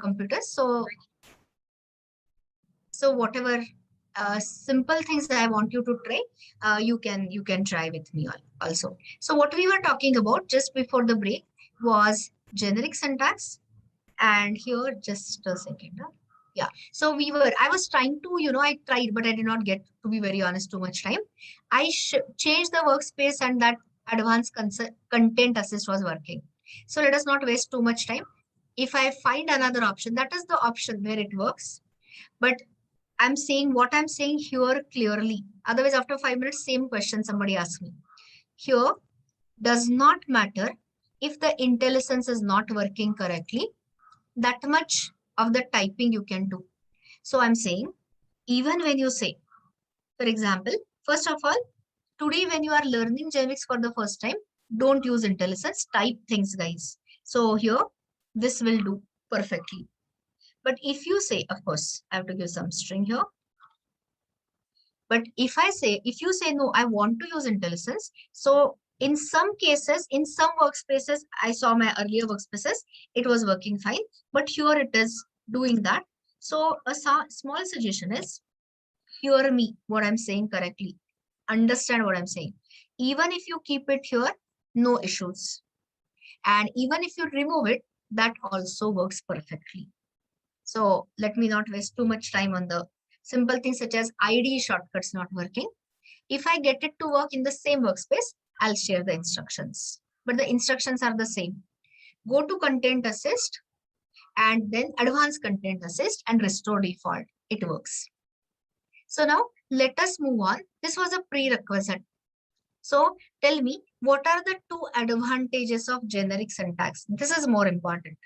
computers. So whatever simple things that I want you to try, you can try with me also. So what we were talking about just before the break was generic syntax. And here, just a second. Yeah. So I was trying to, I tried, but I did not get, to be very honest, too much time. I changed the workspace and that advanced content assist was working. So let us not waste too much time. If I find another option, that is the option where it works. But I'm saying what I'm saying here clearly. Otherwise, after 5 minutes, same question somebody asked me. Here does not matter if the IntelliSense is not working correctly. That much of the typing you can do. So I'm saying, even when you say, for example, first of all, today when you are learning generics for the first time, don't use IntelliSense, type things, guys. So here, this will do perfectly. But if you say, of course, I have to give some string here. But if you say, no, I want to use IntelliSense. So in some cases, in some workspaces, I saw my earlier workspaces, it was working fine. But here it is doing that. So a small suggestion is, hear me, what I'm saying correctly. Understand what I'm saying. Even if you keep it here, no issues. And even if you remove it, that also works perfectly. So let me not waste too much time on the simple things such as IDE shortcuts not working. If I get it to work in the same workspace, I'll share the instructions. But the instructions are the same. Go to content assist and then advanced content assist and restore default. It works. So now let us move on. This was a prerequisite. So tell me, what are the 2 advantages of generic syntax? This is more important.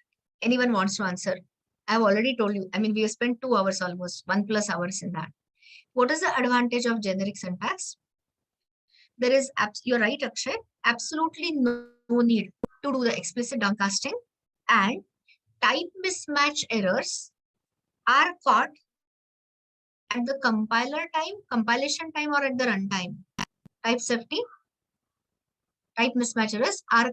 Anyone wants to answer? I've already told you. I mean, we have spent 2 hours almost, 1+ hours in that. What is the advantage of generic syntax? There is, you're right, Akshay, absolutely no need to do the explicit downcasting, and type mismatch errors are caught at the compilation time, or at the runtime. Type safety, type mismatch errors are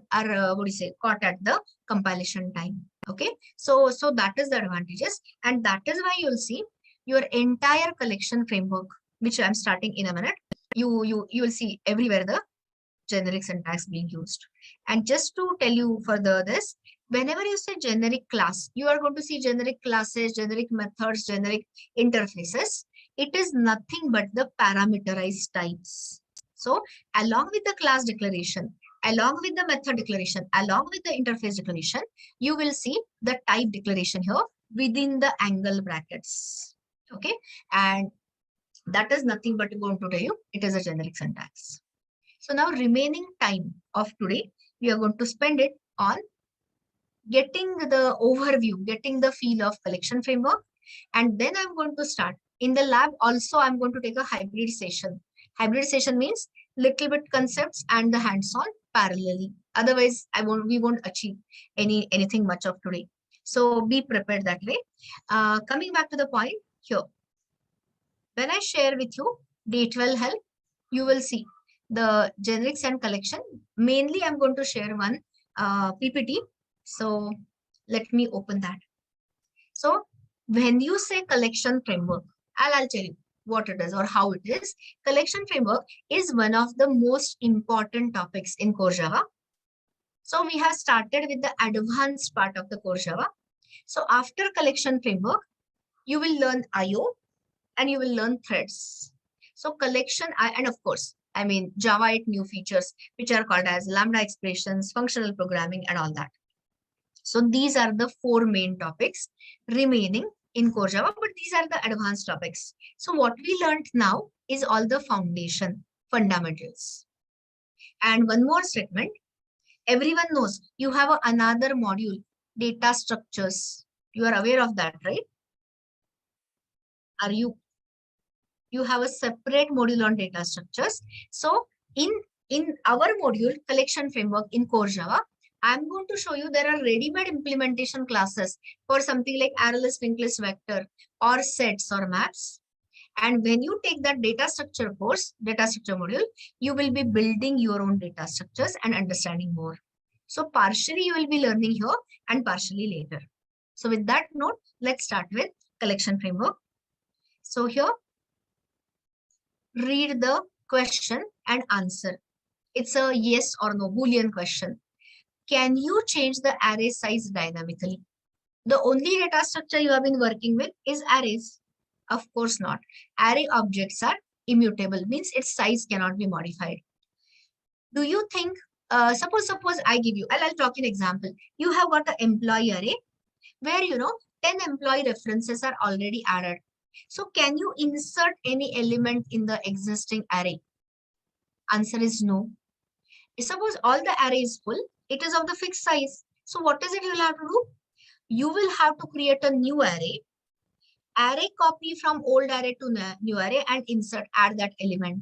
caught at the compilation time. Okay, so that is the advantages, and that is why you'll see your entire collection framework, which I'm starting in a minute. You will see everywhere the generic syntax being used. And just to tell you further this, whenever you say generic class, you are going to see generic classes, generic methods, generic interfaces. It is nothing but the parameterized types. So along with the class declaration, along with the method declaration, along with the interface declaration, you will see the type declaration here within the angle brackets. Okay, and that is nothing but going to tell you it is a generic syntax. So now remaining time of today, we are going to spend it on getting the overview, getting the feel of collection framework. And then I'm going to start in the lab. Also, I'm going to take a hybrid session. Hybrid session means little bit concepts and the hands-on parallelly. Otherwise, we won't achieve anything much of today. So be prepared that way. Coming back to the point here. When I share with you D12 help, you will see the generics and collection. Mainly, I'm going to share one PPT. So let me open that. So when you say collection framework, I'll tell you what it is or how it is. Collection framework is one of the most important topics in core Java. So we have started with the advanced part of the core Java. So after collection framework, you will learn IO and you will learn threads. So collection, and of course, I mean, Java 8 new features, which are called as lambda expressions, functional programming, and all that. So these are the 4 main topics remaining in core Java, but these are the advanced topics. So what we learned now is all the foundation fundamentals. And one more statement, everyone knows you have another module, data structures. You are aware of that, right? Are you? You have a separate module on data structures. So in our module, collection framework in core Java, I'm going to show you there are ready-made implementation classes for something like ArrayList, linked list, vector, or sets or maps. And when you take that data structure course, data structure module, you will be building your own data structures and understanding more. So partially you will be learning here and partially later. So with that note, let's start with collection framework. So here, read the question and answer. It's a yes or no Boolean question. Can you change the array size dynamically? The only data structure you have been working with is arrays. Of course not. Array objects are immutable, means its size cannot be modified. Do you think, suppose I give you, I'll talk in example. You have got an employee array where, 10 employee references are already added. So can you insert any element in the existing array? Answer is no. Suppose all the array is full, it is of the fixed size. So what is it you'll have to do? You will have to create a new array copy from old array to new array and add that element.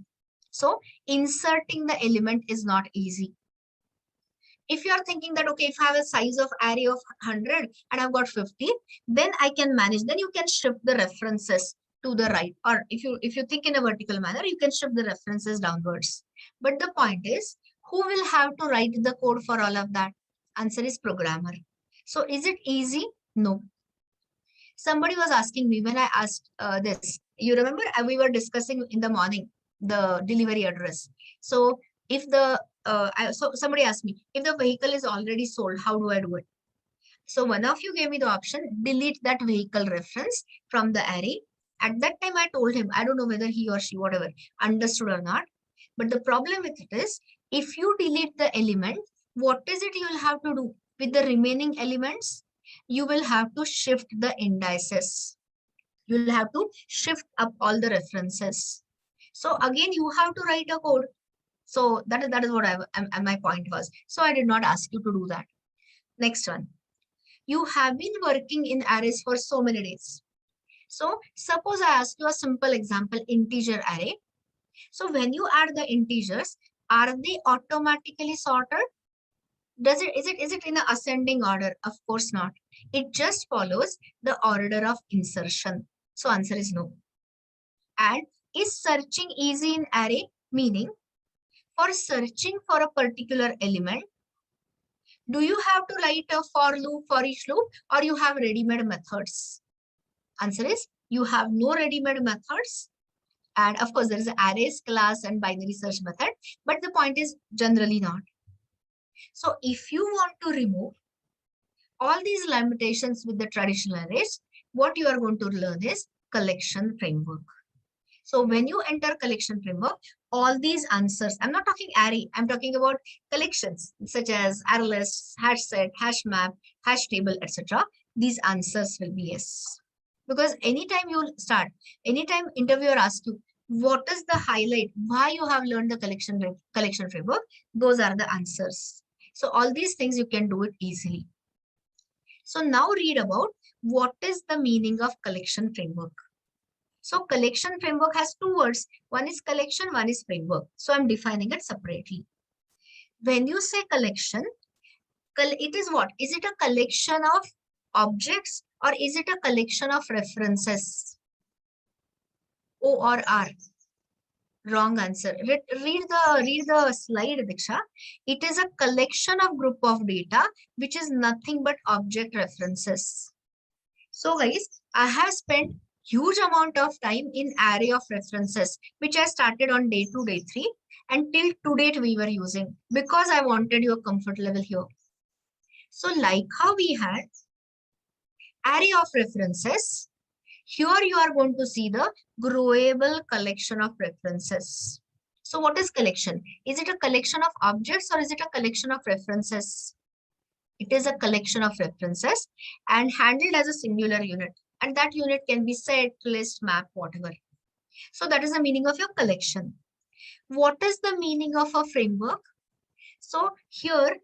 So inserting the element is not easy. If you are thinking that, okay, if I have a size of array of 100 and I've got 50, then I can manage, then you can shift the references to the right. Or if you think in a vertical manner, you can shift the references downwards. But the point is, who will have to write the code for all of that? Answer is programmer. So is it easy? No. Somebody was asking me when I asked this. You remember we were discussing in the morning the delivery address. So if the so somebody asked me, if the vehicle is already sold, how do I do it? So one of you gave me the option, delete that vehicle reference from the array. At that time, I told him, I don't know whether he or she, whatever, understood or not. But the problem with it is, if you delete the element, what is it you'll have to do with the remaining elements? You will have to shift the indices. You will have to shift up all the references. So again, you have to write a code. So that is what my point was. So I did not ask you to do that. Next one. You have been working in arrays for so many days. So suppose I ask you a simple example, integer array. So when you add the integers, are they automatically sorted? Is it in an ascending order? Of course not. It just follows the order of insertion. So answer is no. And is searching easy in array? Meaning, for searching for a particular element, do you have to write a for loop, for each loop, or you have ready-made methods? Answer is you have no ready-made methods. And of course, there is an arrays class and binary search method, but the point is generally not. So if you want to remove all these limitations with the traditional arrays, what you are going to learn is collection framework. So when you enter collection framework, all these answers, I'm not talking array, I'm talking about collections such as ArrayList, hash set, hash map, hash table, etc. These answers will be yes. Because anytime you start, anytime interviewer asks you, what is the highlight, why you have learned the collection framework, those are the answers. So all these things you can do it easily. So now read about what is the meaning of collection framework. So collection framework has two words. One is collection, one is framework. So I'm defining it separately. When you say collection, it is what? Is it a collection of objects or is it a collection of references? O or R? Wrong answer. Read the slide, Diksha. It is a collection of group of data, which is nothing but object references. So guys, I have spent huge amount of time in array of references, which I started on day 2, day 3, and till to date we were using because I wanted your comfort level here. So like how we had array of references, here you are going to see the growable collection of references. So what is collection? Is it a collection of objects or is it a collection of references? It is a collection of references and handled as a singular unit. And that unit can be set, list, map, whatever. So that is the meaning of your collection. What is the meaning of a framework? So here,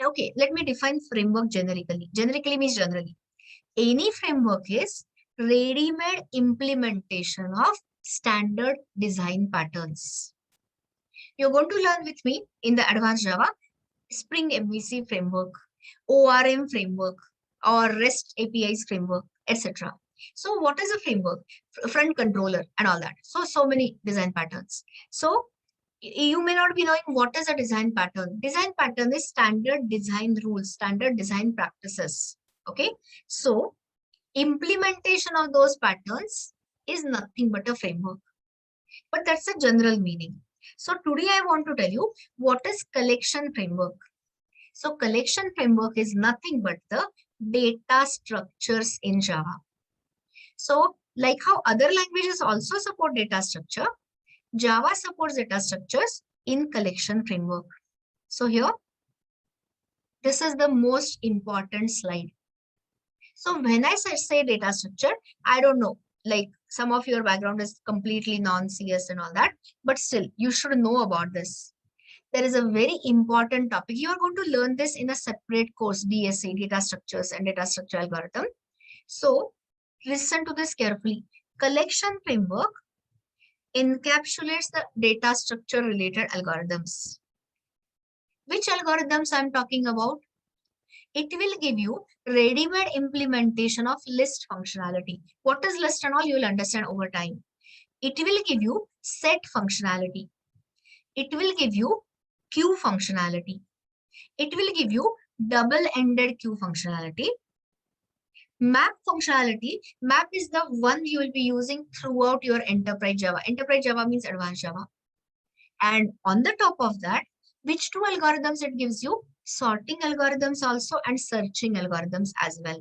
okay, let me define framework generically. Generically means generally. Any framework is ready-made implementation of standard design patterns. You're going to learn with me in the advanced Java, Spring MVC framework, ORM framework, or REST APIs framework, etc. So what is a framework? Front controller and all that. So many design patterns. So you may not be knowing what is a design pattern. Design pattern is standard design rules, standard design practices. Okay, so implementation of those patterns is nothing but a framework, but that's a general meaning. So today I want to tell you what is collection framework. So collection framework is nothing but the data structures in Java. So like how other languages also support data structure, Java supports data structures in collection framework. So here, this is the most important slide. So when I say data structure, I don't know, like some of your background is completely non-CS and all that, but still you should know about this. There is a very important topic. You are going to learn this in a separate course, DSA, data structures and data structure algorithm. So listen to this carefully. Collection framework encapsulates the data structure related algorithms. Which algorithms I'm talking about? It will give you ready-made implementation of list functionality. What is list and all you will understand over time. It will give you set functionality. It will give you queue functionality. It will give you double-ended queue functionality. Map functionality. Map is the one you will be using throughout your enterprise Java. Enterprise Java means advanced Java. And on the top of that, which two algorithms it gives you? Sorting algorithms also and searching algorithms as well.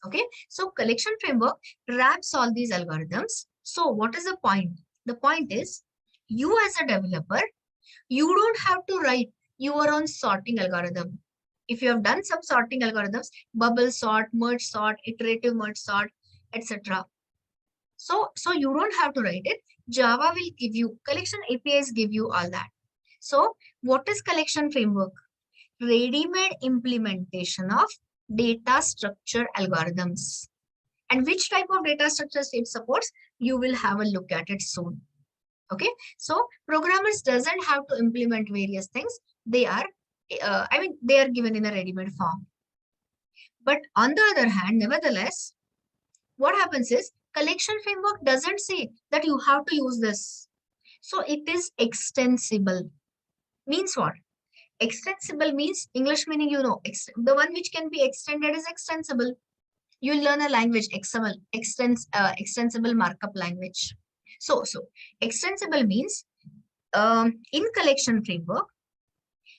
Okay, so collection framework wraps all these algorithms. So what is the point? The point is, you as a developer, you don't have to write your own sorting algorithm. If you have done some sorting algorithms, bubble sort, merge sort, iterative merge sort, etc. So you don't have to write it. Java will give you, collection APIs give you all that. So what is collection framework? Ready-made implementation of data structure algorithms. And which type of data structures it supports, you will have a look at it soon. Okay, so programmers doesn't have to implement various things. They are, they are given in a ready-made form. But on the other hand, nevertheless, what happens is collection framework doesn't say that you have to use this. So it is extensible. Means what? Extensible means English meaning, you know, the one which can be extended is extensible. You learn a language, XML, extensible markup language. So extensible means in collection framework,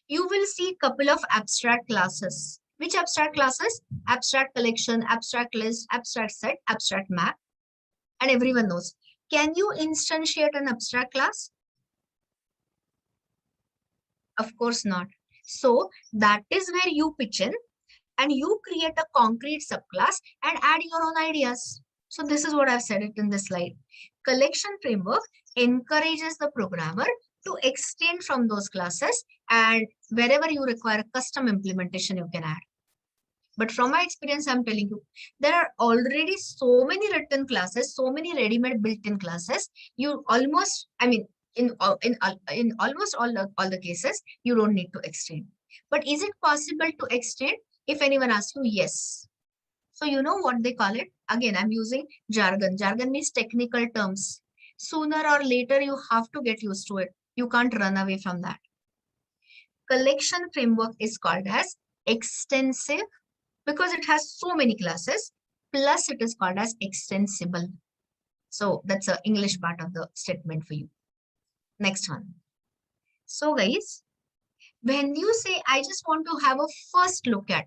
you will see couple of abstract classes. Which abstract classes? Abstract collection, abstract list, abstract set, abstract map. And everyone knows. Can you instantiate an abstract class? Of course not. So that is where you pitch in and you create a concrete subclass and add your own ideas. So this is what I've said it in this slide. Collection framework encourages the programmer to extend from those classes, and wherever you require custom implementation, you can add. But from my experience, I'm telling you, there are already so many written classes, so many ready-made built-in classes. You almost, in almost all the cases, you don't need to extend. But is it possible to extend? If anyone asks you, yes. So you know what they call it? Again, I'm using jargon. Jargon means technical terms. Sooner or later, you have to get used to it. You can't run away from that. Collection framework is called as extensive because it has so many classes, plus it is called as extensible. So that's the English part of the statement for you. Next one. So guys, when you say, I just want to have a first look at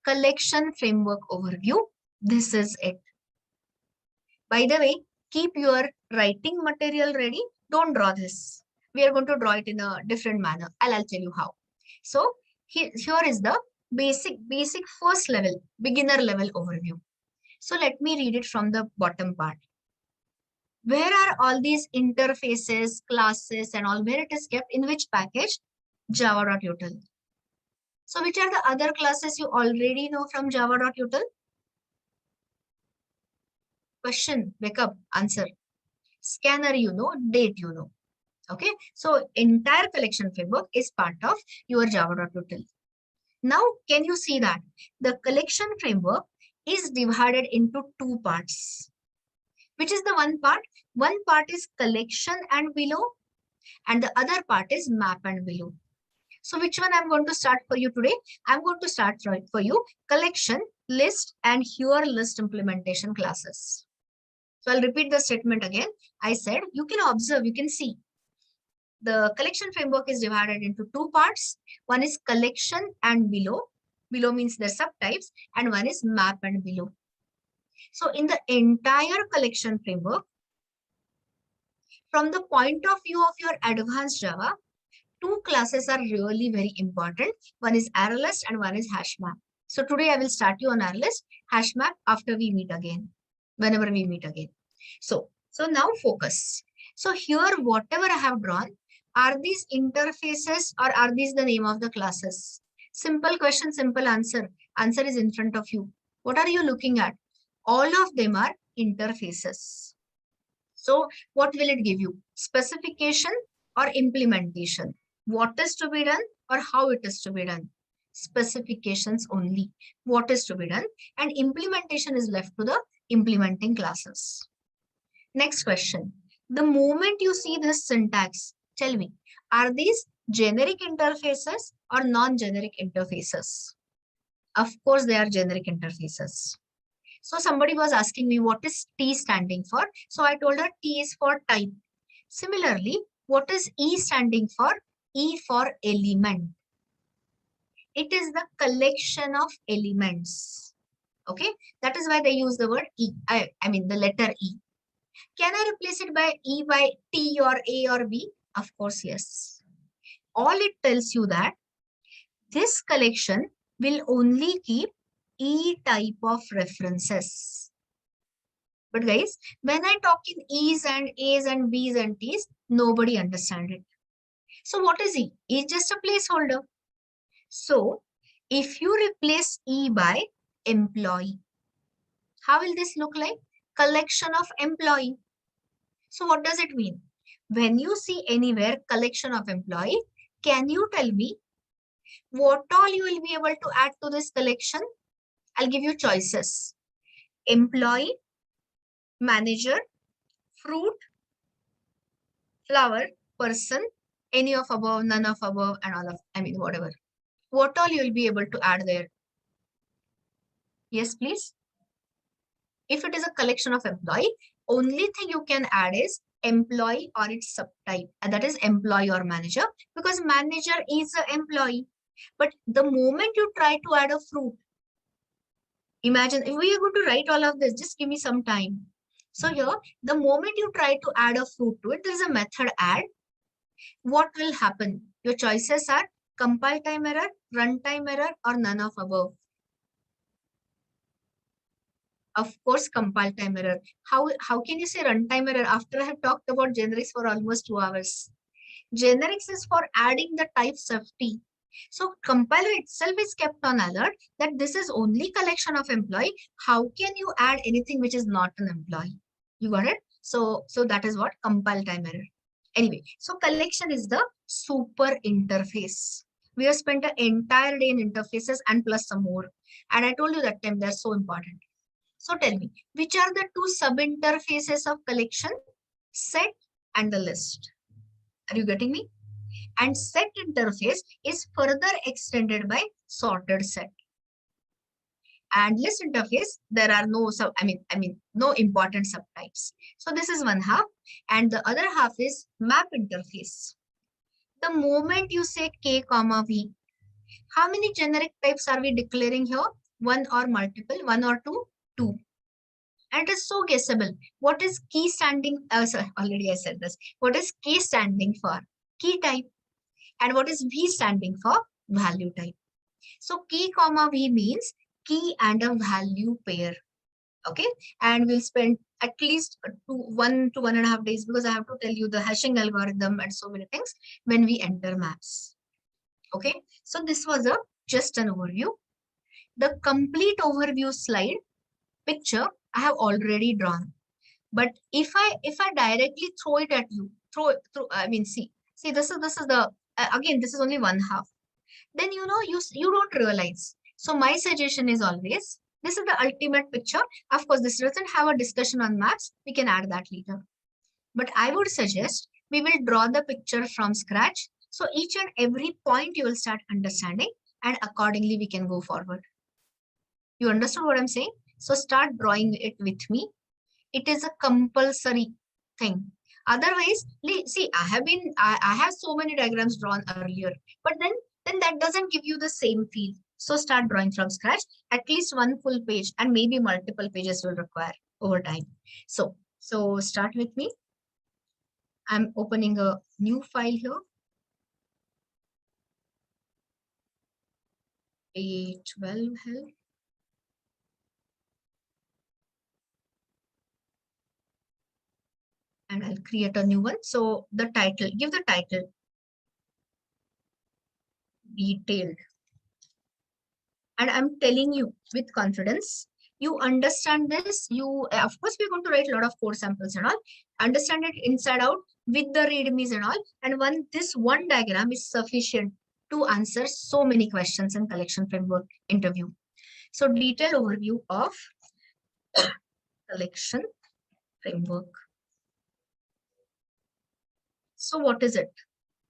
collection framework overview, this is it. By the way, keep your writing material ready. Don't draw this. We are going to draw it in a different manner. I'll tell you how. So here is the basic first level, beginner level overview. So let me read it from the bottom part. Where are all these interfaces, classes, and all, where it is kept, in which package? Java.util. So which are the other classes you already know from Java.util? Question, wake up, answer. Scanner you know, date you know. Okay, so entire collection framework is part of your Java.util. Now, can you see that the collection framework is divided into two parts? Which is the one part? One part is collection and below, and the other part is map and below. So which one I'm going to start for you today? I'm going to start for you collection list and here list implementation classes. So I'll repeat the statement again. I said you can observe, you can see the collection framework is divided into two parts. One is collection and below. Below means the subtypes, and one is map and below. So in the entire collection framework, from the point of view of your advanced Java, two classes are really very important. One is ArrayList and one is HashMap. So today I will start you on ArrayList, HashMap after we meet again, whenever we meet again. So now focus. So here, whatever I have drawn, are these interfaces or are these the name of the classes? Simple question, simple answer. Answer is in front of you. What are you looking at? All of them are interfaces. So what will it give you? Specification or implementation? What is to be done or how it is to be done? Specifications only. What is to be done, and implementation is left to the implementing classes. Next question. The moment you see this syntax, tell me, are these generic interfaces or non-generic interfaces? Of course, they are generic interfaces. So somebody was asking me, what is T standing for? So I told her T is for type. Similarly, what is E standing for? E for element. It is the collection of elements. Okay, that is why they use the word E. I mean the letter E. Can I replace it by E by T or A or B? Of course, yes. All it tells you that this collection will only keep E type of references. But guys, when I talk in E's and A's and B's and T's, nobody understands it. So what is E? E is just a placeholder. So if you replace E by employee, how will this look like? Collection of employee. So what does it mean? When you see anywhere collection of employee, can you tell me what all you will be able to add to this collection? I'll give you choices. Employee, manager, fruit, flower, person, any of above, none of above, and all of, whatever. What all you will be able to add there? Yes, please. If it is a collection of employee, only thing you can add is employee or its subtype, and that is employee or manager, because manager is an employee. But the moment you try to add a fruit, imagine if we are going to write all of this, just give me some time. So here, the moment you try to add a fruit to it, there is a method add. What will happen? Your choices are compile time error, runtime error, or none of above. Of course, compile time error. How can you say runtime error after I have talked about generics for almost 2 hours? Generics is for adding the type safety. So compiler itself is kept on alert that this is only collection of employee. How can you add anything which is not an employee? You got it? So that is what compile time error. Anyway, so collection is the super interface. We have spent an entire day in interfaces and plus some more. And I told you that time they're so important. So tell me, which are the two sub-interfaces of collection? Set and the list. Are you getting me? And set interface is further extended by sorted set. And list interface, there are no no important subtypes. So this is one half, and the other half is map interface. The moment you say K comma V, how many generic types are we declaring here? One or multiple, one or two? Two. And it is so guessable. What is key standing? Sorry, already I said this. What is K standing for? Key type. And what is V standing for? Value type. So K comma V means key and a value pair. Okay. And we'll spend at least 1 to 1.5 days because I have to tell you the hashing algorithm and so many things when we enter maps. Okay. So this was just an overview. The complete overview slide picture I have already drawn. But if I directly throw it at you, see this is the again, this is only one half. Then you don't realize. So my suggestion is always, this is the ultimate picture. Of course, this doesn't have a discussion on maps. We can add that later. But I would suggest we will draw the picture from scratch. So each and every point you will start understanding, and accordingly we can go forward. You understood what I'm saying? So start drawing it with me. It is a compulsory thing. Otherwise, see, I have so many diagrams drawn earlier, but then that doesn't give you the same feel. So start drawing from scratch. At least one full page and maybe multiple pages will require over time. So start with me. I'm opening a new file here. A12 help. And I'll create a new one. So the title, give the title detailed. And I'm telling you with confidence, you understand this. You, of course, we're going to write a lot of code samples and all. Understand it inside out with the readmes and all. And this one diagram is sufficient to answer so many questions in collection framework interview. So detailed overview of collection framework. So what is it?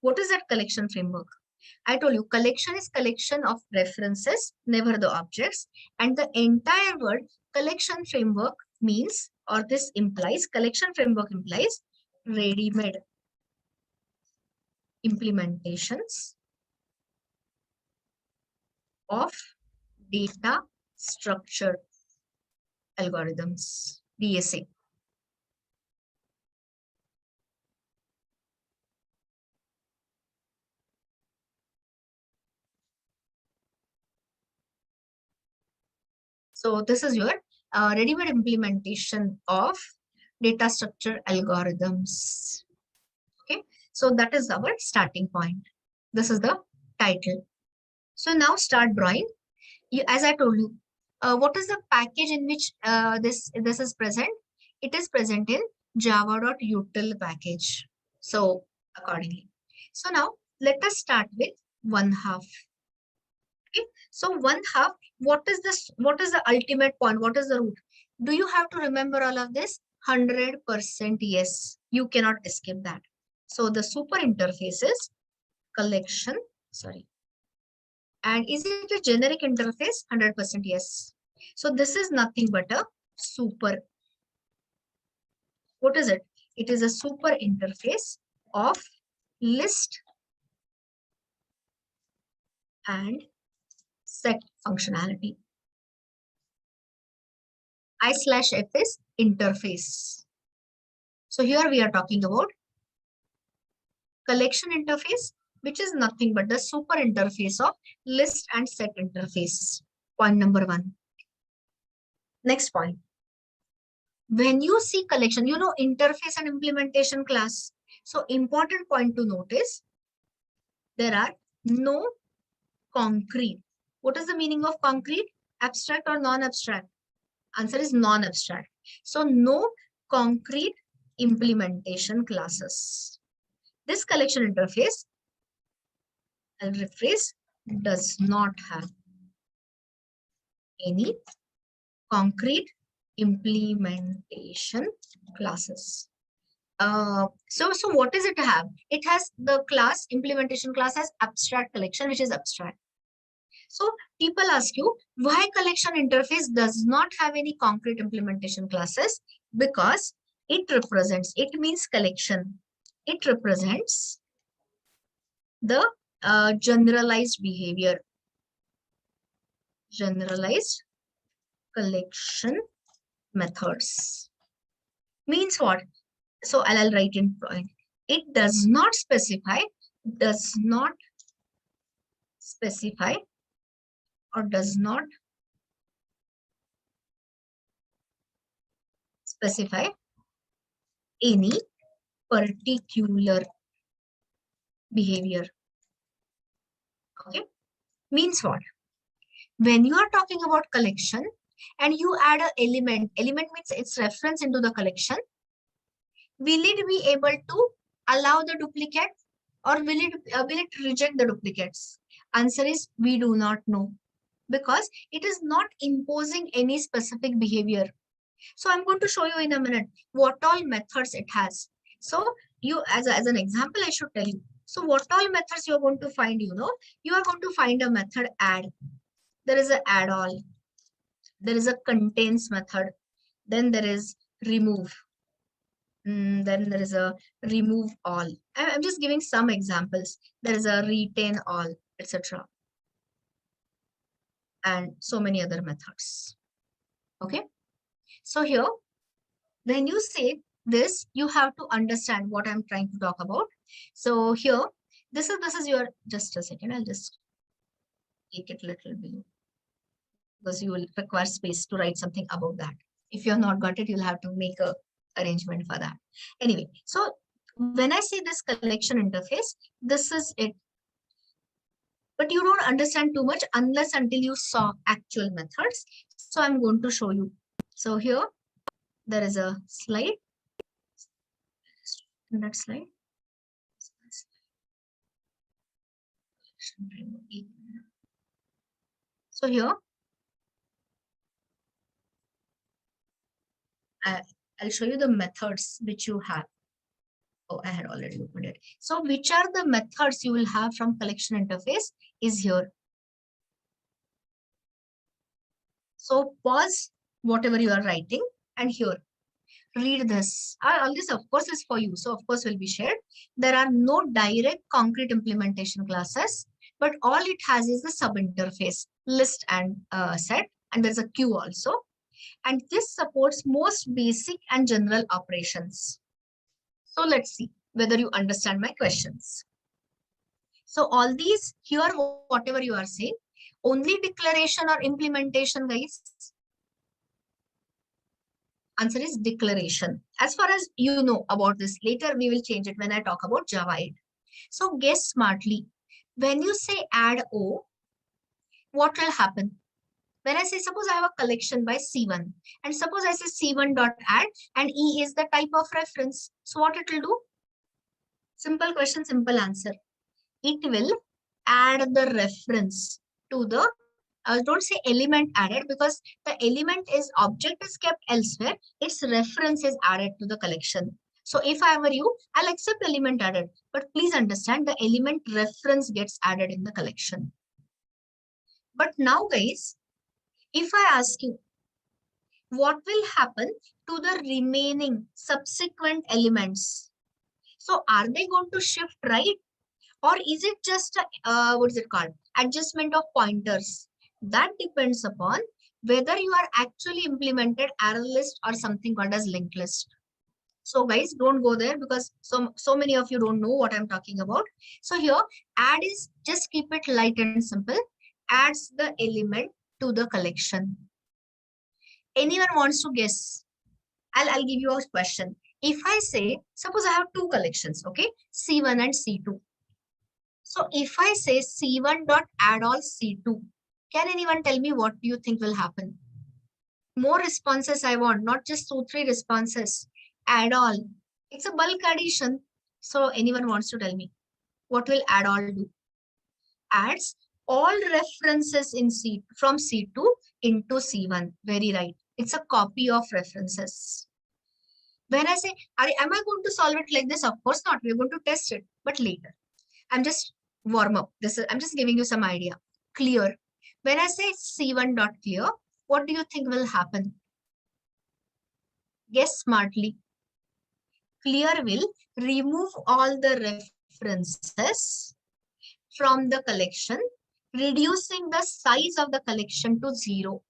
What is that collection framework? I told you collection is collection of references, never the objects. And the entire word collection framework means, or this implies, collection framework implies ready-made implementations of data structure algorithms, DSA. So this is your ready-made implementation of data structure algorithms. Okay, so that is our starting point. This is the title. So now start drawing. As I told you, what is the package in which this is present? It is present in java.util package. So accordingly. So now let us start with 1/2. Okay. So 1/2, what is this? What is the ultimate point? What is the root? Do you have to remember all of this? 100% yes. You cannot escape that. So the super interface is collection. Sorry. And is it a generic interface? 100% yes. So this is nothing but a super. What is it? It is a super interface of list and set functionality. I/F is interface. So here we are talking about collection interface, which is nothing but the super interface of list and set interface. Point number 1. Next point. When you see collection, you know interface and implementation class. So important point to notice, there are no concrete. What is the meaning of concrete? Abstract or non-abstract? Answer is non-abstract. So no concrete implementation classes. This collection interface, I'll rephrase, does not have any concrete implementation classes. So what does it have? It has the class, implementation class has abstract collection, which is abstract. So people ask you, why collection interface does not have any concrete implementation classes? Because it represents, it means collection. It represents the generalized behavior. Generalized collection methods. Means what? So I'll write in point. It does not specify or does not specify any particular behavior. Okay, means what? When you are talking about collection and you add an element means its reference into the collection, will it be able to allow the duplicate or will it reject the duplicates? Answer is we do not know, because it is not imposing any specific behavior. So I'm going to show you in a minute what all methods it has. So you, as an example, I should tell you. So what all methods you are going to find, you are going to find a method add. There is an add all. There is a contains method. Then there is remove. Then there is a remove all. I'm just giving some examples. There is a retain all, etc. And so many other methods. Okay. So here, when you say this, you have to understand what I'm trying to talk about. So here, this is your, just a second, I'll just take it a little below, because you will require space to write something about that. If you have not got it, you'll have to make a arrangement for that. Anyway, so when I say this collection interface, this is it. But you don't understand too much unless until you saw actual methods. So I'm going to show you. So here, there is a slide. In that slide. So here, I'll show you the methods which you have. Oh, I had already opened it. So which are the methods you will have from collection interface is here. So pause whatever you are writing and here, read this. All this, of course, is for you. So, of course, will be shared. There are no direct concrete implementation classes, but all it has is the sub-interface, list and set, and there's a queue also. And this supports most basic and general operations. So, let's see whether you understand my questions. So, all these here, whatever you are saying, only declaration or implementation, guys? Answer is declaration. As far as you know about this, later we will change it when I talk about Java 8. So guess smartly. When you say add O, what will happen? When I say, suppose I have a collection by C1, and suppose I say C1.add, and E is the type of reference. So what it will do? Simple question, simple answer. It will add the reference to the, don't say element added, because the element is object is kept elsewhere. Its reference is added to the collection. So if I were you, I'll accept element added, but please understand the element reference gets added in the collection. But now guys, if I ask you, what will happen to the remaining subsequent elements? So are they going to shift right? Or is it just a, what is it called? Adjustment of pointers. That depends upon whether you are actually implemented ArrayList or something called as linked list. So guys, don't go there because so many of you don't know what I'm talking about. So here, add is, just keep it light and simple, adds the element to the collection. Anyone wants to guess? I'll give you a question. If I say, suppose I have two collections, okay, C1 and C2. So if I say C1.add all C2, can anyone tell me what do you think will happen? More responses I want, not just 2-3 responses. Add all. It's a bulk addition. So anyone wants to tell me what will add all do? Adds all references in C from C2 into C1. Very right. It's a copy of references. When I say, am I going to solve it like this? Of course not. We're going to test it, but later. I'm just warm up. I'm just giving you some idea. Clear. When I say C1.clear, what do you think will happen? Guess smartly. Clear will remove all the references from the collection, reducing the size of the collection to 0.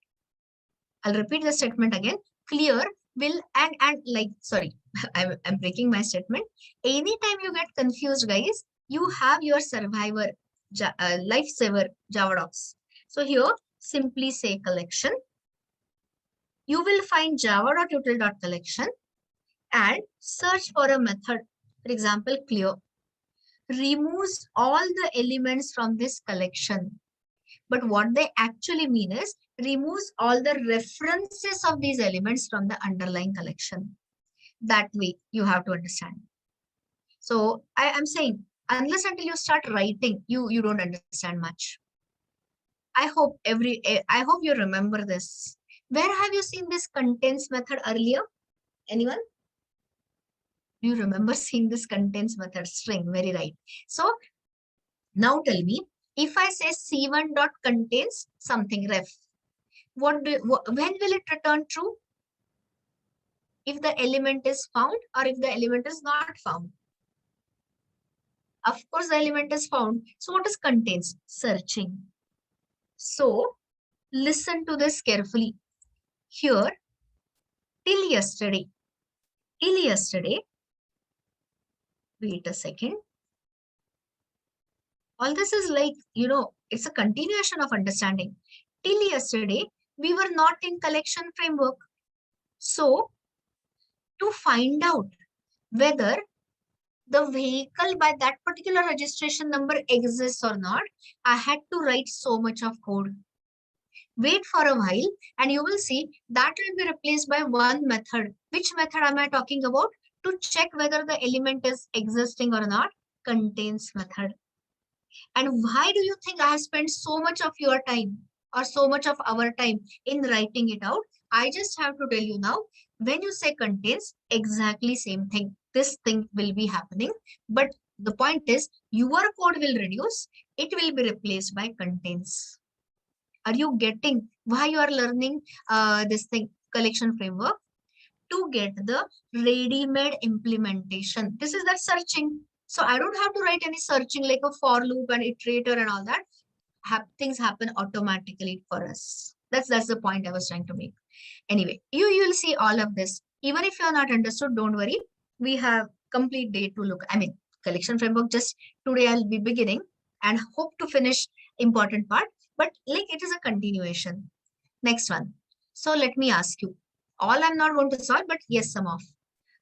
I'll repeat the statement again. Clear will and like, sorry, I'm breaking my statement. Anytime you get confused, guys, you have your survivor, lifesaver Java docs. So here, simply say collection. You will find java.util.collection and search for a method. For example, clear. Removes all the elements from this collection. But what they actually mean is removes all the references of these elements from the underlying collection. That way you have to understand. So I am saying, unless until you start writing, you don't understand much. I hope you remember this. Where have you seen this contains method earlier? Anyone? Do you remember seeing this contains method string? Very right. So now tell me, if I say C1.contains something ref, when will it return true? If the element is found or if the element is not found. Of course, the element is found. So what is contains? Searching. So listen to this carefully. Here, till yesterday, wait a second. All this is like, it's a continuation of understanding. Till yesterday, we were not in collection framework. So to find out whether the vehicle by that particular registration number exists or not, I had to write so much of code. Wait for a while and you will see that will be replaced by one method. Which method am I talking about? To check whether the element is existing or not, contains method. And why do you think I have spent so much of your time or so much of our time in writing it out? I just have to tell you now, when you say contains, exactly same thing. This thing will be happening. But the point is, your code will reduce. It will be replaced by contains. Are you getting why you are learning this thing, collection framework? To get the ready-made implementation. This is that searching. So I don't have to write any searching like a for loop and iterator and all that. Things happen automatically for us. That's the point I was trying to make. Anyway, you'll see all of this. Even if you're not understood, don't worry. We have complete day to look. I mean, collection framework just today I'll be beginning and hope to finish important part. But like it is a continuation. Next one. So let me ask you. All I'm not going to solve, but yes, some of.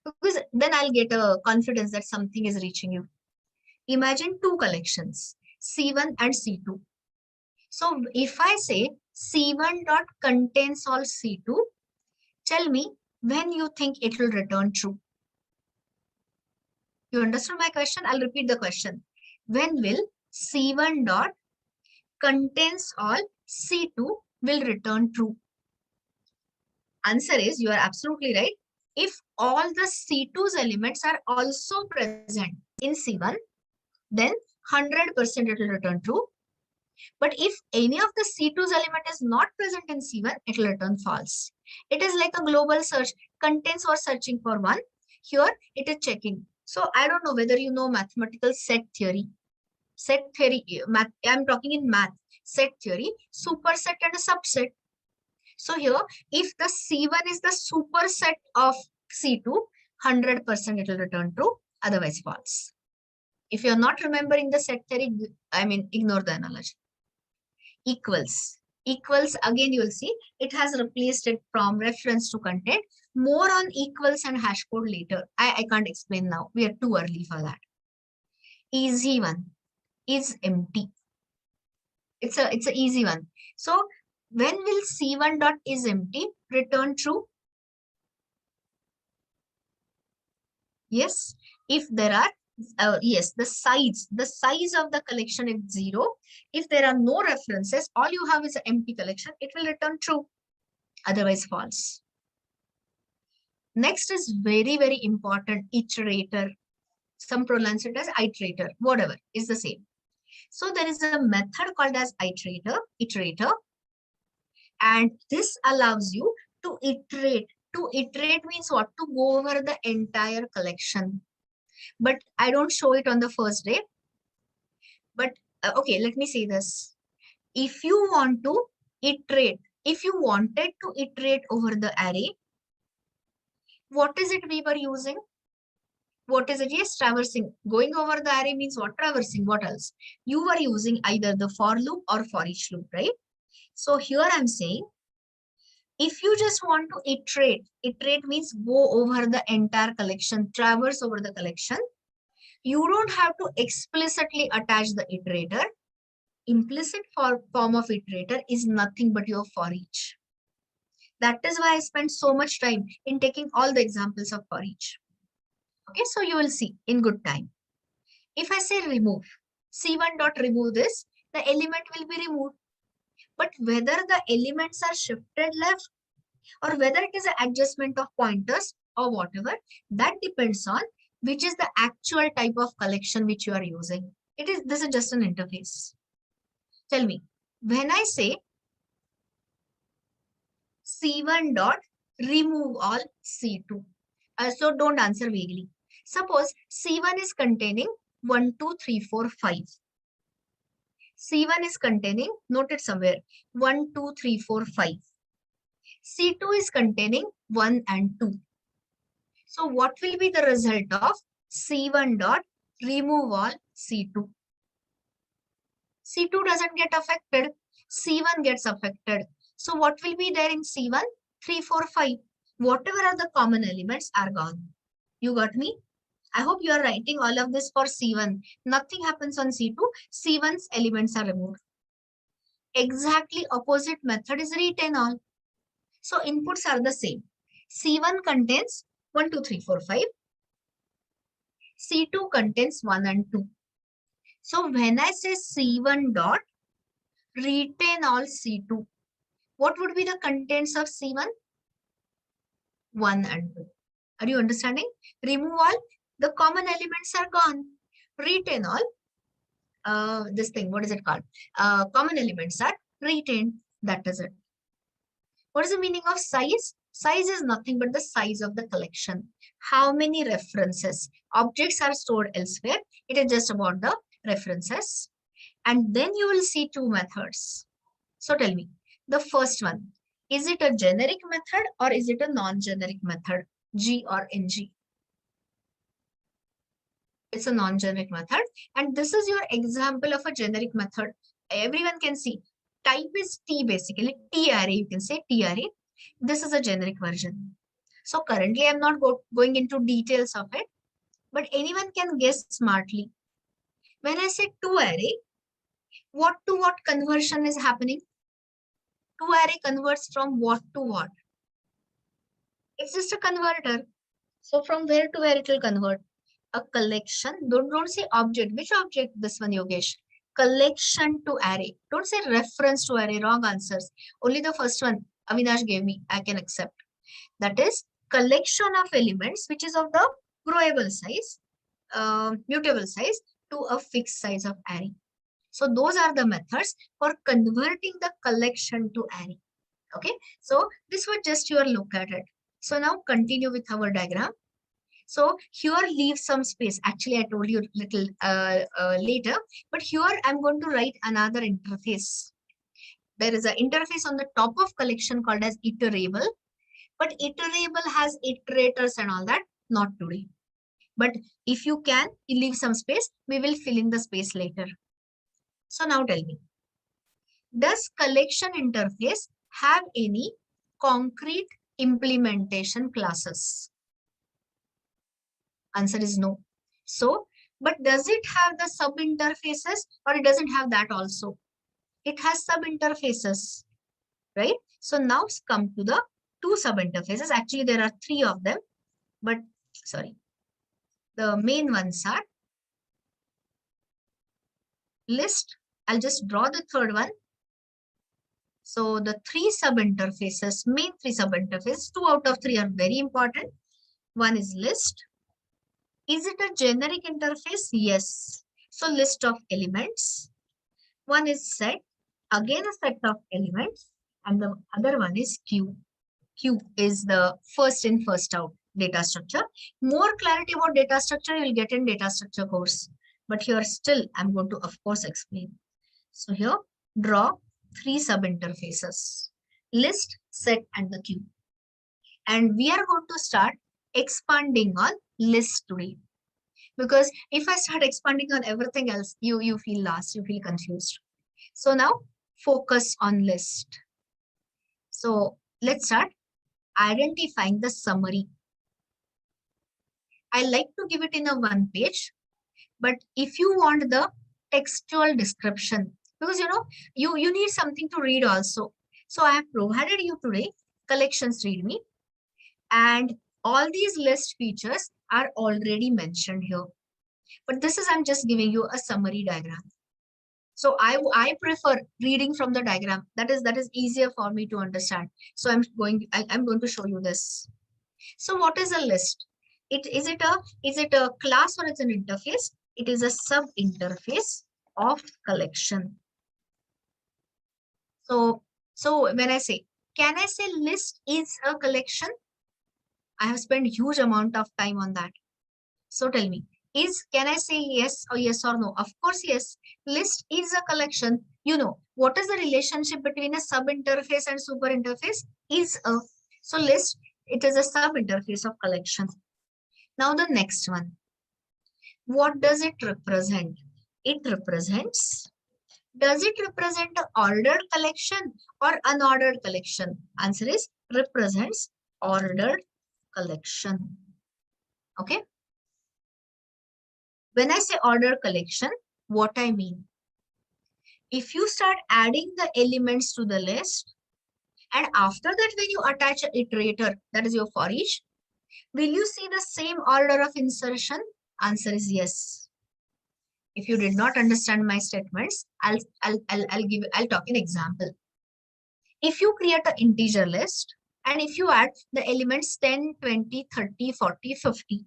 Because then I'll get a confidence that something is reaching you. Imagine two collections, C1 and C2. So if I say C1 dot contains all C2, tell me when you think it will return true. You understood my question? I'll repeat the question. When will C1 dot contains all C2 will return true? Answer is, you are absolutely right. If all the C2's elements are also present in C1, then 100% it will return true. But if any of the C2's element is not present in C1, it will return false. It is like a global search. Contains or searching for one. Here it is checking. So I don't know whether you know mathematical set theory. Set theory, I'm talking in math. Set theory, superset and a subset. So here, if the C1 is the superset of C2, 100% it will return true, otherwise false. If you're not remembering the set theory, ignore the analogy. Equals. Equals, again, you will see, it has replaced it from reference to content. More on equals and hash code later. I can't explain now. We are too early for that. Easy one is empty. It's an easy one. So when will C1 dot is empty return true? Yes, if there are, yes, the size of the collection is 0. If there are no references, all you have is an empty collection, it will return true, otherwise false. Next is very, very important, iterator. Some pronounce it as iterator, whatever, is the same. So there is a method called as iterator, and this allows you to iterate. To iterate means what? To go over the entire collection. But I don't show it on the first day. But okay, let me say this. If you want to iterate, if you wanted to iterate over the array, what is it we were using? What is it? Yes, traversing. Going over the array means what? Traversing. What else? You were using either the for loop or for each loop, right? So here I'm saying, if you just want to iterate means go over the entire collection, traverse over the collection. You don't have to explicitly attach the iterator. Implicit form of iterator is nothing but your for each. That is why I spent so much time in taking all the examples of for each. Okay, so you will see in good time. If I say remove, C1 dot remove this, the element will be removed. But whether the elements are shifted left or whether it is an adjustment of pointers or whatever, that depends on which is the actual type of collection which you are using. This is just an interface. Tell me, when I say C1 dot remove all C2. So don't answer vaguely. Suppose C1 is containing 1, 2, 3, 4, 5. C1 is containing, note it somewhere, 1, 2, 3, 4, 5. C2 is containing 1 and 2. So what will be the result of C1 dot remove all C2? C2 doesn't get affected. C1 gets affected. So what will be there in C1? 3, 4, 5. Whatever are the common elements are gone. You got me? I hope you are writing all of this for C1. Nothing happens on C2. C1's elements are removed. Exactly opposite method is retain all. So inputs are the same. C1 contains 1, 2, 3, 4, 5. C2 contains 1 and 2. So when I say C1 dot retain all C2, what would be the contents of C1? 1 and 2. Are you understanding? Remove all, the common elements are gone. Retain all, this thing, what is it called? Common elements are retained. That is it. What is the meaning of size? Size is nothing but the size of the collection. How many references? Objects are stored elsewhere. It is just about the references. And then you will see two methods. So tell me, the first one, is it a generic method or is it a non-generic method? G or NG? It's a non-generic method. And this is your example of a generic method. Everyone can see. Type is T basically. T array, you can say T array. This is a generic version. So currently I'm not going into details of it, but anyone can guess smartly. When I say to array, what to what conversion is happening? To array converts from what to what? It's just a converter. So from where to where it will convert? A collection. Don't say object. Which object? This one, Yogesh. Collection to array. Don't say reference to array. Wrong answers. Only the first one Avinash gave me. I can accept. That is collection of elements which is of the growable size, mutable size to a fixed size of array. So those are the methods for converting the collection to array. Okay. So this was just your look at it. So now continue with our diagram. So here leave some space. Actually, I told you a little later, but here I'm going to write another interface. There is an interface on the top of collection called as iterable, but iterable has iterators and all that, not today. But if you can, you leave some space, we will fill in the space later. So now tell me, does collection interface have any concrete implementation classes? Answer is no. So, but does it have the sub interfaces or it doesn't have that also? It has sub interfaces, right? So now come to the two sub interfaces. Actually, there are three of them, but sorry. The main ones are list. I'll just draw the third one. So the three sub interfaces, main three sub interfaces, 2 out of 3 are very important. One is list. Is it a generic interface? Yes. So list of elements. One is set, again a set of elements, and the other one is queue. Queue is the first in, first out data structure. More clarity about data structure you'll get in data structure course. But here still I'm going to of course explain. So here draw 3 sub interfaces, list, set, and the queue. And we are going to start expanding on list today. Because if I start expanding on everything else, you feel lost, you feel confused. So now focus on list. So let's start identifying the summary. I like to give it in a one page, but if you want the textual description, because you need something to read also. So I have provided you today collections readme, and all these list features are already mentioned here. But this is, I'm just giving you a summary diagram. So I prefer reading from the diagram. That is easier for me to understand. So I'm going to show you this. So what is a list? Is it a class or it's an interface? It is a sub interface of collection. So when I say Can I say list is a collection? I have spent huge amount of time on that. So tell me, can I say yes or no? Of course, yes. List is a collection. You know, what is the relationship between a sub interface and super interface? So list, it is a sub interface of collection. Now the next one. What does it represent? It represents, does it represent an ordered collection or unordered collection? Answer is represents ordered collection. Okay. When I say ordered collection, what I mean? If you start adding the elements to the list, and after that, when you attach an iterator, that is your for each, will you see the same order of insertion? Answer is yes. If you did not understand my statements, I'll talk an example. If you create an integer list, and if you add the elements 10, 20, 30, 40, 50,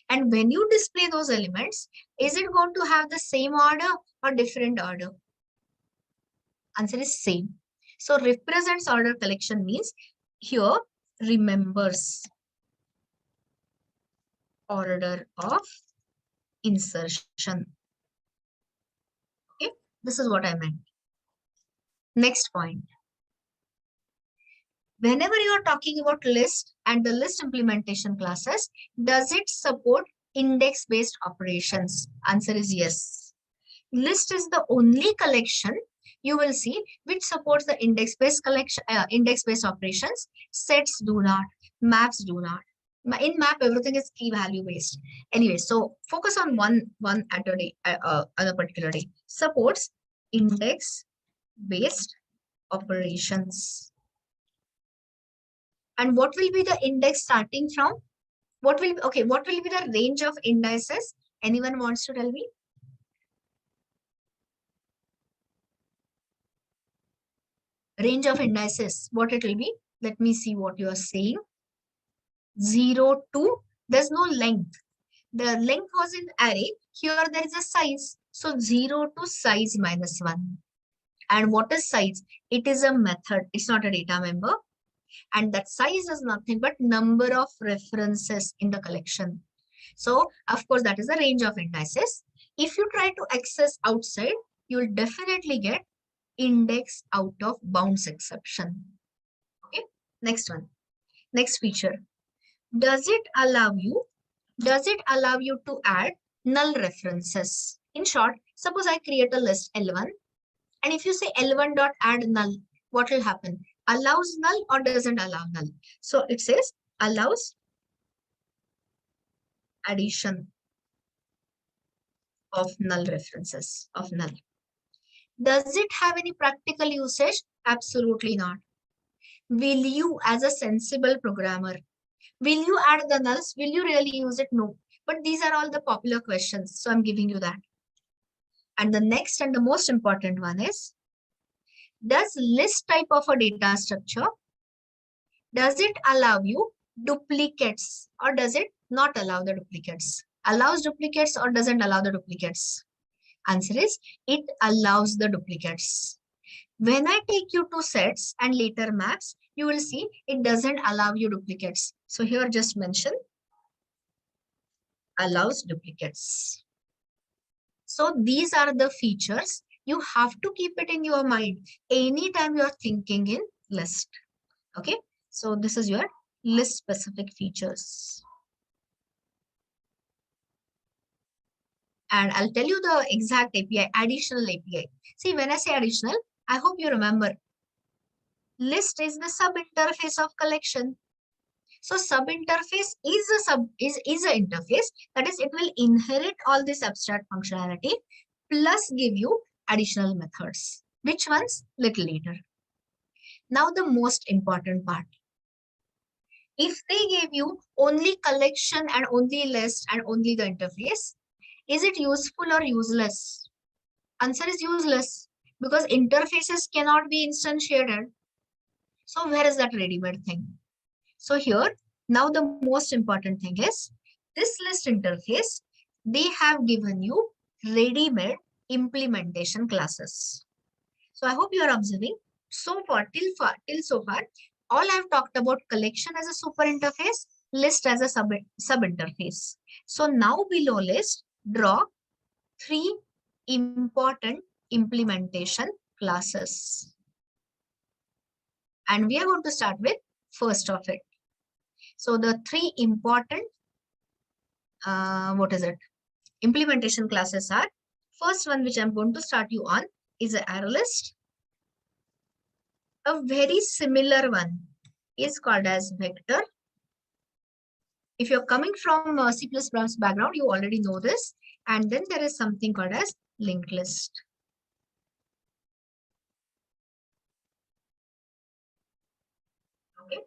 and when you display those elements, is it going to have the same order or different order? Answer is same. So represents order collection means here remembers order of insertion. Okay, this is what I meant. Next point. Whenever you are talking about list and the list implementation classes, does it support index-based operations? Answer is yes. List is the only collection you will see which supports the index-based collection, index-based operations. Sets do not, maps do not. In map, everything is key value based. Anyway, so focus on one at a day, on a particular day. Supports index-based operations. And what will be the index starting from? What will be the range of indices? Anyone wants to tell me? Range of indices, what it will be? Let me see what you are saying. 0 to, there's no length. The length was in array. Here there is a size. So 0 to size minus 1. And what is size? It is a method. It's not a data member. And that size is nothing but number of references in the collection. So of course that is the range of indices. If you try to access outside, you will definitely get index out of bounds exception. Okay, next one. Next feature. Does it allow you to add null references? In short, suppose I create a list L1, and if you say L1 dot add null, what will happen? Allows null or doesn't allow null? So it says allows addition of null references of null. Does it have any practical usage? Absolutely not. Will you, as a sensible programmer, will you add the nulls? Will you really use it? No. But these are all the popular questions. So I'm giving you that. And the next and the most important one is, does list type of a data structure, does it allow you duplicates or does it not allow the duplicates? Allows duplicates or doesn't allow the duplicates? Answer is, it allows the duplicates. When I take you to sets and later maps, you will see it doesn't allow you duplicates. So here just mention allows duplicates. So these are the features. You have to keep it in your mind anytime you are thinking in list. Okay. So this is your list specific features. And I'll tell you the exact API, additional API. See, when I say additional, I hope you remember. List is the sub interface of collection. So sub interface is an interface, that is, it will inherit all this abstract functionality plus give you additional methods. Which ones? Little later. Now the most important part. If they gave you only collection and only list and only the interface, is it useful or useless? Answer is useless, because interfaces cannot be instantiated. So where is that ready-made thing? So here, now the most important thing is, this list interface, they have given you ready-made implementation classes. So I hope you are observing. So far, till so far, all I've talked about collection as a super interface, list as a sub interface. So now below list, draw three important implementation classes. And we are going to start with first of it. So the three important, implementation classes are, first one which I'm going to start you on is a ArrayList. A very similar one is called as vector. If you're coming from C++ background, you already know this. And then there is something called as linked list. Okay.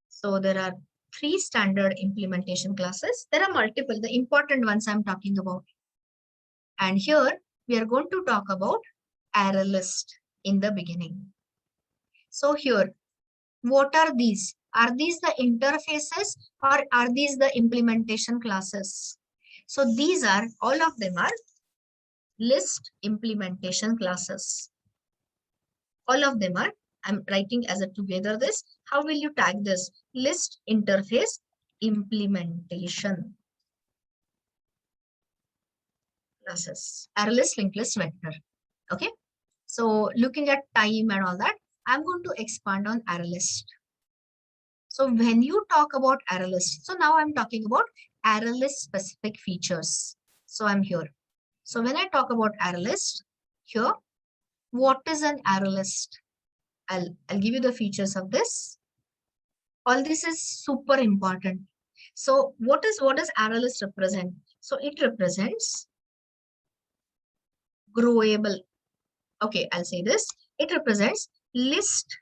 So there are three standard implementation classes. There are multiple, the important ones I'm talking about. And here we are going to talk about ArrayList in the beginning. So here, what are these? Are these the interfaces or are these the implementation classes? So these are, all of them are list implementation classes. All of them are, I'm writing as a together this. How will you tag this? List interface implementation classes. ArrayList, linked list, vector. Okay. So looking at time and all that, I'm going to expand on ArrayList. So when you talk about ArrayList, so now I'm talking about ArrayList specific features. So I'm here. So when I talk about ArrayList, here, what is an ArrayList? I'll give you the features of this. All this is super important. So what does ArrayList represent? So it represents growable. Okay, I'll say this. It represents list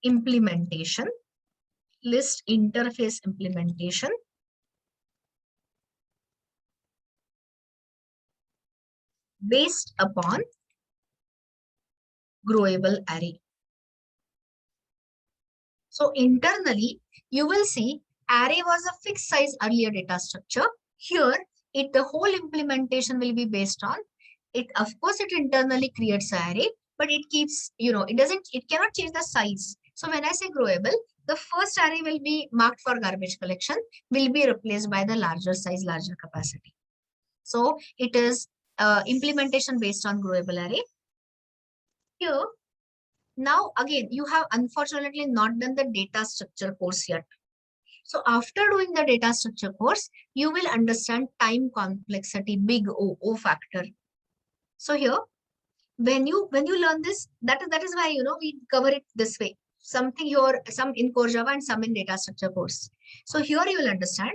implementation, list interface implementation based upon growable array. So internally, you will see array was a fixed size earlier data structure. Here, the whole implementation will be based on it. Of course, it internally creates an array, but it keeps, it cannot change the size. So when I say growable, the first array will be marked for garbage collection, will be replaced by the larger size, larger capacity. So it is implementation based on growable array. Here, now again, you have unfortunately not done the data structure course yet. So after doing the data structure course, you will understand time complexity, big O factor. So here, when you learn this, that is why we cover it this way. Something here, some in core Java and some in data structure course. So here you will understand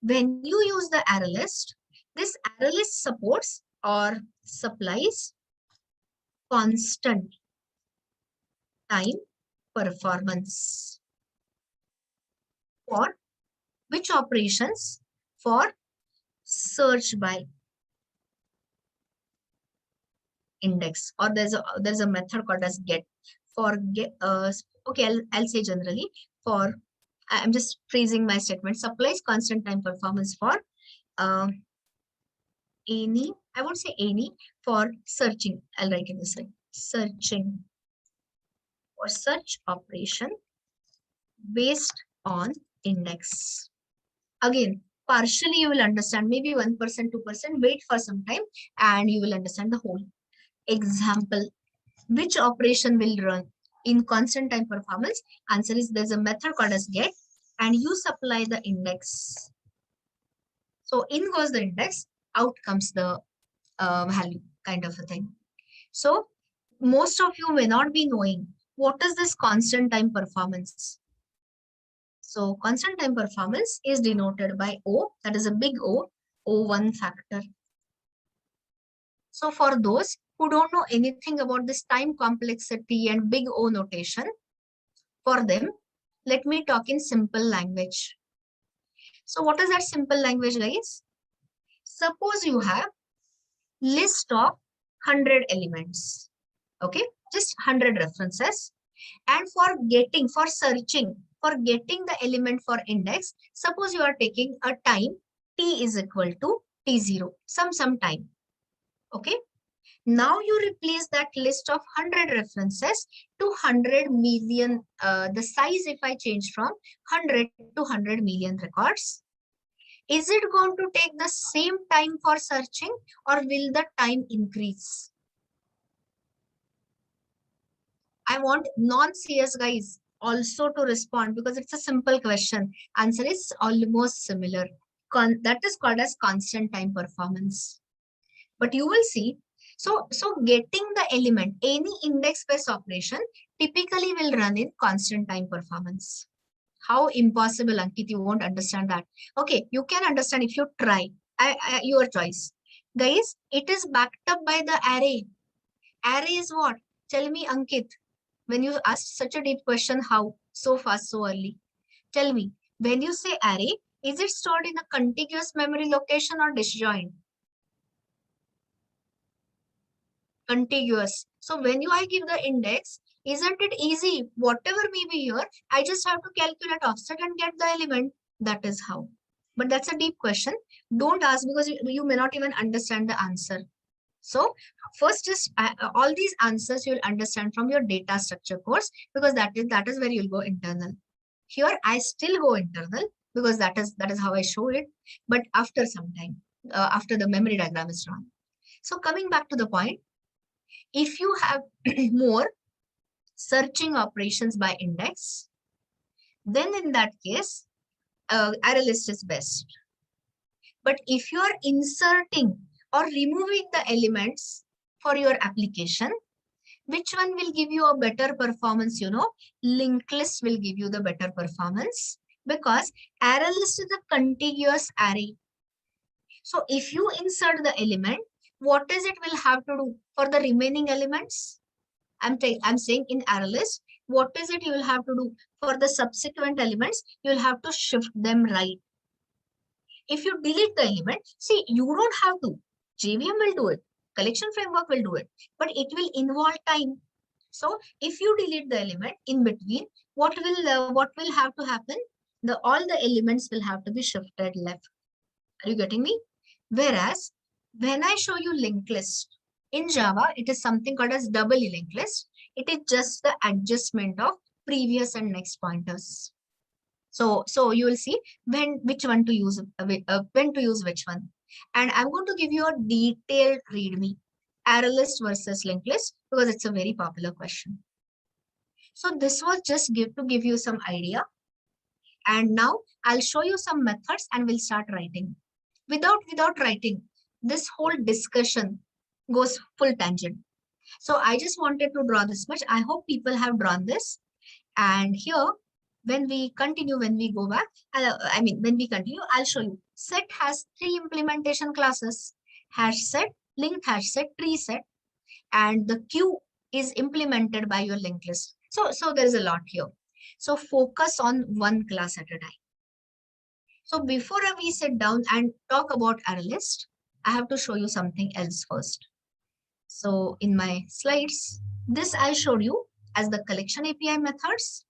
when you use the ArrayList, this ArrayList supports or supplies constant time performance. For which operations? For search by index, or there's a method called as get. For get, okay, I'll say generally for, I'm just phrasing my statement, supplies constant time performance for any, I won't say any, for searching. I'll write it this way: searching, for such operation based on index. Again, partially you will understand, maybe 1%, 2%, wait for some time and you will understand the whole. Example, which operation will run in constant time performance? Answer is, there's a method called as get and you supply the index. So in goes the index, out comes the value, kind of a thing. So most of you may not be knowing what is this constant time performance. So constant time performance is denoted by O, that is a big O, O1 factor. So for those who don't know anything about this time complexity and big O notation, for them, let me talk in simple language. So what is that simple language, guys? Suppose you have list of 100 elements, okay, just 100 references, and for searching, for getting the element for index, suppose you are taking a time t is equal to t0, some time, okay. Now you replace that list of 100 references to 100 million, the size if I change from 100 to 100 million records. Is it going to take the same time for searching or will the time increase? I want non-CS guys also to respond because it's a simple question. Answer is almost similar. That is called as constant time performance. But you will see, so getting the element, any index-based operation typically will run in constant time performance. How impossible, Ankit, you won't understand that. Okay, you can understand if you try. Your choice. Guys, it is backed up by the array. Array is what? Tell me, Ankit, when you asked such a deep question, how? So fast, so early. Tell me, when you say array, is it stored in a contiguous memory location or disjoint? Contiguous. So when I give the index, isn't it easy? Whatever may be here, I just have to calculate offset and get the element. That is how. But that's a deep question. Don't ask because you may not even understand the answer. So first is all these answers you'll understand from your data structure course because that is where you'll go internal. Here I still go internal because that is how I show it. But after some time, after the memory diagram is drawn. So coming back to the point, if you have more searching operations by index, then in that case, ArrayList is best. But if you are inserting or removing the elements for your application, which one will give you a better performance? Linked list will give you the better performance because ArrayList is a contiguous array. So if you insert the element, what is it will have to do for the remaining elements? I'm saying in ArrayList, what is it you will have to do for the subsequent elements? You will have to shift them right. If you delete the element, see, you don't have to. JVM will do it. Collection framework will do it, but it will involve time. So if you delete the element in between, what will have to happen? All the elements will have to be shifted left. Are you getting me? Whereas when I show you linked list in Java, it is something called as double linked list. It is just the adjustment of previous and next pointers. So you will see which one to use, when to use which one. And I'm going to give you a detailed README, ArrayList versus linked list, because it's a very popular question. So this was just to give you some idea. And now I'll show you some methods and we'll start writing. Without writing, this whole discussion goes full tangent. So I just wanted to draw this much. I hope people have drawn this. And here, when we go back, when we continue, I'll show you. Set has 3 implementation classes: hash set, linked hash set, tree set, and the queue is implemented by your linked list. So there's a lot here. So focus on one class at a time. So before we sit down and talk about ArrayList, I have to show you something else first. So in my slides, this I showed you as the collection API methods.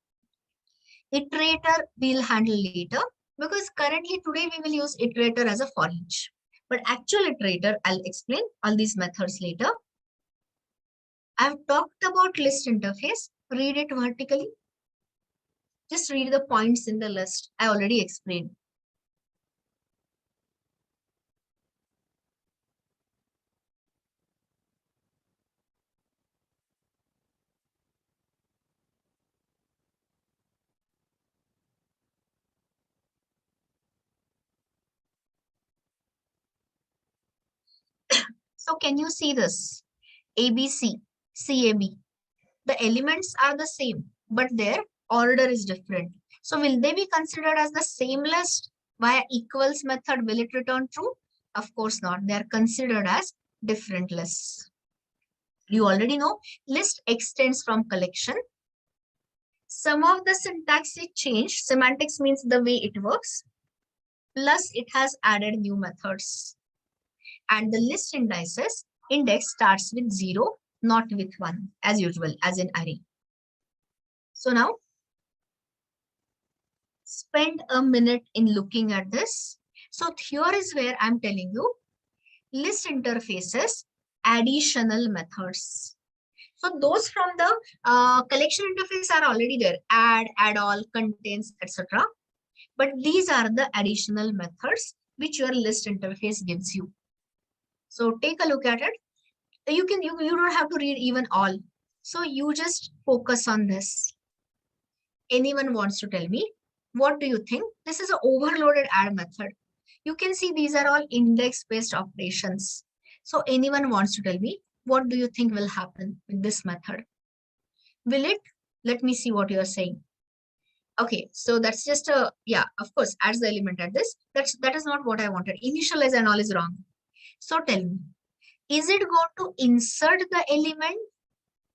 Iterator we'll handle later because currently today we will use iterator as a for each. But actual iterator, I'll explain all these methods later. I've talked about list interface. Read it vertically. Just read the points in the list. I already explained. So can you see this? ABC, CAB. The elements are the same, but their order is different. So will they be considered as the same list? Via equals method, will it return true? Of course not. They are considered as different lists. You already know list extends from collection. Some of the syntax is changed. Semantics means the way it works. Plus it has added new methods. And the list index starts with 0, not with 1, as usual, as in array. So now, spend a minute in looking at this. So here is where I'm telling you, list interfaces additional methods. So those from the collection interface are already there, add all, contains, etc. But these are the additional methods which your list interface gives you. So take a look at it. You don't have to read even all. So you just focus on this. Anyone wants to tell me, what do you think? This is an overloaded add method. You can see these are all index-based operations. So anyone wants to tell me, what do you think will happen with this method? Will it? Let me see what you are saying. Okay, so that's just a, yeah, of course, adds the element at this. That is not what I wanted. Initialize and all is wrong. So tell me, is it going to insert the element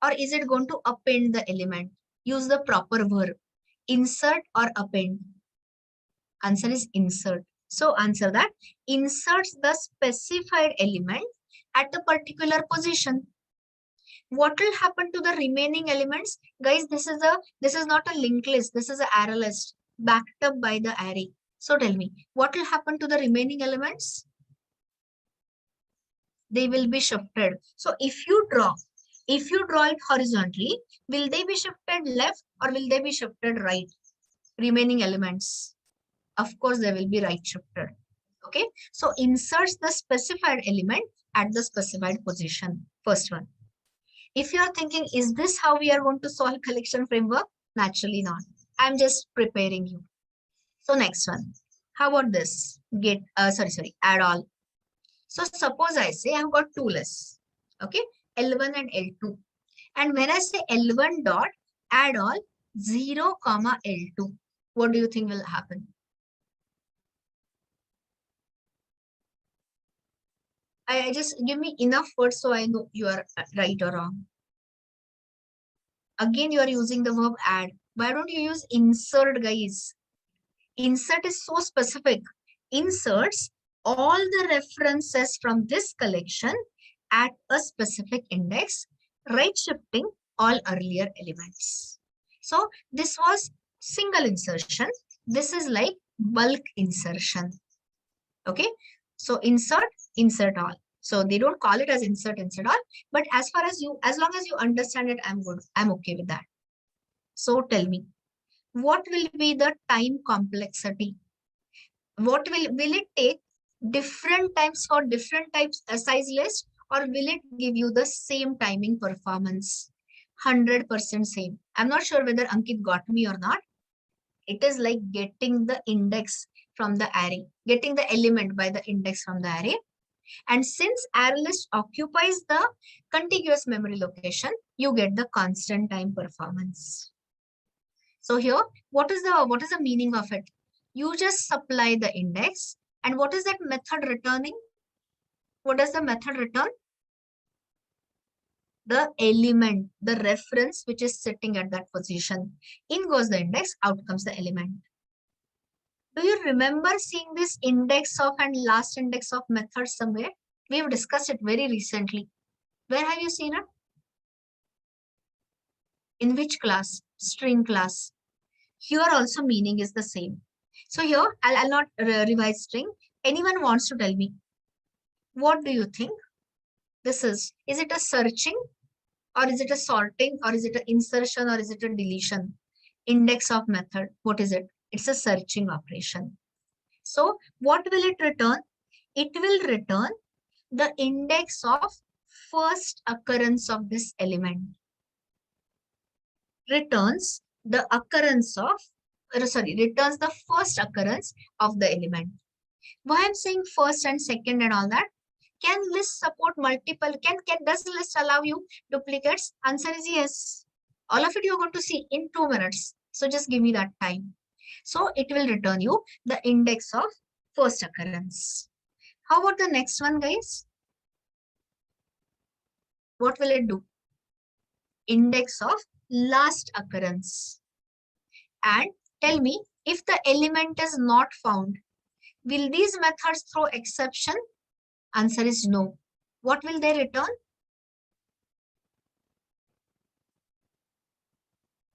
or is it going to append the element? Use the proper verb. Insert or append? Answer is insert. So answer that. Inserts the specified element at a particular position. What will happen to the remaining elements? Guys, this is not a linked list. This is an array list backed up by the array. So tell me, what will happen to the remaining elements? They will be shifted. So if you draw it horizontally, will they be shifted left or will they be shifted right? Remaining elements. Of course, they will be right shifted. Okay. So inserts the specified element at the specified position. First one. If you are thinking, is this how we are going to solve collection framework? Naturally not. I'm just preparing you. So next one. How about this? Add all. So suppose I say I've got two lists. Okay. L1 and L2. And when I say L1 dot add all 0, L2, what do you think will happen? I just give me enough words so I know you are right or wrong. Again, you are using the verb add. Why don't you use insert, guys? Insert is so specific. Inserts all the references from this collection at a specific index, right shifting all earlier elements. So this was single insertion. This is like bulk insertion. Okay. So insert all. So they don't call it as insert all, but as long as you understand it, I'm good. I'm okay with that. So tell me, what will be the time complexity? What will it take different times for different types size list, or will it give you the same timing performance? 100% same. I'm not sure whether Ankit got me or not. It is like getting the index from the array, getting the element by the index from the array. And since ArrayList occupies the contiguous memory location, you get the constant time performance. So here, what is the meaning of it? You just supply the index, and what is that method returning? What does the method return? The element, the reference which is sitting at that position. In goes the index, out comes the element. Do you remember seeing this index of and last index of method somewhere? We have discussed it very recently. Where have you seen it? In which class? String class. Here also meaning is the same. So here, I'll not revise string. Anyone wants to tell me, what do you think this is? Is it a searching, or is it a sorting, or is it an insertion, or is it a deletion? Index of method, what is it? It's a searching operation. So what will it return? It will return the index of first occurrence of this element. Returns the first occurrence of the element. Why I'm saying first and second and all that? Can list support multiple? Does list allow you duplicates? Answer is yes. All of it you're going to see in 2 minutes. So just give me that time. So it will return you the index of first occurrence. How about the next one, guys? What will it do? Index of last occurrence. And tell me, if the element is not found, will these methods throw exception? Answer is no. What will they return?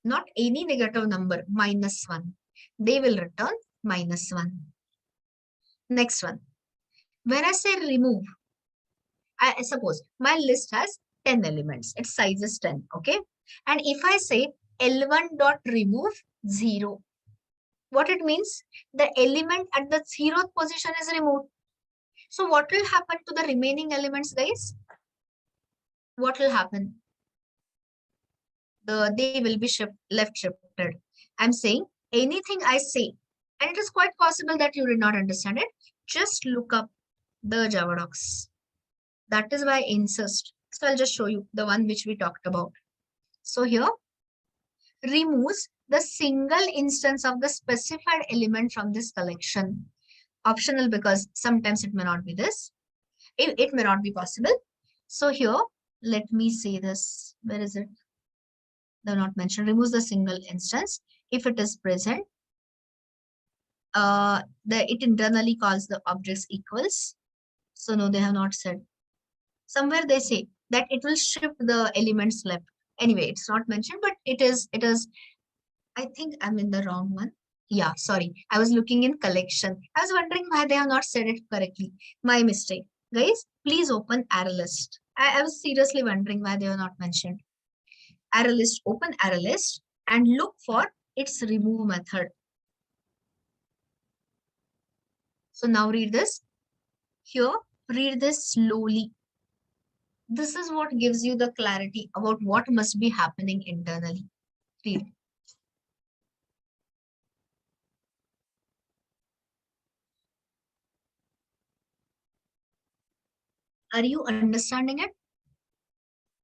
Not any negative number, -1. They will return -1. Next one. When I say remove, I suppose my list has 10 elements. Its size is 10. Okay. And if I say L1 dot remove 0, what it means? The element at the 0th position is removed. So what will happen to the remaining elements, guys? What will happen? They will be left shifted. I'm saying anything I say, and it is quite possible that you did not understand it. Just look up the Java docs. That is why I insist. So I'll just show you the one which we talked about. So here, removes the single instance of the specified element from this collection. Optional because sometimes it may not be this. It may not be possible. So here, let me say this. Where is it? They're not mentioned. Removes the single instance. If it is present, it internally calls the objects equals. So no, they have not said. Somewhere they say that it will shift the elements left. Anyway, it's not mentioned, but it is, I think I'm in the wrong one. Yeah, sorry. I was looking in collection. I was wondering why they have not said it correctly. My mistake. Guys, please open ArrayList. I was seriously wondering why they are not mentioned. ArrayList, open ArrayList and look for its remove method. So now read this. Here, read this slowly. This is what gives you the clarity about what must be happening internally. Read. Are you understanding it?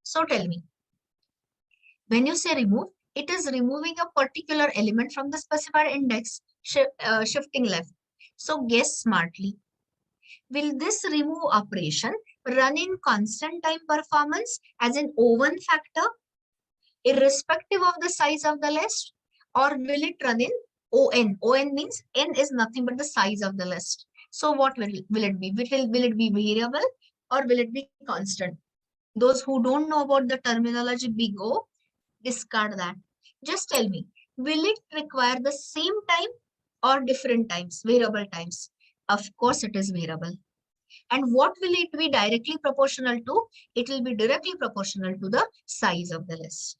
So tell me, when you say remove, it is removing a particular element from the specified index, shifting left. So guess smartly. Will this remove operation run in constant time performance as an O1 factor, irrespective of the size of the list, or will it run in ON? ON means N is nothing but the size of the list. So what will it be? Will it be variable or will it be constant? Those who don't know about the terminology big O, discard that. Just tell me, will it require the same time or different times, variable times? Of course, it is variable. And what will it be directly proportional to? It will be directly proportional to the size of the list.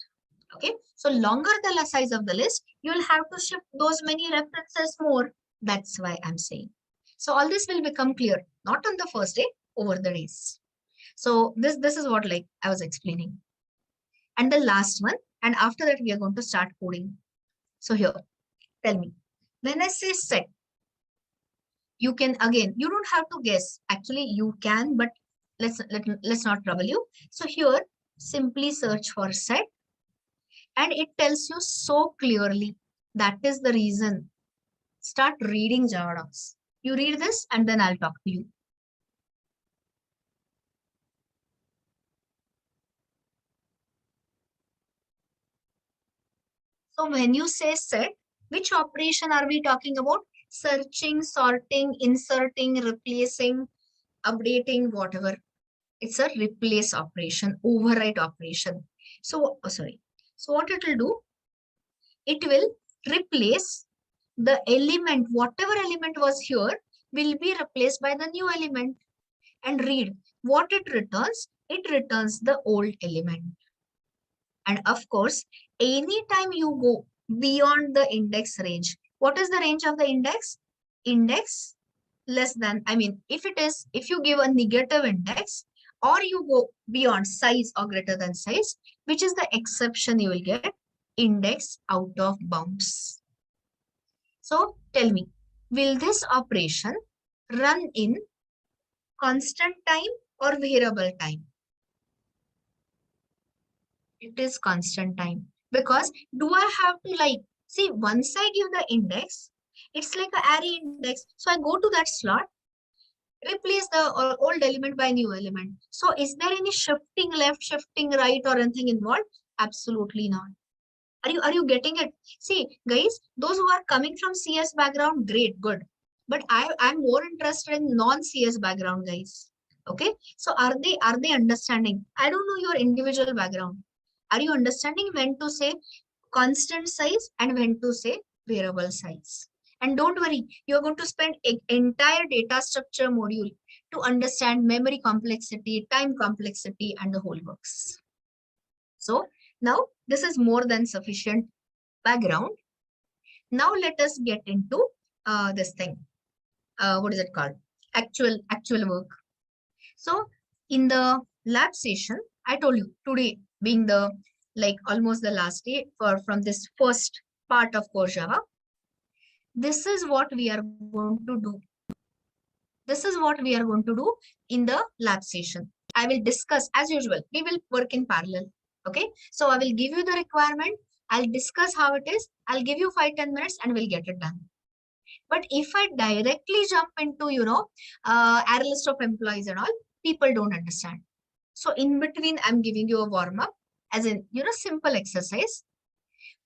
Okay, so longer the size of the list, you will have to shift those many references more. That's why I'm saying. So all this will become clear, not on the first day, over the days. So this is what like I was explaining. And the last one, and after that we are going to start coding. So here, tell me, when I say set, you can, again, you don't have to guess. Actually, you can, but let's not trouble you. So here, simply search for set, and it tells you so clearly. That is the reason. Start reading Java docs. You read this, and then I'll talk to you. So when you say set, which operation are we talking about? Searching, sorting, inserting, replacing, updating, whatever. It's a replace operation, overwrite operation. So, oh, sorry. So what it will do? It will replace the element, whatever element was here, will be replaced by the new element. And read what it returns. It returns the old element. And of course, anytime you go beyond the index range, what is the range of the index? Index less than, I mean, if you give a negative index or you go beyond size or greater than size, which is the exception you will get? Index out of bounds. So tell me, will this operation run in constant time or variable time? It is constant time. Because do I have to like, see, once I give the index, it's like an array index. So I go to that slot, replace the old element by new element. So is there any shifting left, shifting right or anything involved? Absolutely not. Are you getting it? See, guys, those who are coming from CS background, great, good. But I'm more interested in non-CS background guys. Okay. So are they understanding? I don't know your individual background. Are you understanding when to say constant size and when to say variable size? And don't worry, you're going to spend an entire data structure module to understand memory complexity, time complexity, and the whole works. So now this is more than sufficient background. Now let us get into this thing. What is it called? Actual work. So in the lab session, I told you today being the almost the last day from this first part of core Java. This is what we are going to do. This is what we are going to do in the lab session. I will discuss as usual. We will work in parallel. Okay. So I will give you the requirement. I'll discuss how it is. I'll give you 5-10 minutes and we'll get it done. But if I directly jump into, ArrayList of employees and all, people don't understand. So in between, I'm giving you a warm up as in, simple exercise.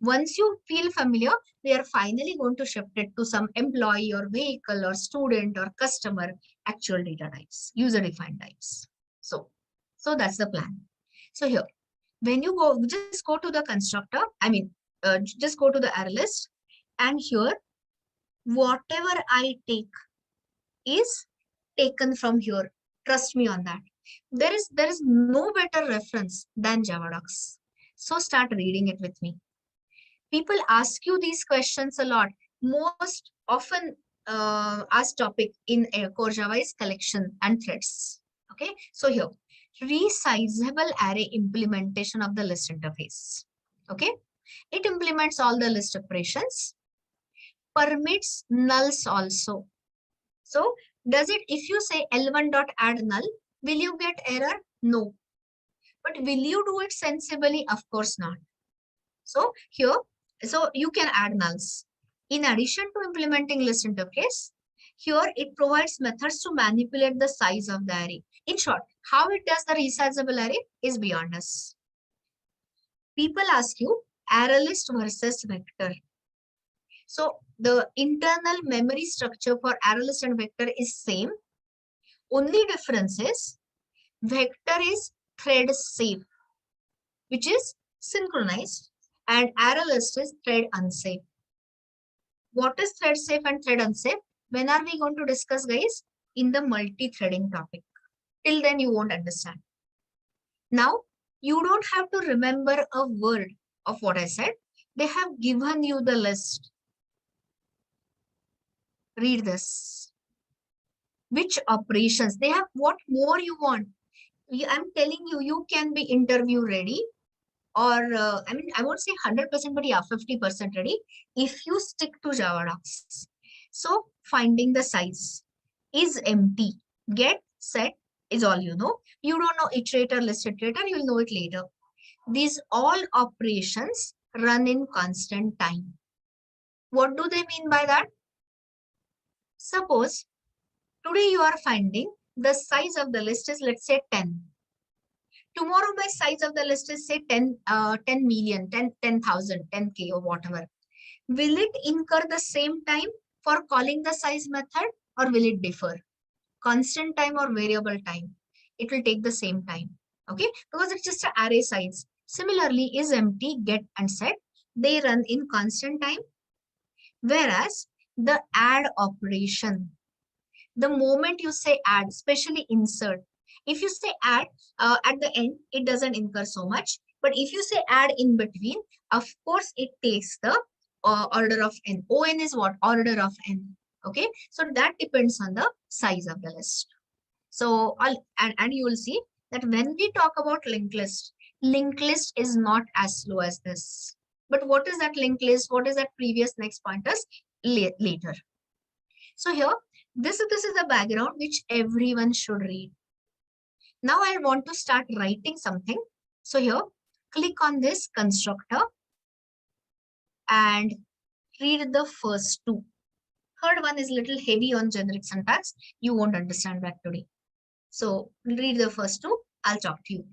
Once you feel familiar, we are finally going to shift it to some employee or vehicle or student or customer actual data types, user defined types. So that's the plan. So here, when you go, just go to the constructor, just go to the ArrayList, and here, whatever I take is taken from here. Trust me on that. There is no better reference than Java docs. So start reading it with me. People ask you these questions a lot. Most often asked topic in core Java is collection and threads. Okay, so here, resizable array implementation of the list interface. Okay, it implements all the list operations, permits nulls also. So does it, if you say L1.add null, will you get error? No. But will you do it sensibly? Of course not. So here, so you can add nulls. In addition to implementing list interface, here it provides methods to manipulate the size of the array. In short, how it does the resizable array is beyond us. People ask you ArrayList versus vector. So the internal memory structure for ArrayList and vector is same. Only difference is vector is thread safe, which is synchronized, and ArrayList is thread unsafe. What is thread safe and thread unsafe? When are we going to discuss, guys? In the multi-threading topic. Till then, you won't understand. Now, you don't have to remember a word of what I said. They have given you the list. Read this. Which operations? They have what more you want. I'm telling you, you can be interview ready, or I won't say 100%, but yeah, 50% ready if you stick to Java docs. So finding the size is empty. Get, set is all you know. You don't know iterator, list iterator, you'll know it later. These all operations run in constant time. What do they mean by that? Suppose today you are finding the size of the list is, let's say, 10. Tomorrow my size of the list is say 10 million, 10,000, 10K or whatever. Will it incur the same time for calling the size method, or will it differ? Constant time or variable time? It will take the same time. Okay, because it's just an array size. Similarly, is empty, get and set, they run in constant time. Whereas the add operation, the moment you say add, especially insert, if you say add at the end, it doesn't incur so much. But if you say add in between, of course, it takes the order of n. On is what? Order of n. Okay, so that depends on the size of the list. So and you will see that when we talk about linked list is not as slow as this. But what is that linked list? What is that previous next pointers? Later. So here, this is the background which everyone should read. Now I want to start writing something. So here, click on this constructor and read the first two. Third one is a little heavy on generic syntax. You won't understand that today. So read the first two. I'll talk to you.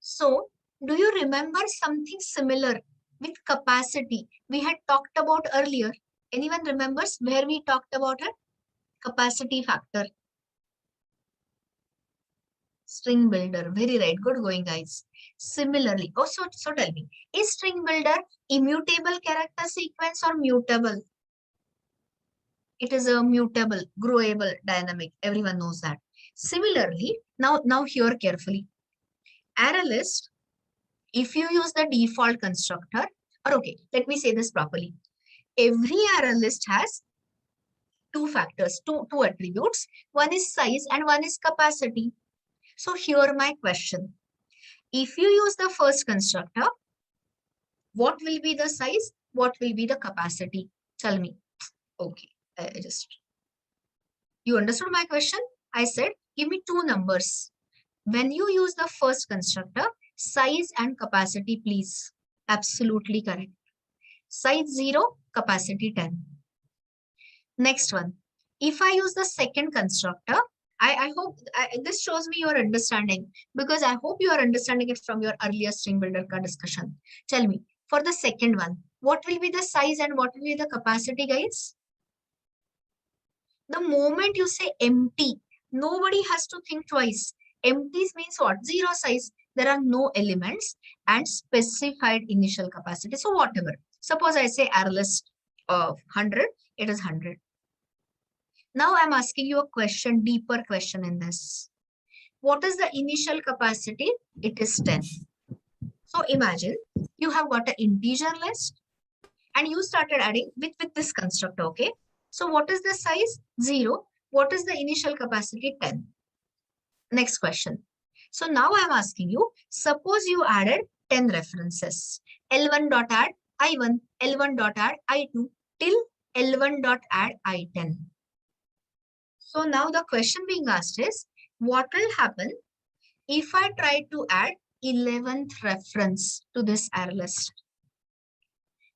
So do you remember something similar with capacity we had talked about earlier? Anyone remembers where we talked about it? Capacity factor. String builder. Very right. Good going, guys. Similarly, so tell me, is string builder immutable character sequence or mutable? It is a mutable, growable, dynamic. Everyone knows that. Similarly, now hear carefully. ArrayList, if you use the default constructor, or okay, let me say this properly. Every ArrayList has two factors, two attributes. One is size and one is capacity. So here my question. If you use the first constructor, what will be the size? What will be the capacity? Tell me. Okay, you understood my question? I said, give me two numbers. When you use the first constructor, size and capacity, please. Absolutely correct. Size 0, capacity 10. Next one. If I use the second constructor, I hope this shows me your understanding, because I hope you are understanding it from your earlier string builder discussion. Tell me, for the second one, what will be the size and what will be the capacity, guys? The moment you say empty, nobody has to think twice. Empty means what? Zero size. There are no elements and specified initial capacity. So whatever. Suppose I say ArrayList of 100, it is 100. Now I'm asking you a question, deeper question in this. What is the initial capacity? It is 10. So imagine you have got an integer list and you started adding with this constructor, okay? So what is the size? 0. What is the initial capacity? 10. Next question. So now I'm asking you, suppose you added 10 references. L1 dot add I1, L1 dot add I2 till L1 dot add I10. So now the question being asked is, what will happen if I try to add 11th reference to this array list?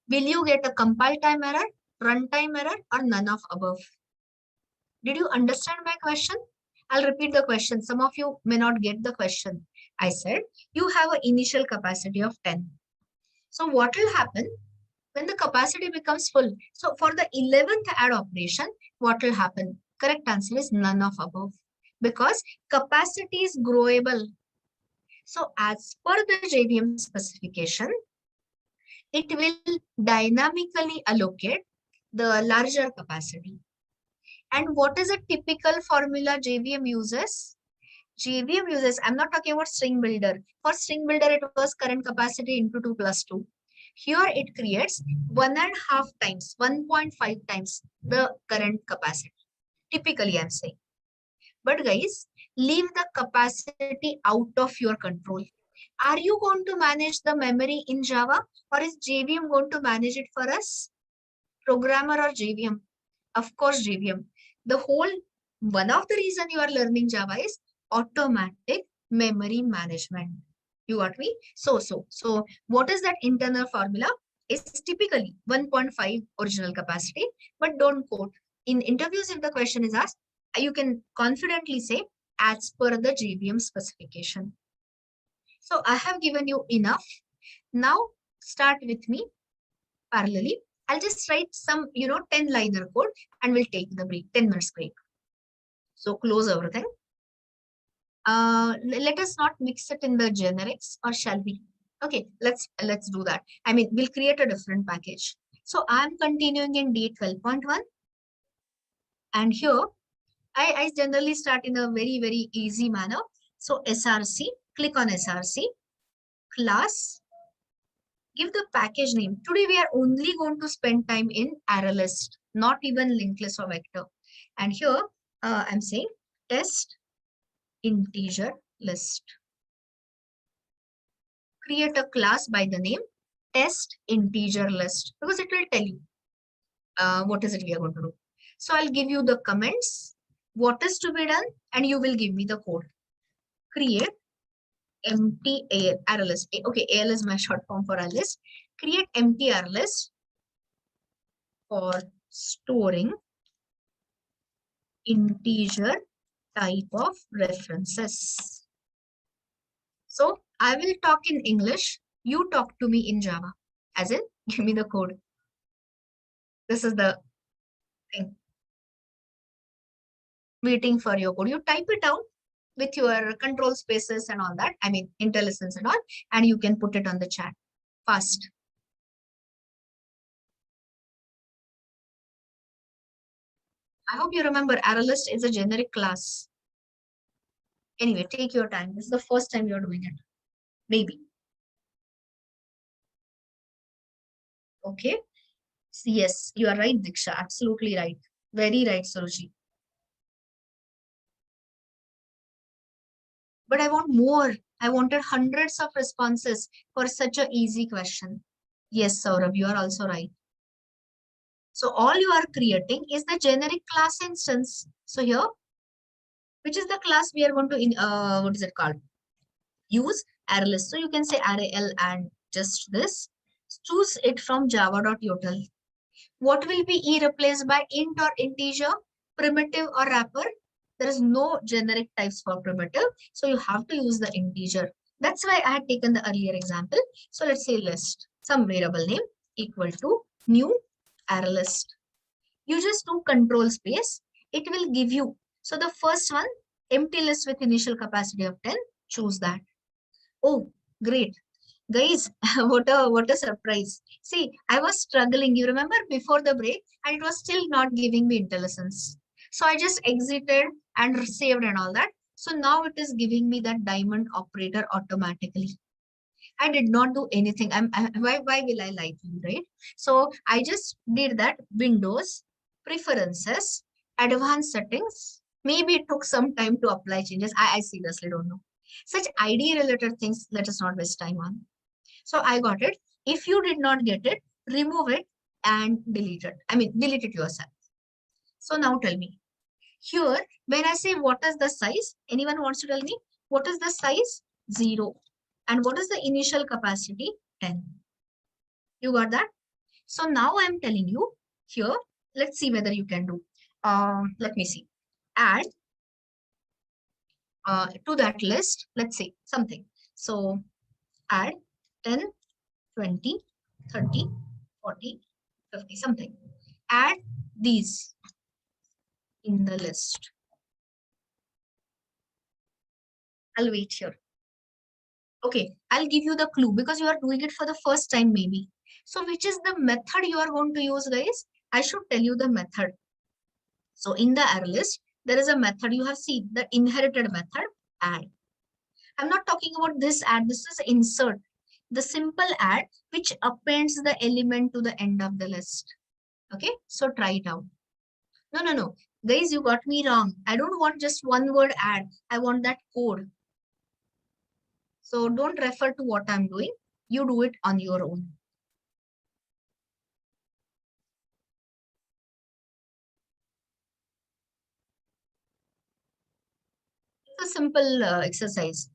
Will you get a compile time error, runtime error, or none of above? Did you understand my question? I'll repeat the question. Some of you may not get the question. I said, you have an initial capacity of 10. So what will happen when the capacity becomes full? So for the 11th add operation, what will happen? Correct answer is none of above, because capacity is growable. So as per the JVM specification, it will dynamically allocate the larger capacity. And what is a typical formula JVM uses? JVM uses, I'm not talking about string builder. For string builder, it was current capacity into 2 plus 2. Here it creates 1.5 times, 1.5 times the current capacity. Typically, I'm saying. But guys, leave the capacity out of your control. Are you going to manage the memory in Java, or is JVM going to manage it for us? Programmer or JVM? Of course, JVM. One of the reason you are learning Java is automatic memory management. You got me? So what is that internal formula? It's typically 1.5 original capacity, but don't quote. In interviews, if the question is asked, you can confidently say as per the JVM specification. So I have given you enough. Now start with me parallelly. I'll just write some, 10-liner code and we'll take the break, 10 minutes break. So close everything. Let us not mix it in the generics, or shall we? Okay, let's do that. I mean, we'll create a different package. So I'm continuing in D12.1. And here, I generally start in a very, very easy manner. So SRC, click on SRC, class, give the package name. Today, we are only going to spend time in ArrayList, not even linked list or vector. And here, I'm saying test integer list. Create a class by the name test integer list, because it will tell you what is it we are going to do. So I'll give you the comments, what is to be done, and you will give me the code. Create empty ArrayList. Okay, AL is my short form for ArrayList. Create empty ArrayList for storing integer type of references. So I will talk in English. You talk to me in Java. As in, give me the code. This is the thing. Waiting for your code. You type it out with your control spaces and all that. I mean, IntelliSense and all, and you can put it on the chat fast. I hope you remember ArrayList is a generic class. Anyway, take your time. This is the first time you're doing it. Maybe. Okay. Yes, you are right, Diksha. Absolutely right. Very right, Suruchi. But I want more. I wanted hundreds of responses for such a easy question. Yes, Saurabh, you are also right. So all you are creating is the generic class instance. So here, which is the class we are going to, what is it called? Use ArrayList. So you can say ArrayL and just this. Choose it from java.util. What will be E replaced by int or integer, primitive or wrapper? There is no generic types for primitive. So you have to use the integer. That's why I had taken the earlier example. So let's say list, some variable name equal to new ArrayList. You just do control space. It will give you. So the first one, empty list with initial capacity of 10. Choose that. Oh, great. Guys, what a surprise. See, I was struggling, you remember, before the break, and it was still not giving me IntelliSense. So I just exited and saved and all that. So now it is giving me that diamond operator automatically. I did not do anything. Why will I lie to you, right? So I just did that Windows, preferences, advanced settings. Maybe it took some time to apply changes. I seriously don't know. Such ID related things, let us not waste time on. So I got it. If you did not get it, remove it and delete it. I mean, delete it yourself. So now tell me. Here, when I say what is the size, anyone wants to tell me what is the size? 0. And what is the initial capacity? 10. You got that? So now I'm telling you here, let's see whether you can do. Let me see. Add to that list, let's say something. So add 10, 20, 30, 40, 50, something. Add these in the list. I'll wait here. Okay, I'll give you the clue because you are doing it for the first time maybe. So which is the method you are going to use, guys? I should tell you the method. So in the ArrayList, there is a method you have seen, the inherited method, add. I'm not talking about this add, this is insert. The simple add which appends the element to the end of the list. Okay, so try it out. No. Guys, you got me wrong. I don't want just one word add. I want that code. So don't refer to what I'm doing. You do it on your own. It's a simple exercise.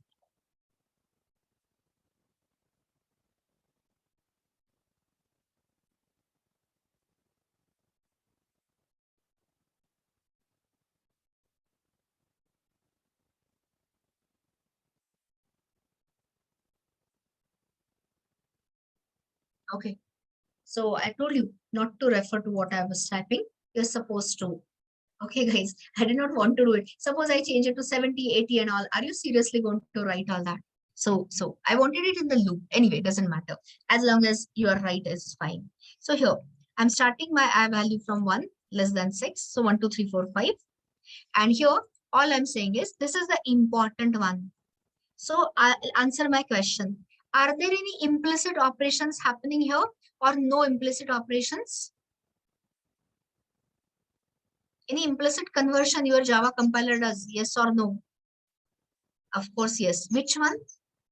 Okay. So I told you not to refer to what I was typing. You're supposed to. Okay, guys, I did not want to do it. Suppose I change it to 70, 80 and all. Are you seriously going to write all that? So I wanted it in the loop. Anyway, doesn't matter. As long as you are right is fine. So here, I'm starting my I value from 1 less than 6. So 1, 2, 3, 4, 5. And here, all I'm saying is this is the important one. So I'll answer my question. Are there any implicit operations happening here or no implicit operations? Any implicit conversion your Java compiler does, yes or no? Of course, yes. Which one?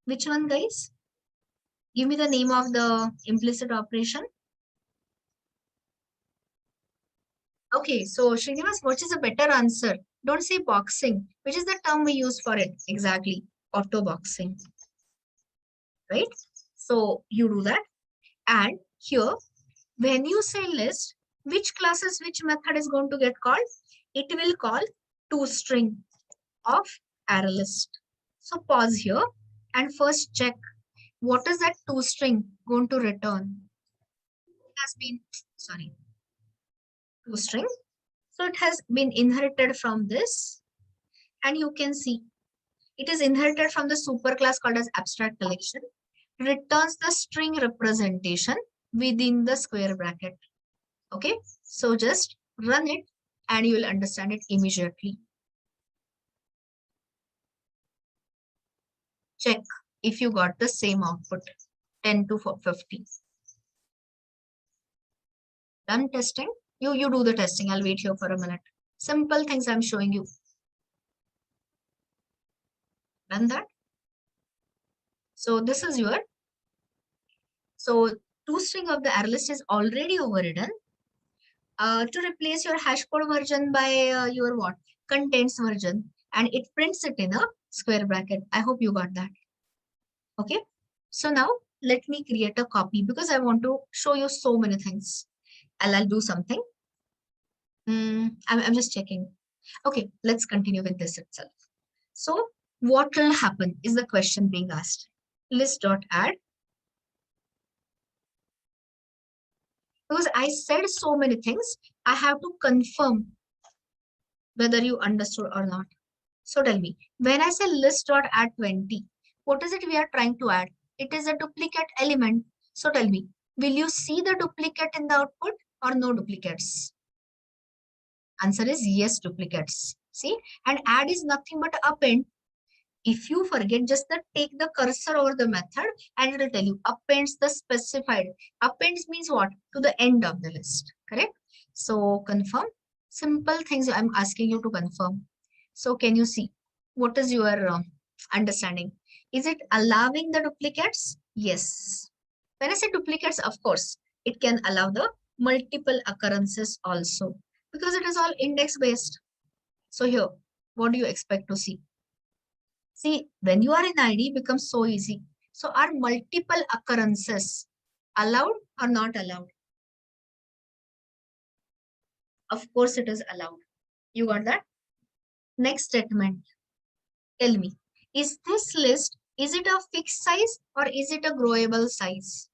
Which one, guys? Give me the name of the implicit operation. Okay, so Srinivas, what is a better answer? Don't say boxing, which is the term we use for it. Exactly, auto boxing, right? So you do that. And here, when you say list, which classes, which method is going to get called? It will call toString of ArrayList. So pause here and first check what is that toString going to return. It has been, sorry, toString. So it has been inherited from this and you can see It is inherited from the superclass called as abstract collection, returns the string representation within the square bracket. Okay, so just run it and you will understand it immediately. Check if you got the same output, 10 to 50. Done testing? You do the testing. I'll wait here for a minute. Simple things I'm showing you. Done that? So this is your, so toString of the ArrayList is already overridden. To replace your hash code version by your what? Contents version, and it prints it in a square bracket. I hope you got that. Okay. So now let me create a copy because I want to show you so many things. I'll do something. I'm just checking. Okay, let's continue with this itself. So what will happen is the question being asked. List.add. Because I said so many things, I have to confirm whether you understood or not. So tell me, when I say list.add 20, what is it we are trying to add? It is a duplicate element. So tell me, will you see the duplicate in the output or no duplicates? Answer is yes, duplicates. See, and add is nothing but append. If you forget, just take the cursor over the method and it will tell you appends the specified. Appends means what? To the end of the list, correct? So confirm. Simple things I'm asking you to confirm. So can you see? What is your understanding? Is it allowing the duplicates? Yes. When I say duplicates, of course, it can allow the multiple occurrences also because it is all index based. So here, what do you expect to see? See, when you are in ID, it becomes so easy. So are multiple occurrences allowed or not allowed? Of course, it is allowed. You got that? Next statement. Tell me, is this list, is it a fixed size or is it a growable size?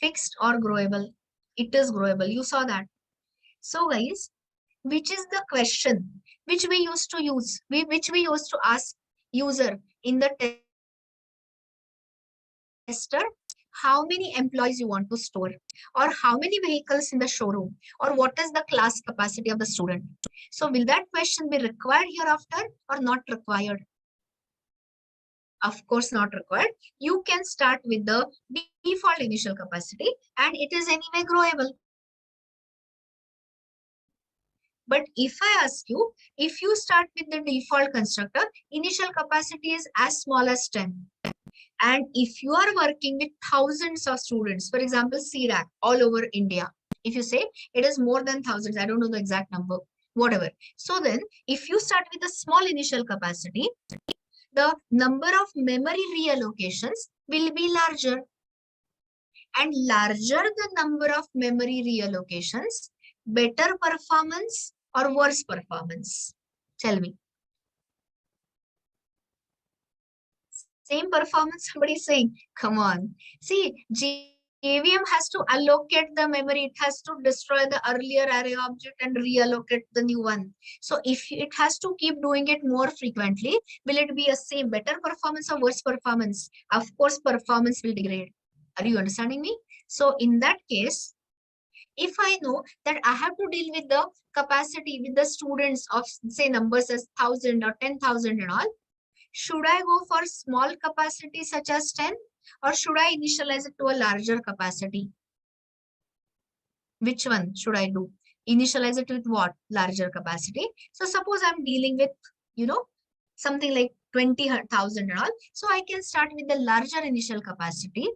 Fixed or growable? It is growable. You saw that. So guys, which is the question which we used to use, which we used to ask user in the tester, how many employees you want to store, or how many vehicles in the showroom, or what is the class capacity of the student. So will that question be required hereafter or not required? Of course not required. You can start with the default initial capacity and it is anyway growable. But if I ask you, if you start with the default constructor, initial capacity is as small as 10. And if you are working with thousands of students, for example, CDAC all over India, if you say it is more than thousands, I don't know the exact number, whatever. So then if you start with a small initial capacity, the number of memory reallocations will be larger. And larger the number of memory reallocations, better performance or worse performance? Tell me. Same performance, somebody is saying, come on. See, JVM has to allocate the memory. It has to destroy the earlier array object and reallocate the new one. So if it has to keep doing it more frequently, will it be a same better performance or worse performance? Of course, performance will degrade. Are you understanding me? So in that case, if I know that I have to deal with the capacity with the students of say numbers as 1,000 or 10,000 and all, should I go for small capacity such as 10 or should I initialize it to a larger capacity? Which one should I do? Initialize it with what? Larger capacity. So suppose I'm dealing with, something like 20,000 and all. So I can start with the larger initial capacity.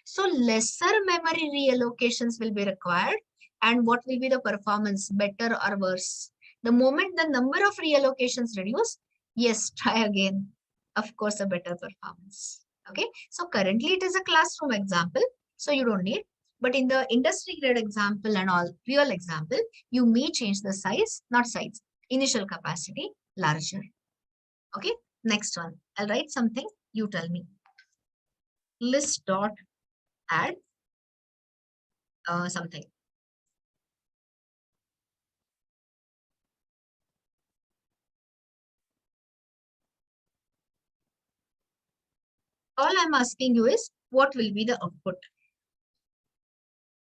So lesser memory reallocations will be required. And what will be the performance, better or worse? The moment the number of reallocations reduce, yes, try again. Of course, a better performance. Okay. So currently it is a classroom example. So you don't need. But in the industry grade example and all real example, you may change the size, not size, initial capacity larger. Okay. Next one. I'll write something. You tell me. List dot add something. All I'm asking you is what will be the output?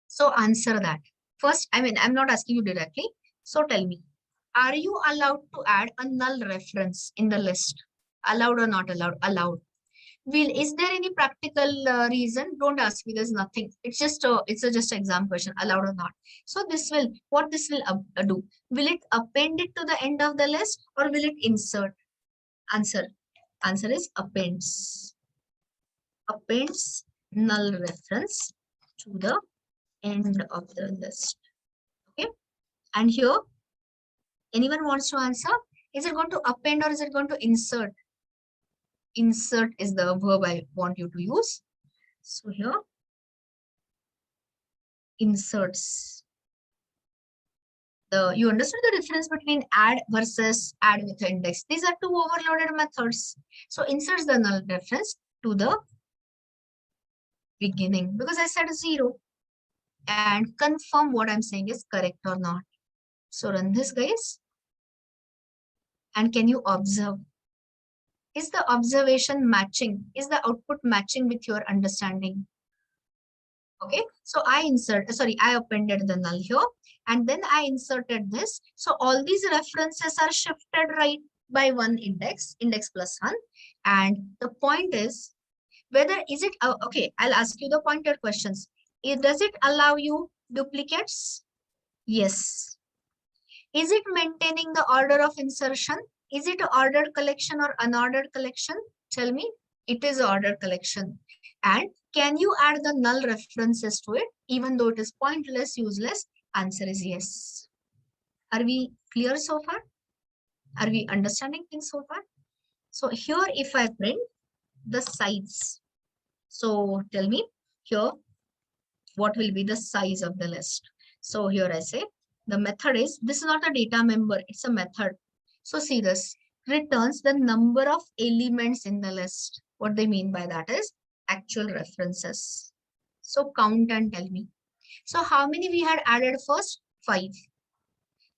So answer that. First, I'm not asking you directly. So tell me, are you allowed to add a null reference in the list? Allowed or not allowed? Allowed. Is there any practical reason? Don't ask me. There's nothing. It's a just exam question. Allowed or not? So what this will do? Will it append it to the end of the list or will it insert? Answer. Answer is appends. Appends null reference to the end of the list. Okay. And here, anyone wants to answer? Is it going to append or is it going to insert? Insert is the verb I want you to use. So here, inserts. You understood the difference between add versus add with index. These are two overloaded methods. So inserts the null reference to the beginning because I said 0 and confirm what I'm saying is correct or not. So run this, guys. And can you observe? Is the observation matching? Is the output matching with your understanding? Okay, so I appended the null here and then I inserted this. So all these references are shifted right by one index plus one. And the point is whether is it, okay, I'll ask you the pointed questions. Does it allow you duplicates? Yes. Is it maintaining the order of insertion? Is it ordered collection or unordered collection? Tell me. It is ordered collection. And can you add the null references to it, even though it is pointless, useless? Answer is yes. Are we clear so far? Are we understanding things so far? So here, if I print the size, so tell me here, what will be the size of the list? So here I say, the method is, this is not a data member, it's a method. So see this, returns the number of elements in the list. What they mean by that is actual references. So count and tell me. So how many we had added first? 5.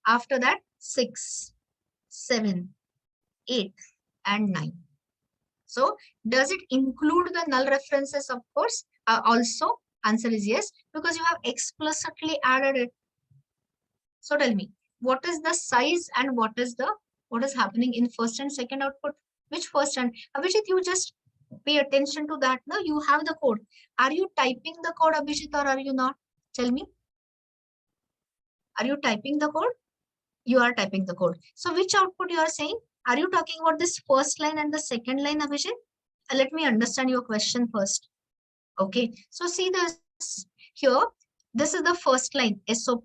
After that, 6, 7, 8, and 9. So does it include the null references? Of course. Also, answer is yes, because you have explicitly added it. So tell me, what is the size and what is happening in first and second output? Which first and Abhijit, you just pay attention to that. No, you have the code. Are you typing the code, Abhijit, or are you not? Tell me. Are you typing the code? You are typing the code. So which output you are saying? Are you talking about this first line and the second line, Abhijit? Let me understand your question first. Okay. So see this here. This is the first line, SOP.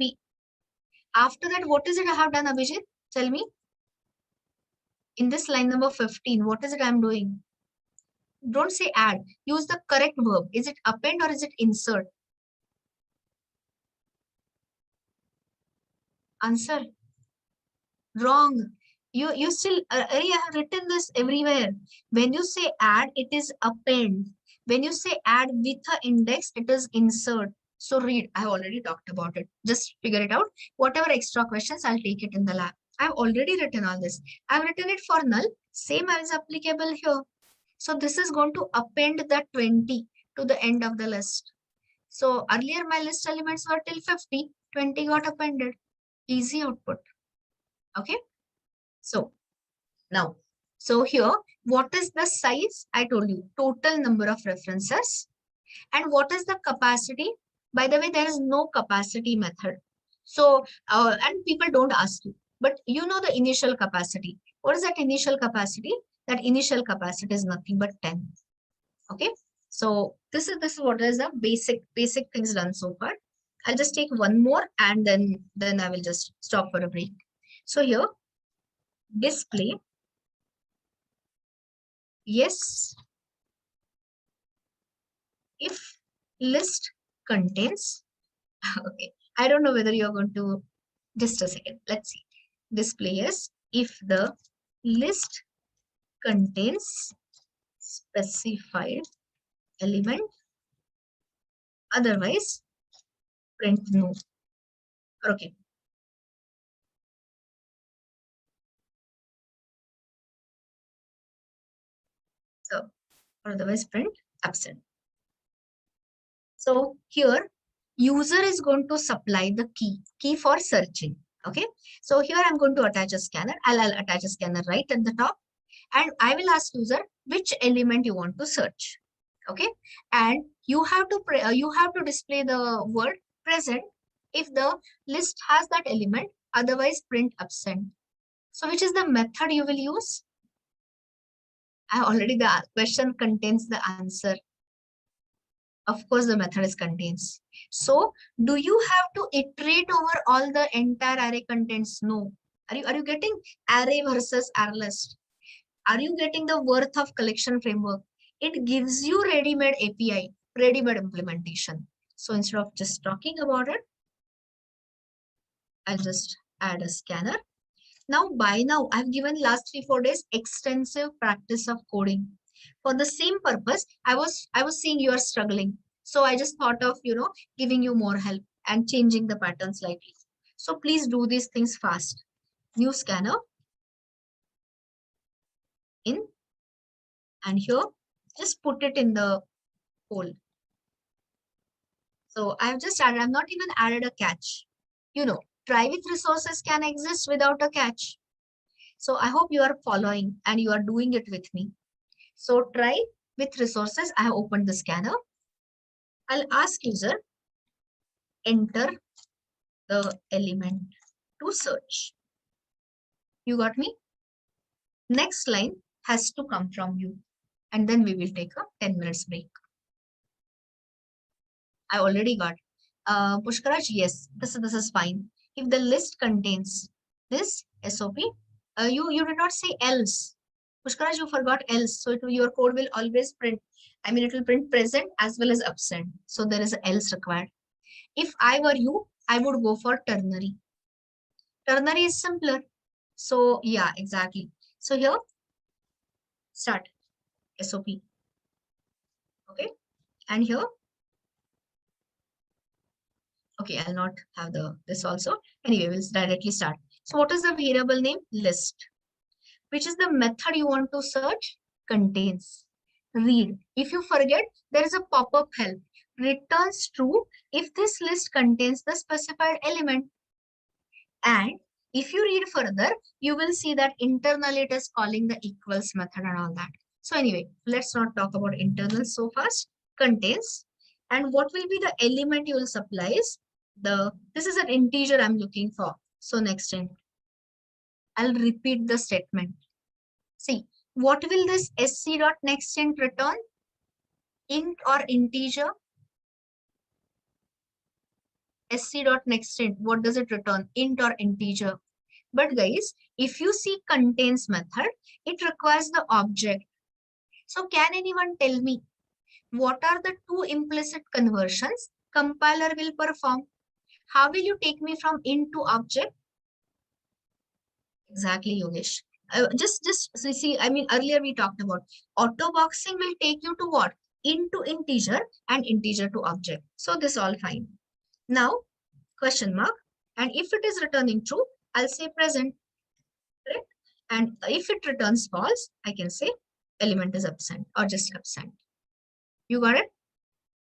After that, what is it I have done, Abhijit? Tell me. In this line number 15, what is it I'm doing? Don't say add. Use the correct verb. Is it append or is it insert? Answer. Wrong. You still, I have written this everywhere. When you say add, it is append. When you say add with an index, it is insert. So read. I have already talked about it. Just figure it out. Whatever extra questions, I'll take it in the lab. I've already written all this. I've written it for null. Same as applicable here. So this is going to append the 20 to the end of the list. So earlier my list elements were till 50. 20 got appended. Easy output. Okay. So now, so here, what is the size? I told you, total number of references. And what is the capacity? By the way, there is no capacity method. So, and people don't ask you, but you know the initial capacity. What is that initial capacity? That initial capacity is nothing but 10. Okay. So this is what is the basic things done so far. I'll just take one more and then I will just stop for a break. So here, display, yes, if list contains, okay, I don't know whether you're going to, just a second, let's see. Display yes, if the list contains specified element, otherwise print no. Okay. So or otherwise print absent. So here user is going to supply the key for searching. Okay. So here I'm going to attach a scanner. I'll attach a scanner right at the top, and I will ask user which element you want to search. Okay. And you have to display the word present if the list has that element, otherwise print absent. So which is the method you will use? The question contains the answer. Of course, the method is contains. So, do you have to iterate over all the entire array contents? No. Are you getting array versus ArrayList? Are you getting the worth of collection framework? It gives you ready-made API, ready-made implementation. So instead of just talking about it, I'll just add a scanner. Now, by now, I've given last 3-4 days extensive practice of coding. For the same purpose, I was seeing you are struggling. So I just thought of, giving you more help and changing the pattern slightly. So please do these things fast. New scanner in, and here, just put it in the hole. So I've not even added a catch. Try with resources can exist without a catch. So I hope you are following and you are doing it with me. So try with resources. I have opened the scanner. I'll ask user, enter the element to search. You got me? Next line has to come from you. And then we will take a 10 minutes break. I already got. Pushkaraj, yes, this is fine. If the list contains this SOP, you did not say else. Pushkaraj, you forgot else. So your code will always print. It will print present as well as absent. So there is else required. If I were you, I would go for ternary. Ternary is simpler. So yeah, exactly. So here, start SOP. Okay. And here, okay, I'll not have this also. Anyway, we'll directly start. So what is the variable name? List. Which is the method you want to search? Contains. Read. If you forget, there is a pop-up help. Returns true if this list contains the specified element. And if you read further, you will see that internally it is calling the equals method and all that. So anyway, let's not talk about internals so fast. Contains. And what will be the element you will supply is this is an integer I'm looking for. So next int. I'll repeat the statement. See, what will this sc.nextInt return? Int or integer? sc.nextInt, what does it return? Int or integer? But guys, if you see contains method, it requires the object. So can anyone tell me what are the two implicit conversions compiler will perform? How will you take me from int to object? Exactly, Yogesh. Just see, earlier we talked about auto boxing will take you to what? Into integer and integer to object. So this all fine. Now, question mark. And if it is returning true, I'll say present. Correct? And if it returns false, I can say element is absent or just absent. You got it?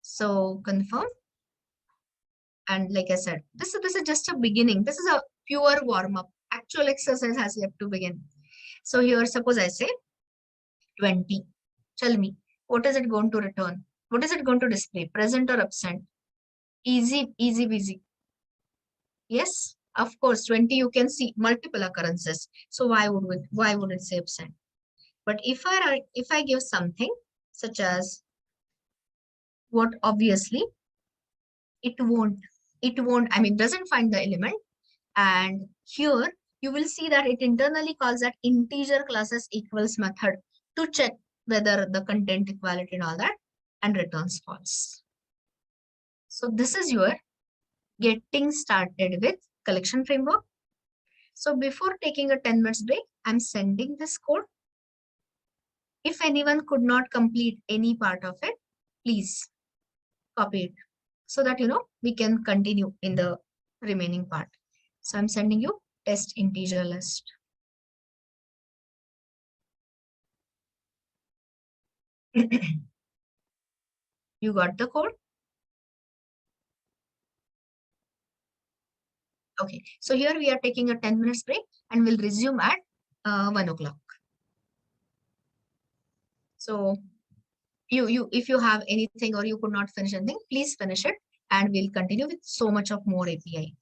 So confirm. And like I said, this is just a beginning. This is a pure warm-up. Actual exercise has yet to begin. So here, suppose I say 20. Tell me, what is it going to return? What is it going to display? Present or absent? Easy, easy, busy. Yes, of course, 20 you can see multiple occurrences. So why would it say absent? But if I give something such as what, obviously it won't, doesn't find the element. And here you will see that it internally calls that integer classes equals method to check whether the content equality and all that, and returns false. So this is your getting started with collection framework. So before taking a 10 minutes break, I'm sending this code. If anyone could not complete any part of it, please copy it so that we can continue in the remaining part. So I'm sending you test integer list. You got the code? Okay. So here we are taking a 10 minutes break and we'll resume at 1 o'clock. So you if you have anything or you could not finish anything, please finish it and we'll continue with so much of more API.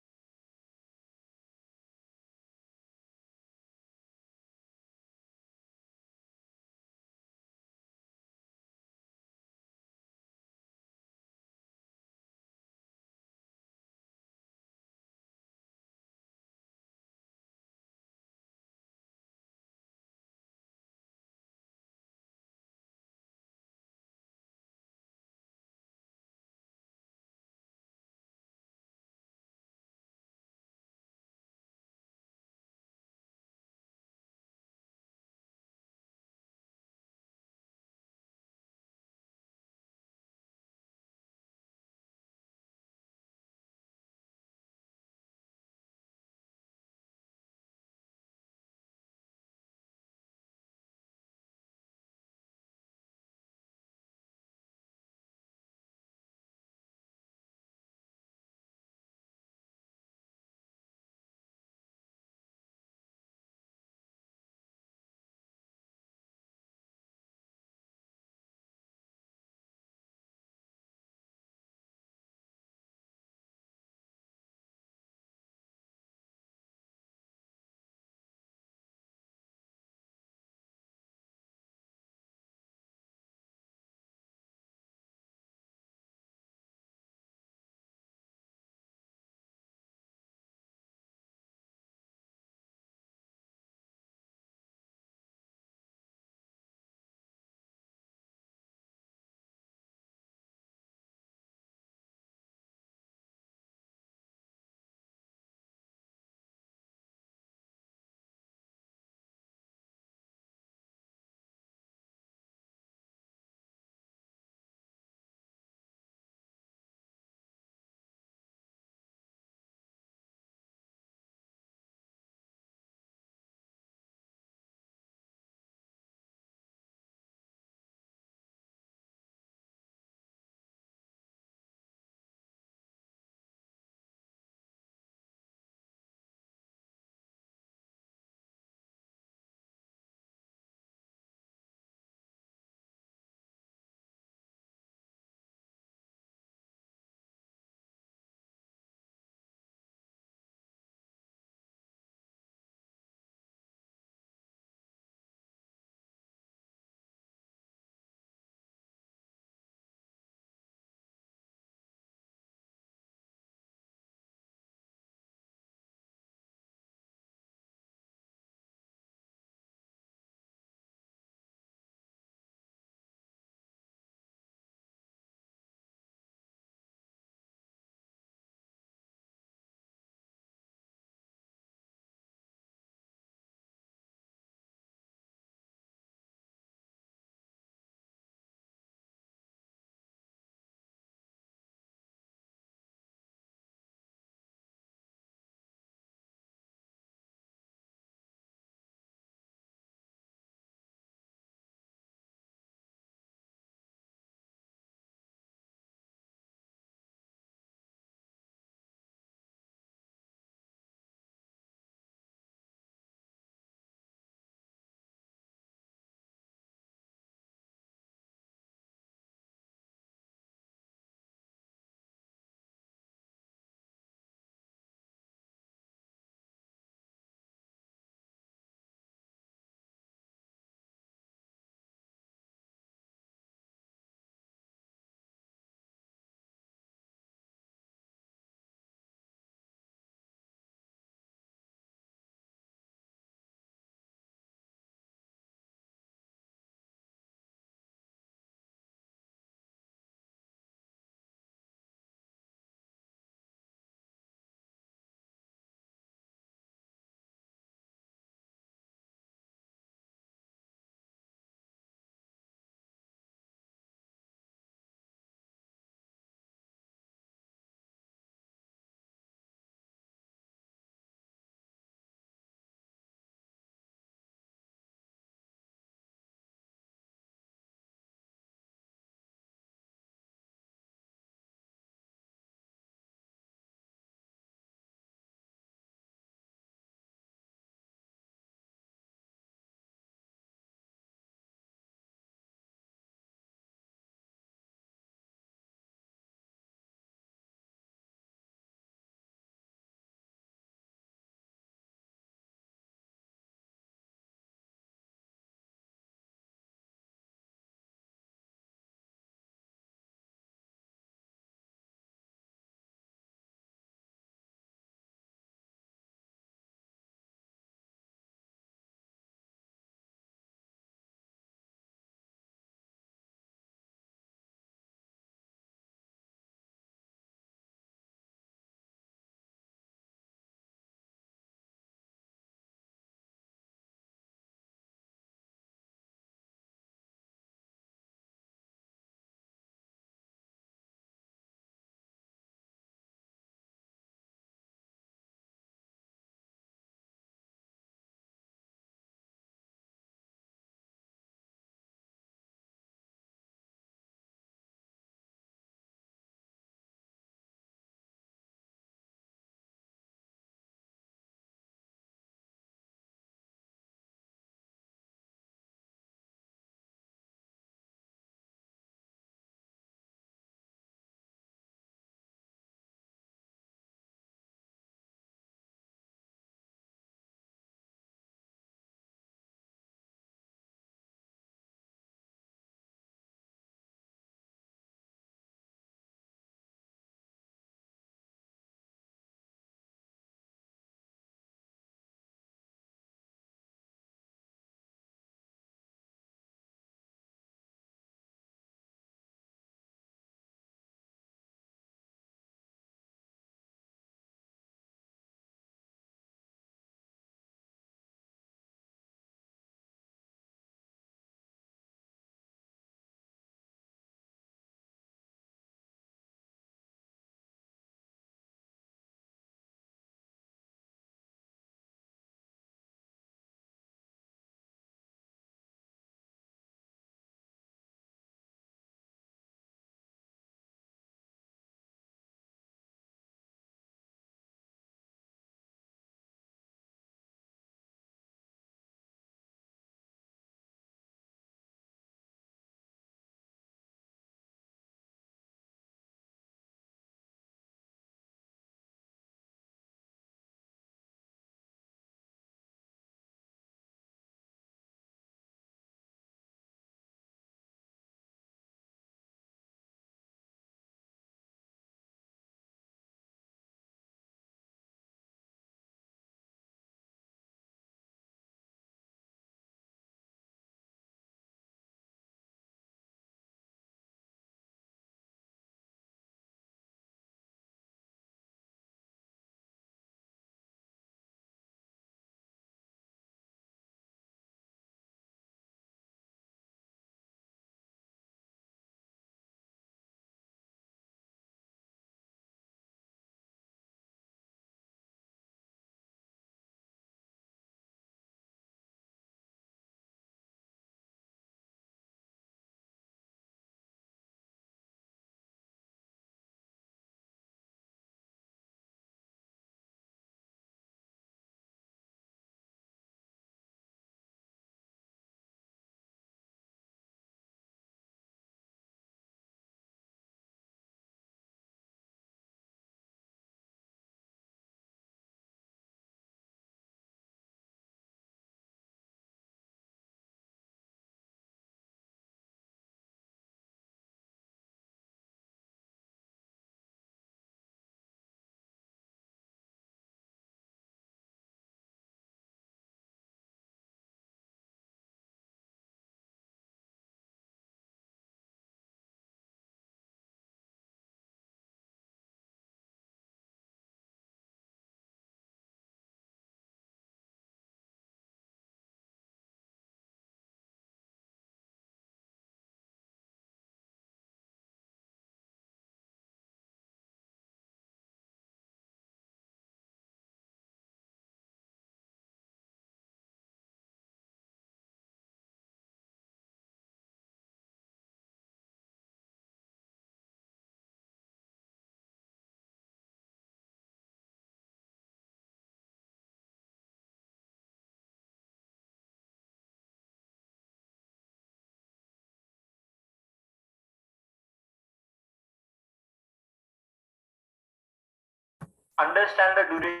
understand the duration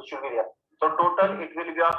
should be there. So total it will be of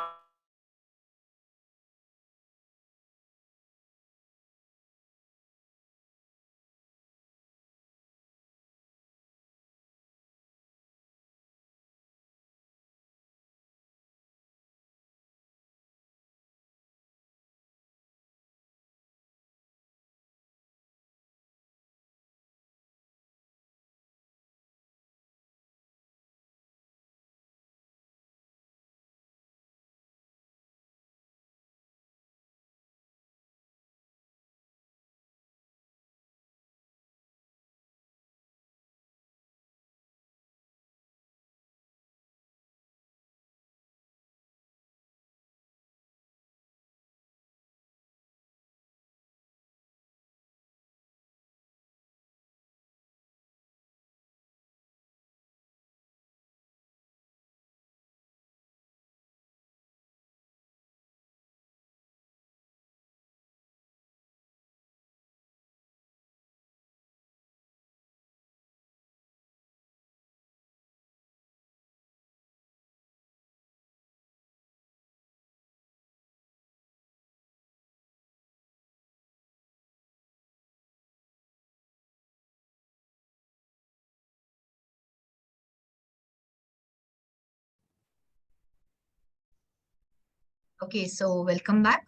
Okay, so welcome back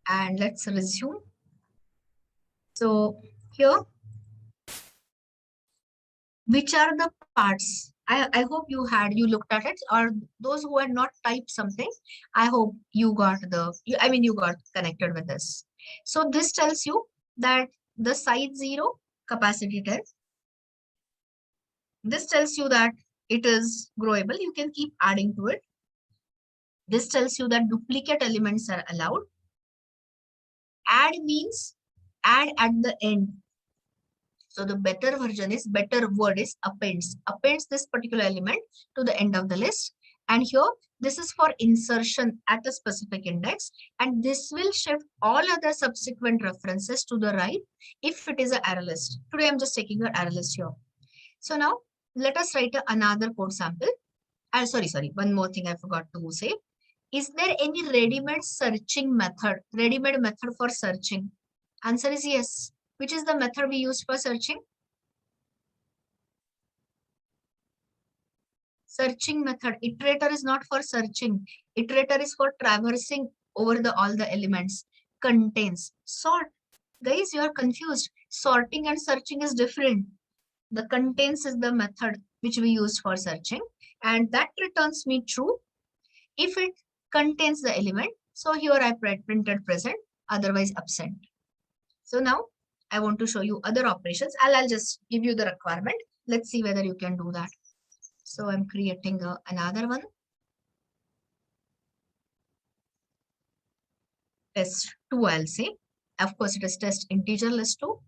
and let's resume. So here, which are the parts? I hope you looked at it, or those who had not typed something, I hope you got you got connected with this. So this tells you that the site 0, capacity 10. This tells you that it is growable. You can keep adding to it. This tells you that duplicate elements are allowed. Add means add at the end. So the better word is appends. Appends this particular element to the end of the list. And here, this is for insertion at a specific index. And this will shift all other subsequent references to the right if it is an array list. Today, I'm just taking an array list here. So now, let us write another code sample. Sorry, one more thing I forgot to say. Is there any ready-made searching method, ready-made method for searching? Answer is yes. Which is the method we use for searching? Searching method. Iterator is not for searching. Iterator is for traversing over all the elements. Contains. Sort. Guys, you are confused. Sorting and searching is different. The contains is the method which we use for searching. And that returns me true if it contains the element. So here I printed present, otherwise absent. So now I want to show you other operations. I'll just give you the requirement. Let's see whether you can do that. So I'm creating another one. Test 2, I'll say. Of course, it is test integer list 2.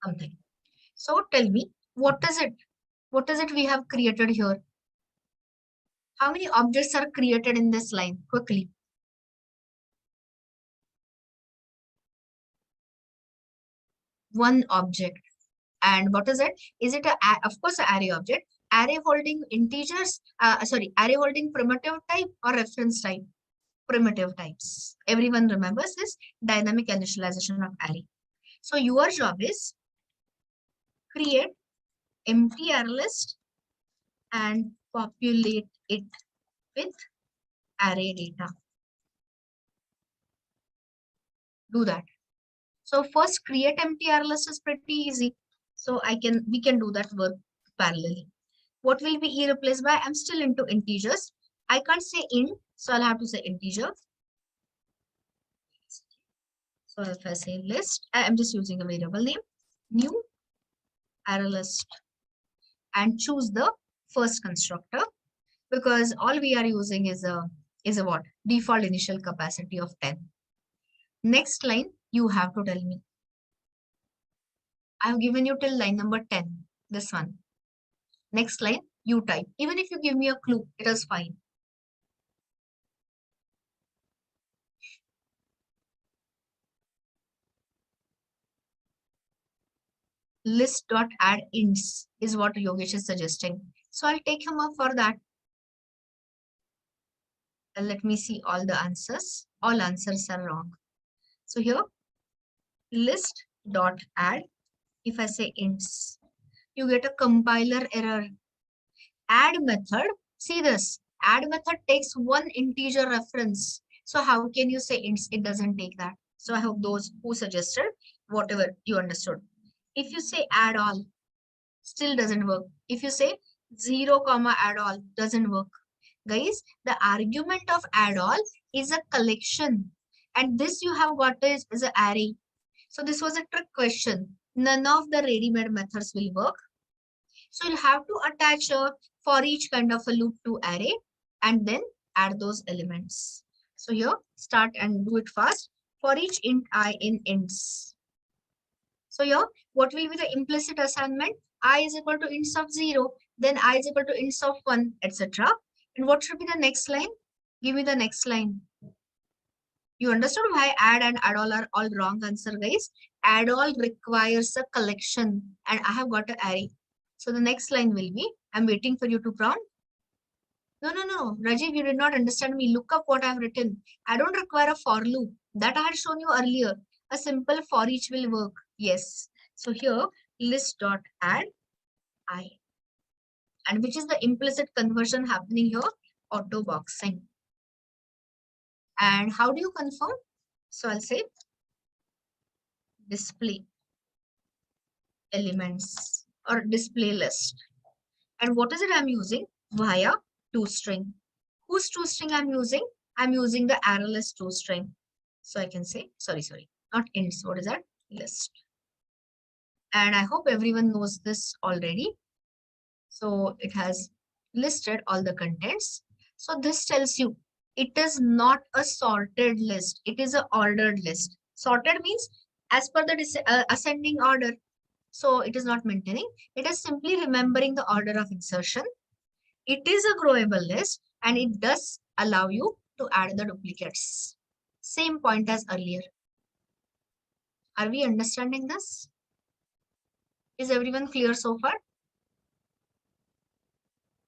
Something. So tell me, what is it? What is it we have created here? How many objects are created in this line? Quickly. One object. And what is it? Is it of course, an array object? Array holding integers, array holding primitive type or reference type? Primitive types. Everyone remembers this dynamic initialization of array. So your job is create empty array list and populate it with array data. Do that. So first create empty array list is pretty easy. So we can do that work parallelly. What will be replaced by? I'm still into integers. I can't say int, so I'll have to say integer. So if I say list, I'm just using a variable name, new array list, and choose the first constructor, because all we are using is a is a what? Default initial capacity of 10. Next line, you have to tell me. I have given you till line number 10, this one. Next line, you type. Even if you give me a clue, it is fine. List.add ints is what Yogesh is suggesting. So I'll take him up for that. And let me see all the answers. All answers are wrong. So here, list.add, if I say ints, you get a compiler error. Add method, see this, add method takes one integer reference. So how can you say ints? It doesn't take that. So I hope those who suggested, whatever you understood. If you say add all, still doesn't work. If you say 0, add all, doesn't work. Guys, the argument of add all is a collection. And this you have got is an array. So this was a trick question. None of the ready-made methods will work. So you'll have to attach a for each kind of a loop to array and then add those elements. So here, start and do it fast. For each int I in ints. So here, what will be the implicit assignment? I is equal to ints of 0, then I is equal to ints of 1, etc. And what should be the next line? Give me the next line. You understood why add and add all are all wrong answer, guys? Add all requires a collection and I have got an array. So the next line will be, I'm waiting for you to prompt. No, Rajiv, you did not understand me. Look up what I've written. I don't require a for loop. That I had shown you earlier. A simple for each will work. Yes. So here, list.add I. And which is the implicit conversion happening here? Auto boxing. And how do you confirm? So I'll say display elements or display list. And what is it I'm using? Via toString. Whose toString I'm using? I'm using the ArrayList toString. So I can say, sorry, not ints. What is that? List. And I hope everyone knows this already. So it has listed all the contents. So this tells you it is not a sorted list. It is an ordered list. Sorted means as per the ascending order. So it is not maintaining. It is simply remembering the order of insertion. It is a growable list and it does allow you to add the duplicates. Same point as earlier. Are we understanding this? Is everyone clear so far?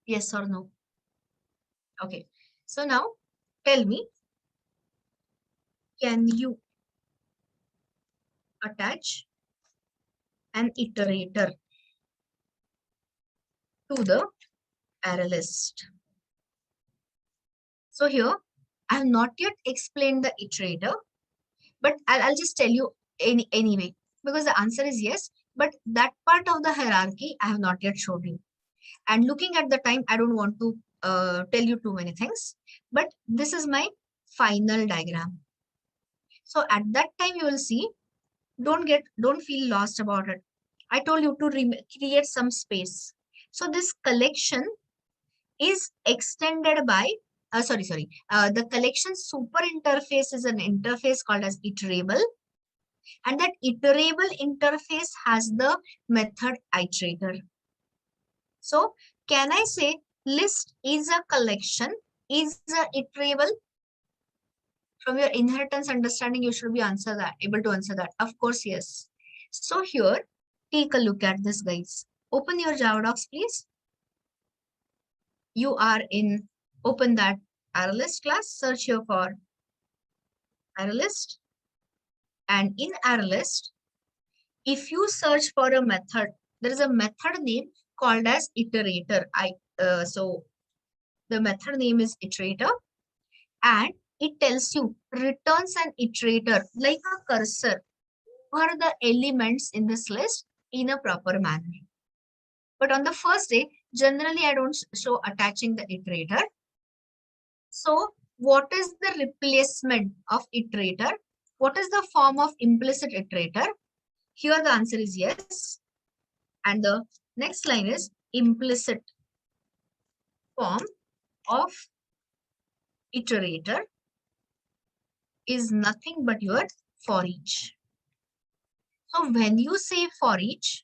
Yes or no? Okay. So now tell me, can you attach an iterator to the array list? So here, I have not yet explained the iterator, but I'll just tell you anyway, because the answer is yes, but that part of the hierarchy I have not yet showed you. And looking at the time, I don't want to tell you too many things, but this is my final diagram. So at that time, you will see, don't feel lost about it. I told you to create some space. So this collection is extended by, the collection super interface is an interface called as iterable. And that iterable interface has the method iterator. So can I say list is a collection, is a iterable? From your inheritance understanding, you should be able to answer that. Of course, yes. So here, take a look at this, guys. Open your Java docs, please. You are in, open that ArrayList class, search here for ArrayList. And in ArrayList, if you search for a method, there is a method name called as iterator. So the method name is iterator, and it tells you returns an iterator like a cursor for the elements in this list in a proper manner. But on the first day, generally I don't show attaching the iterator. So what is the replacement of iterator? What is the form of implicit iterator? Here the answer is yes. And the next line is implicit form of iterator is nothing but your for each. So when you say for each,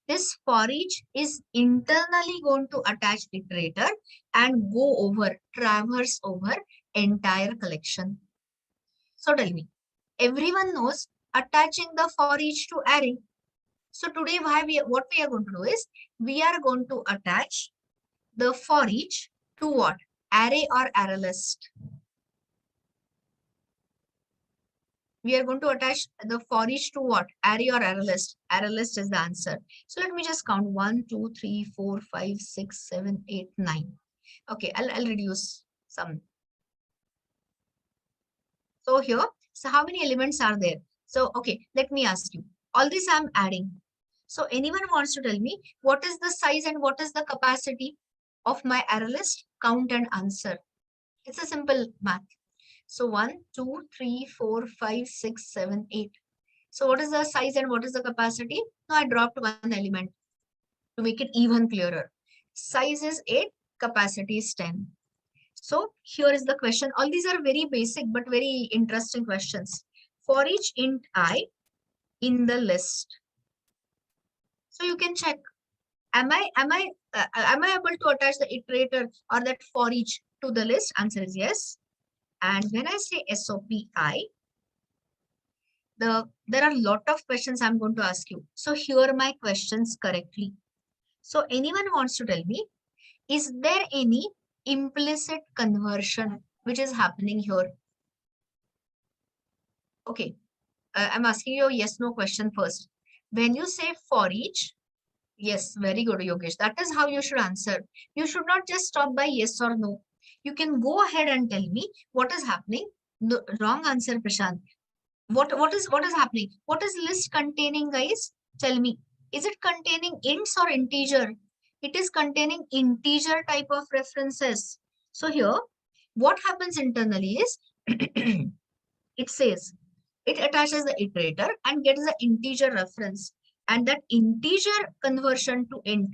this for each is internally going to attach iterator and go over, traverse over entire collection. So tell me, everyone knows attaching the for each to array. So today what we are going to do is we are going to attach the for each to what? Array or array list. We are going to attach the for each to what? Array or array list. Array list is the answer. So let me just count 1, 2, 3, 4, 5, 6, 7, 8, 9. Okay, I'll reduce some. So here, so how many elements are there? So okay, let me ask you. All this I'm adding. So anyone wants to tell me what is the size and what is the capacity of my array list? Count and answer. It's a simple math. So 1, 2, 3, 4, 5, 6, 7, 8. So what is the size and what is the capacity? No, I dropped one element to make it even clearer. Size is 8, capacity is 10. So here is the question. All these are very basic but very interesting questions. For each int I in the list. So you can check. Am I able to attach the iterator or that for each to the list? Answer is yes. And when I say SOPI, there are a lot of questions I'm going to ask you. So hear my questions correctly. So anyone wants to tell me, is there any implicit conversion which is happening here? Okay, I'm asking you a yes, no question first. When you say for each, yes, very good, Yogesh. That is how you should answer. You should not just stop by yes or no. You can go ahead and tell me what is happening. No, wrong answer, Prashant. What is happening? What is list containing, guys? Tell me. Is it containing ints or integer? It is containing integer type of references. So here, what happens internally is it says it attaches the iterator and gets the integer reference, and that integer conversion to int.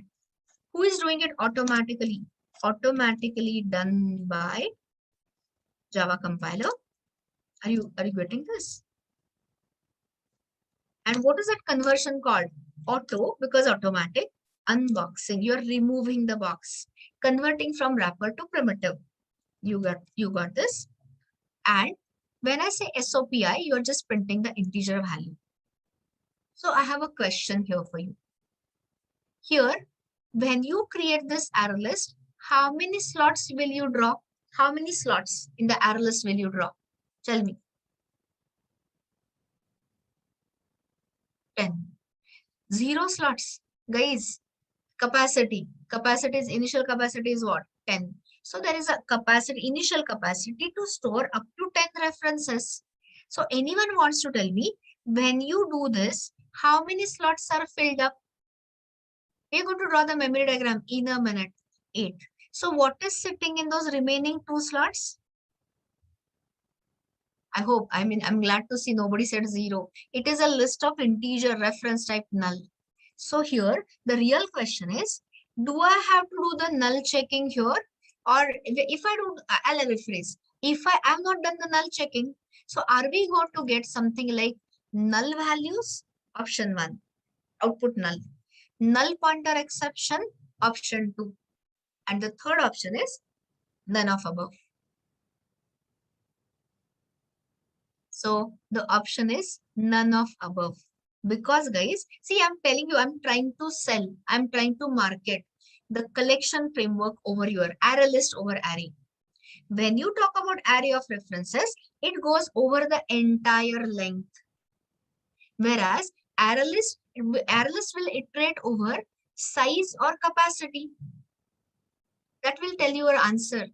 Who is doing it automatically? Automatically done by Java compiler. Are you getting this? And what is that conversion called? Auto, because automatic. Unboxing. You are removing the box, converting from wrapper to primitive. You got this. And when I say SOPI, you are just printing the integer value. So I have a question here for you. Here, when you create this array list, how many slots will you draw? How many slots in the array list will you draw? Tell me. 10. 0 slots. Guys, capacity. Initial capacity is what? 10. So there is a initial capacity to store up to 10 references. So anyone wants to tell me, when you do this, how many slots are filled up? We're going to draw the memory diagram in a minute. 8. So what is sitting in those remaining 2 slots? I'm glad to see nobody said 0. It is a list of integer reference type null. So here, the real question is, do I have to do the null checking here? Or if I do, I'll rephrase. If I have not done the null checking, so are we going to get something like null values? Option 1, output null. Null pointer exception, option 2. And the third option is none of above. So the option is none of above. Because guys, see, I'm telling you, I'm trying to sell, I'm trying to market the collection framework over your array list over array. When you talk about array of references, it goes over the entire length. Whereas array list will iterate over size or capacity. That will tell you your answer.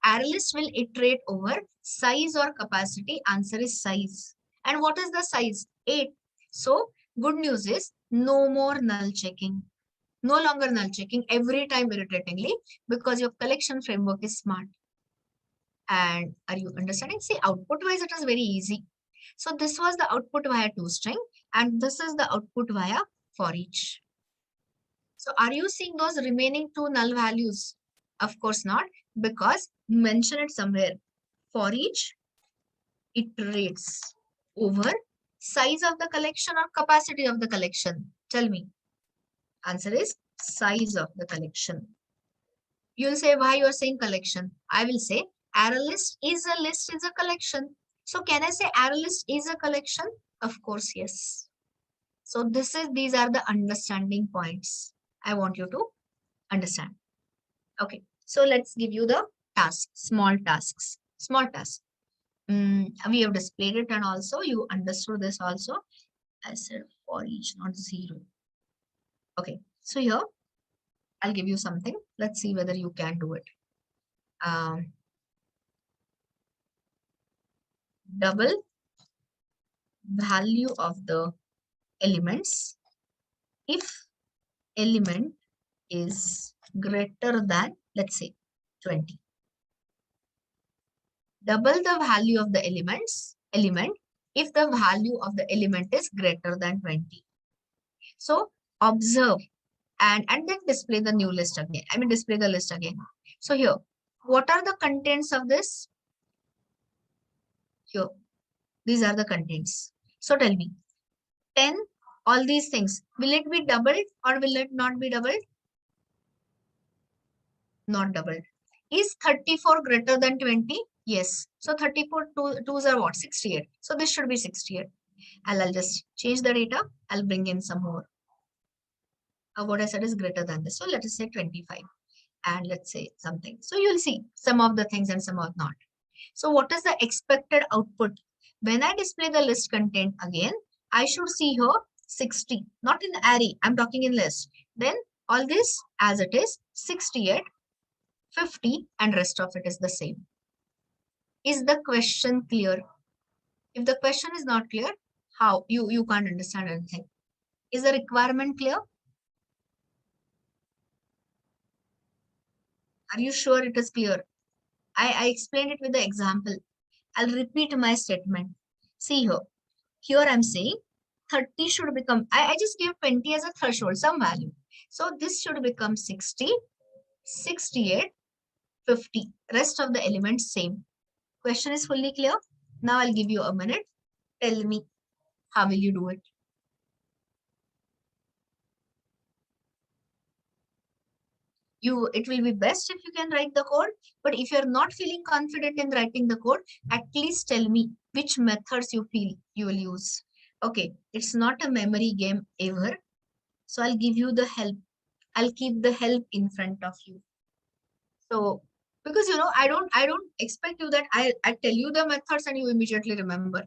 ArrayList will iterate over size or capacity. Answer is size. And what is the size? 8. So good news is no more null checking. No longer null checking every time irritatingly, because your collection framework is smart. And are you understanding? See, output wise, it is very easy. So this was the output via toString, and this is the output via for each. So are you seeing those remaining 2 null values? Of course not. Because mention it somewhere. For each iterates over size of the collection or capacity of the collection. Tell me. Answer is size of the collection. You'll say why you are saying collection. I will say ArrayList is a collection. So can I say ArrayList is a collection? Of course, yes. So these are the understanding points I want you to understand. Okay. So let's give you the tasks, small tasks, small tasks. We have displayed it and also you understood this also. I said for each, not 0. Okay. So here I'll give you something. Let's see whether you can do it. Double value of the elements if element is greater than, let's say, 20. Double the value of the element if the value of the element is greater than 20. So observe and then display the new list again. I mean display the list again. So here, what are the contents of this? Here, these are the contents. So tell me, 10, all these things, will it be doubled or will it not be doubled? Not doubled. Is 34 greater than 20? Yes. So 34 twos are what? 68. So this should be 68. And I'll just change the data. I'll bring in some more. What I said is greater than this. So let us say 25. And let's say something. So you'll see some of the things and some are not. So what is the expected output? When I display the list content again, I should see here 60. Not in array. I'm talking in list. Then all this as it is 68. 50 and rest of it is the same. Is the question clear? If the question is not clear, how? You can't understand anything. Is the requirement clear? Are you sure it is clear? I explained it with the example. I'll repeat my statement. See here. Here I'm saying 30 should become, I just give 20 as a threshold, some value. So this should become 60, 68, 50. Rest of the elements same. Question is fully clear. Now I'll give you a minute. Tell me, how will you do it? It will be best if you can write the code, but if you're not feeling confident in writing the code, at least tell me which methods you feel you will use. Okay, it's not a memory game ever. So I'll give you the help. I'll keep the help in front of you. So because I don't expect you that I tell you the methods and you immediately remember.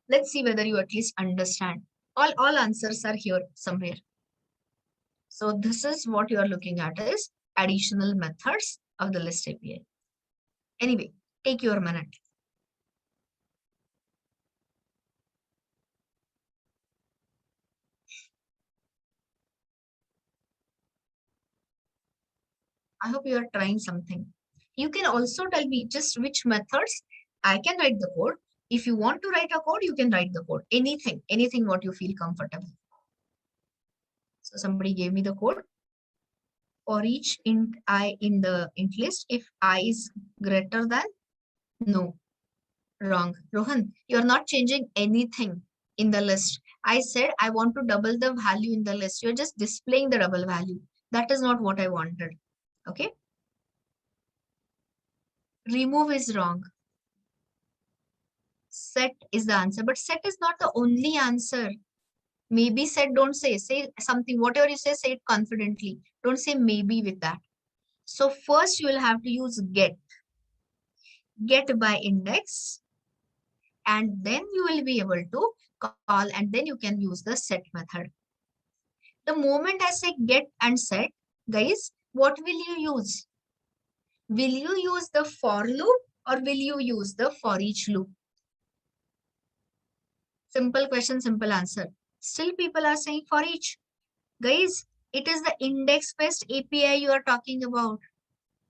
Let's see whether you at least understand. All answers are here somewhere. So this is what you are looking at is additional methods of the list API. Anyway, take your minute. I hope you are trying something. You can also tell me just which methods I can write the code. If you want to write a code, you can write the code. Anything what you feel comfortable. So somebody gave me the code. For each int I in the int list, if I is greater than, no, wrong. Rohan, you're not changing anything in the list. I said I want to double the value in the list. You're just displaying the double value. That is not what I wanted. Okay. Remove is wrong. Set is the answer, but set is not the only answer. Maybe set, don't say something, whatever you say it confidently. Don't say maybe with that. So first you will have to use get by index, and then you will be able to call, and then you can use the set method. The moment I say get and set, guys, what will you use? Will you use the for loop or will you use the for each loop? Simple question, simple answer. Still people are saying for each. Guys, it is the index-based API you are talking about.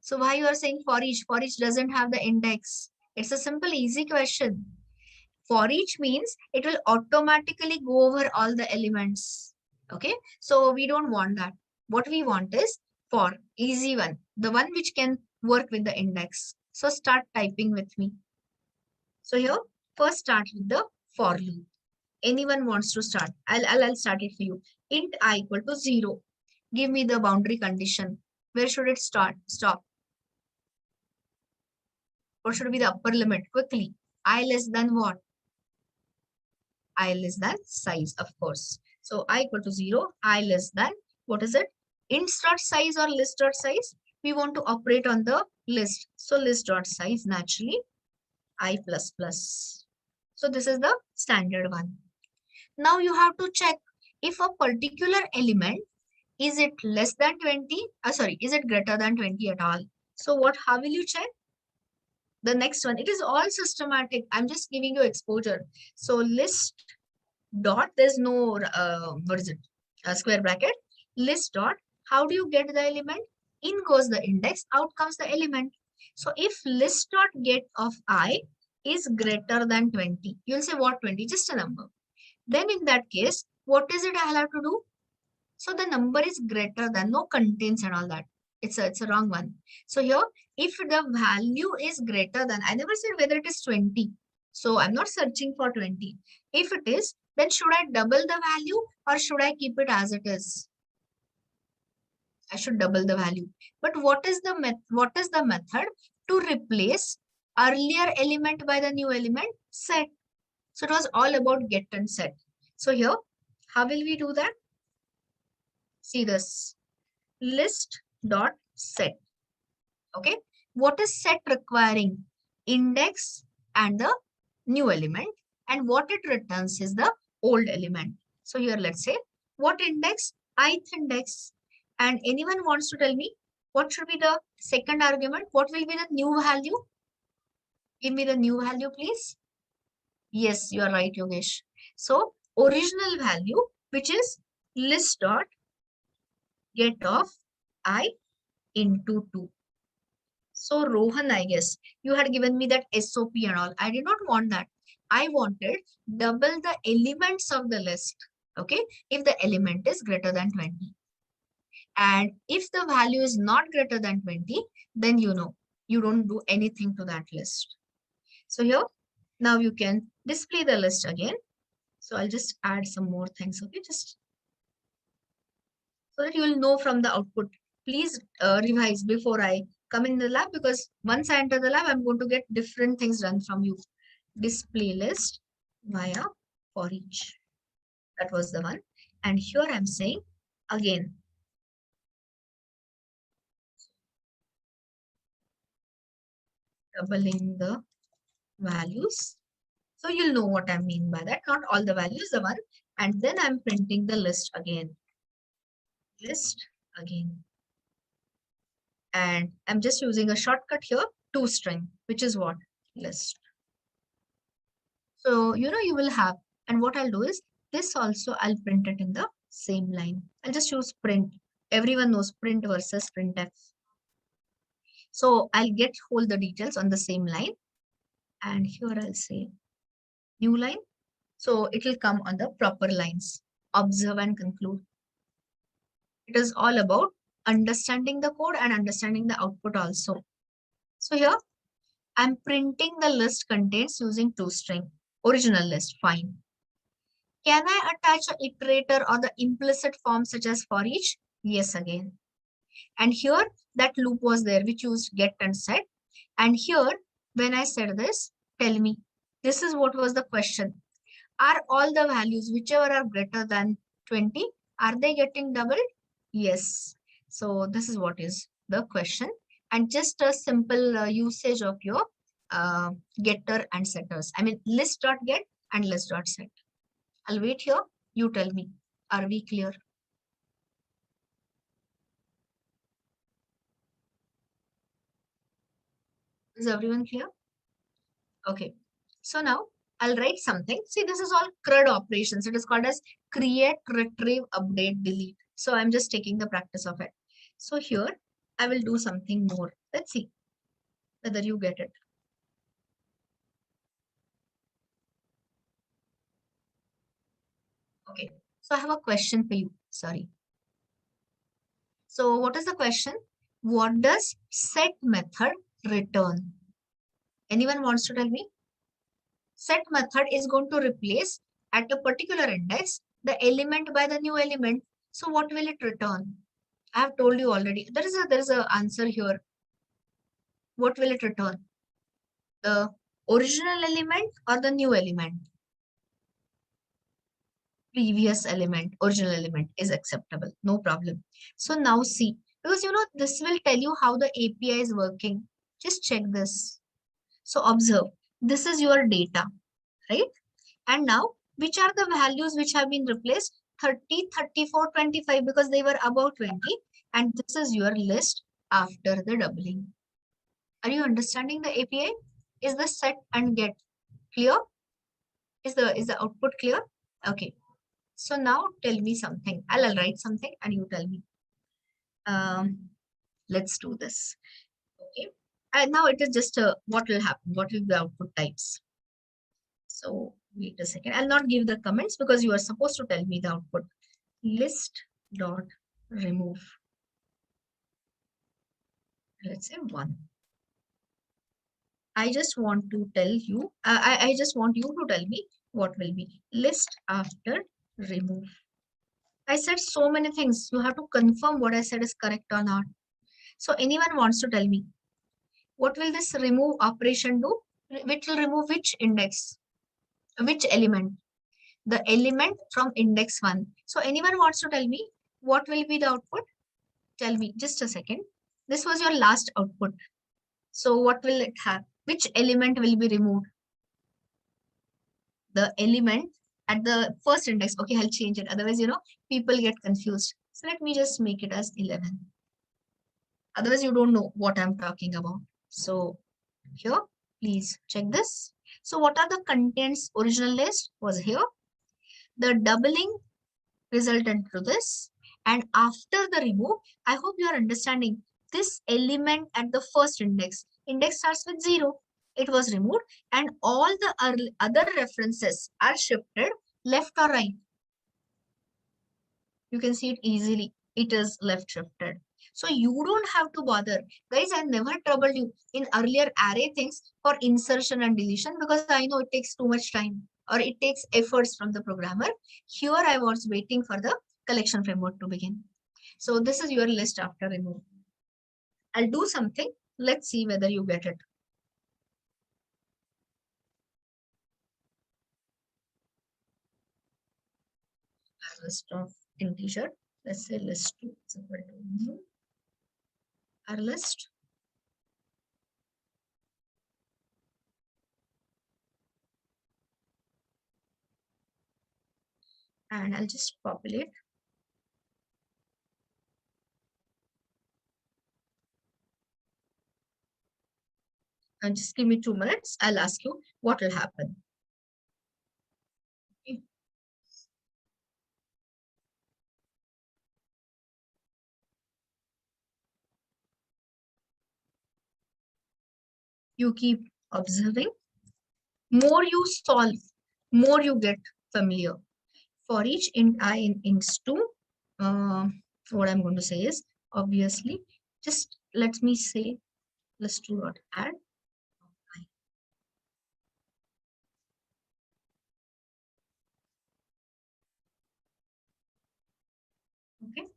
So why you are saying for each? For each doesn't have the index. It's a simple, easy question. For each means it will automatically go over all the elements. Okay, so we don't want that. What we want is for easy one, the one which can work with the index. So start typing with me. So here, first start with the for loop. Anyone wants to start? I'll start it for you. Int I equal to 0. Give me the boundary condition. Where should it start? Stop. What should be the upper limit? Quickly. I less than what? I less than size, of course. So I equal to 0. I less than, what is it? Int dot size or list dot size? We want to operate on the list. So list dot size naturally I plus plus. So this is the standard one. Now you have to check if a particular element, is it less than 20? Is it greater than 20 at all? So how will you check? The next one, it is all systematic. I'm just giving you exposure. So list dot, there's no, what is it? A square bracket. List dot, how do you get the element? In goes the index, out comes the element. So if list dot get of I is greater than 20, you'll say what 20? Just a number. Then in that case, what is it I'll have to do? So the number is greater than, no contains and all that. It's a wrong one. So here, if the value is greater than, I never said whether it is 20. So I'm not searching for 20. If it is, then should I double the value or should I keep it as it is? I should double the value. But what is the method to replace earlier element by the new element? Set. So it was all about get and set. So here, how will we do that? See this. List dot set. Okay. What is set requiring? Index and the new element. And what it returns is the old element. So here, let's say, what index? Ith index. And anyone wants to tell me what should be the second argument? What will be the new value? Give me the new value, please. Yes, you are right, Yogesh. So original value, which is list dot get of I into 2. So Rohan, I guess you had given me that SOP and all. I did not want that. I wanted double the elements of the list. Okay. If the element is greater than 20. And if the value is not greater than 20, then you don't do anything to that list. So here, now you can display the list again. So I'll just add some more things. Okay. Just so that you will know from the output. Please revise before I come in the lab, because once I enter the lab, I'm going to get different things done from you. Display list via for each. That was the one. And here I'm saying again, doubling the values. So you'll know what I mean by that. Not all the values, the one. And then I'm printing the list again. List again. And I'm just using a shortcut here, toString, which is what? List. So, you will have, and what I'll do is this also, I'll print it in the same line. I'll just use print. Everyone knows print versus printf. So I'll hold the details on the same line. And here I'll say new line. So it will come on the proper lines. Observe and conclude. It is all about understanding the code and understanding the output also. So here I'm printing the list contents using toString. Original list, fine. Can I attach an iterator or the implicit form such as for each? Yes, again. And here that loop was there, which used get and set. And here, when I said this, tell me, this is what was the question. Are all the values, whichever are greater than 20, are they getting doubled? Yes. So this is what is the question. And just a simple usage of your getter and setters. I mean, list.get and list.set. I'll wait here. You tell me. Are we clear? Is everyone clear? Okay. So now I'll write something. See, this is all CRUD operations. It is called as create, retrieve, update, delete. So I'm just taking the practice of it. So here I will do something more. Let's see whether you get it. Okay. So I have a question for you. Sorry. So what is the question? What does set method return? Anyone wants to tell me? Set method is going to replace at a particular index the element by the new element. So what will it return? I have told you already. There is a answer here. What will it return? The original element or the new element? Previous element, original element is acceptable. No problem. So now see, because this will tell you how the API is working. Just check this. So observe, this is your data, right? And now, which are the values which have been replaced? 30, 34, 25, because they were above 20. And this is your list after the doubling. Are you understanding the API? Is the set and get clear? Is the output clear? Okay. So now tell me something. I'll write something and you tell me. Let's do this. Okay. And now it is just what will happen? What will be the output types? So wait a second. I'll not give the comments because you are supposed to tell me the output. List dot remove. Let's say 1. I just want to tell you. I just want you to tell me what will be list after remove. I said so many things. You have to confirm what I said is correct or not. So anyone wants to tell me what will this remove operation do? Which will remove which index? Which element? The element from index 1. So anyone wants to tell me what will be the output? Tell me just a second. This was your last output. So what will it have? Which element will be removed? The element at the first index. Okay, I'll change it. Otherwise, people get confused. So let me just make it as 11. Otherwise, you don't know what I'm talking about. So here, please check this. So what are the contents? Original list was here. The doubling resulted to this. And after the remove, I hope you are understanding this element at the first index. Index starts with 0. It was removed and all the other references are shifted left or right. You can see it easily. It is left shifted. So you don't have to bother. Guys, I never troubled you in earlier array things for insertion and deletion because I know it takes too much time or it takes efforts from the programmer. Here I was waiting for the collection framework to begin. So this is your list after remove. I'll do something. Let's see whether you get it. List of integer. Let's say list 2 is equal to new. Our list. And I'll just populate. And just give me 2 minutes. I'll ask you what will happen. Okay. You keep observing. More you solve, more you get familiar. For each int I in int2, what I'm going to say is, obviously, just let me say list2 dot add. Okay.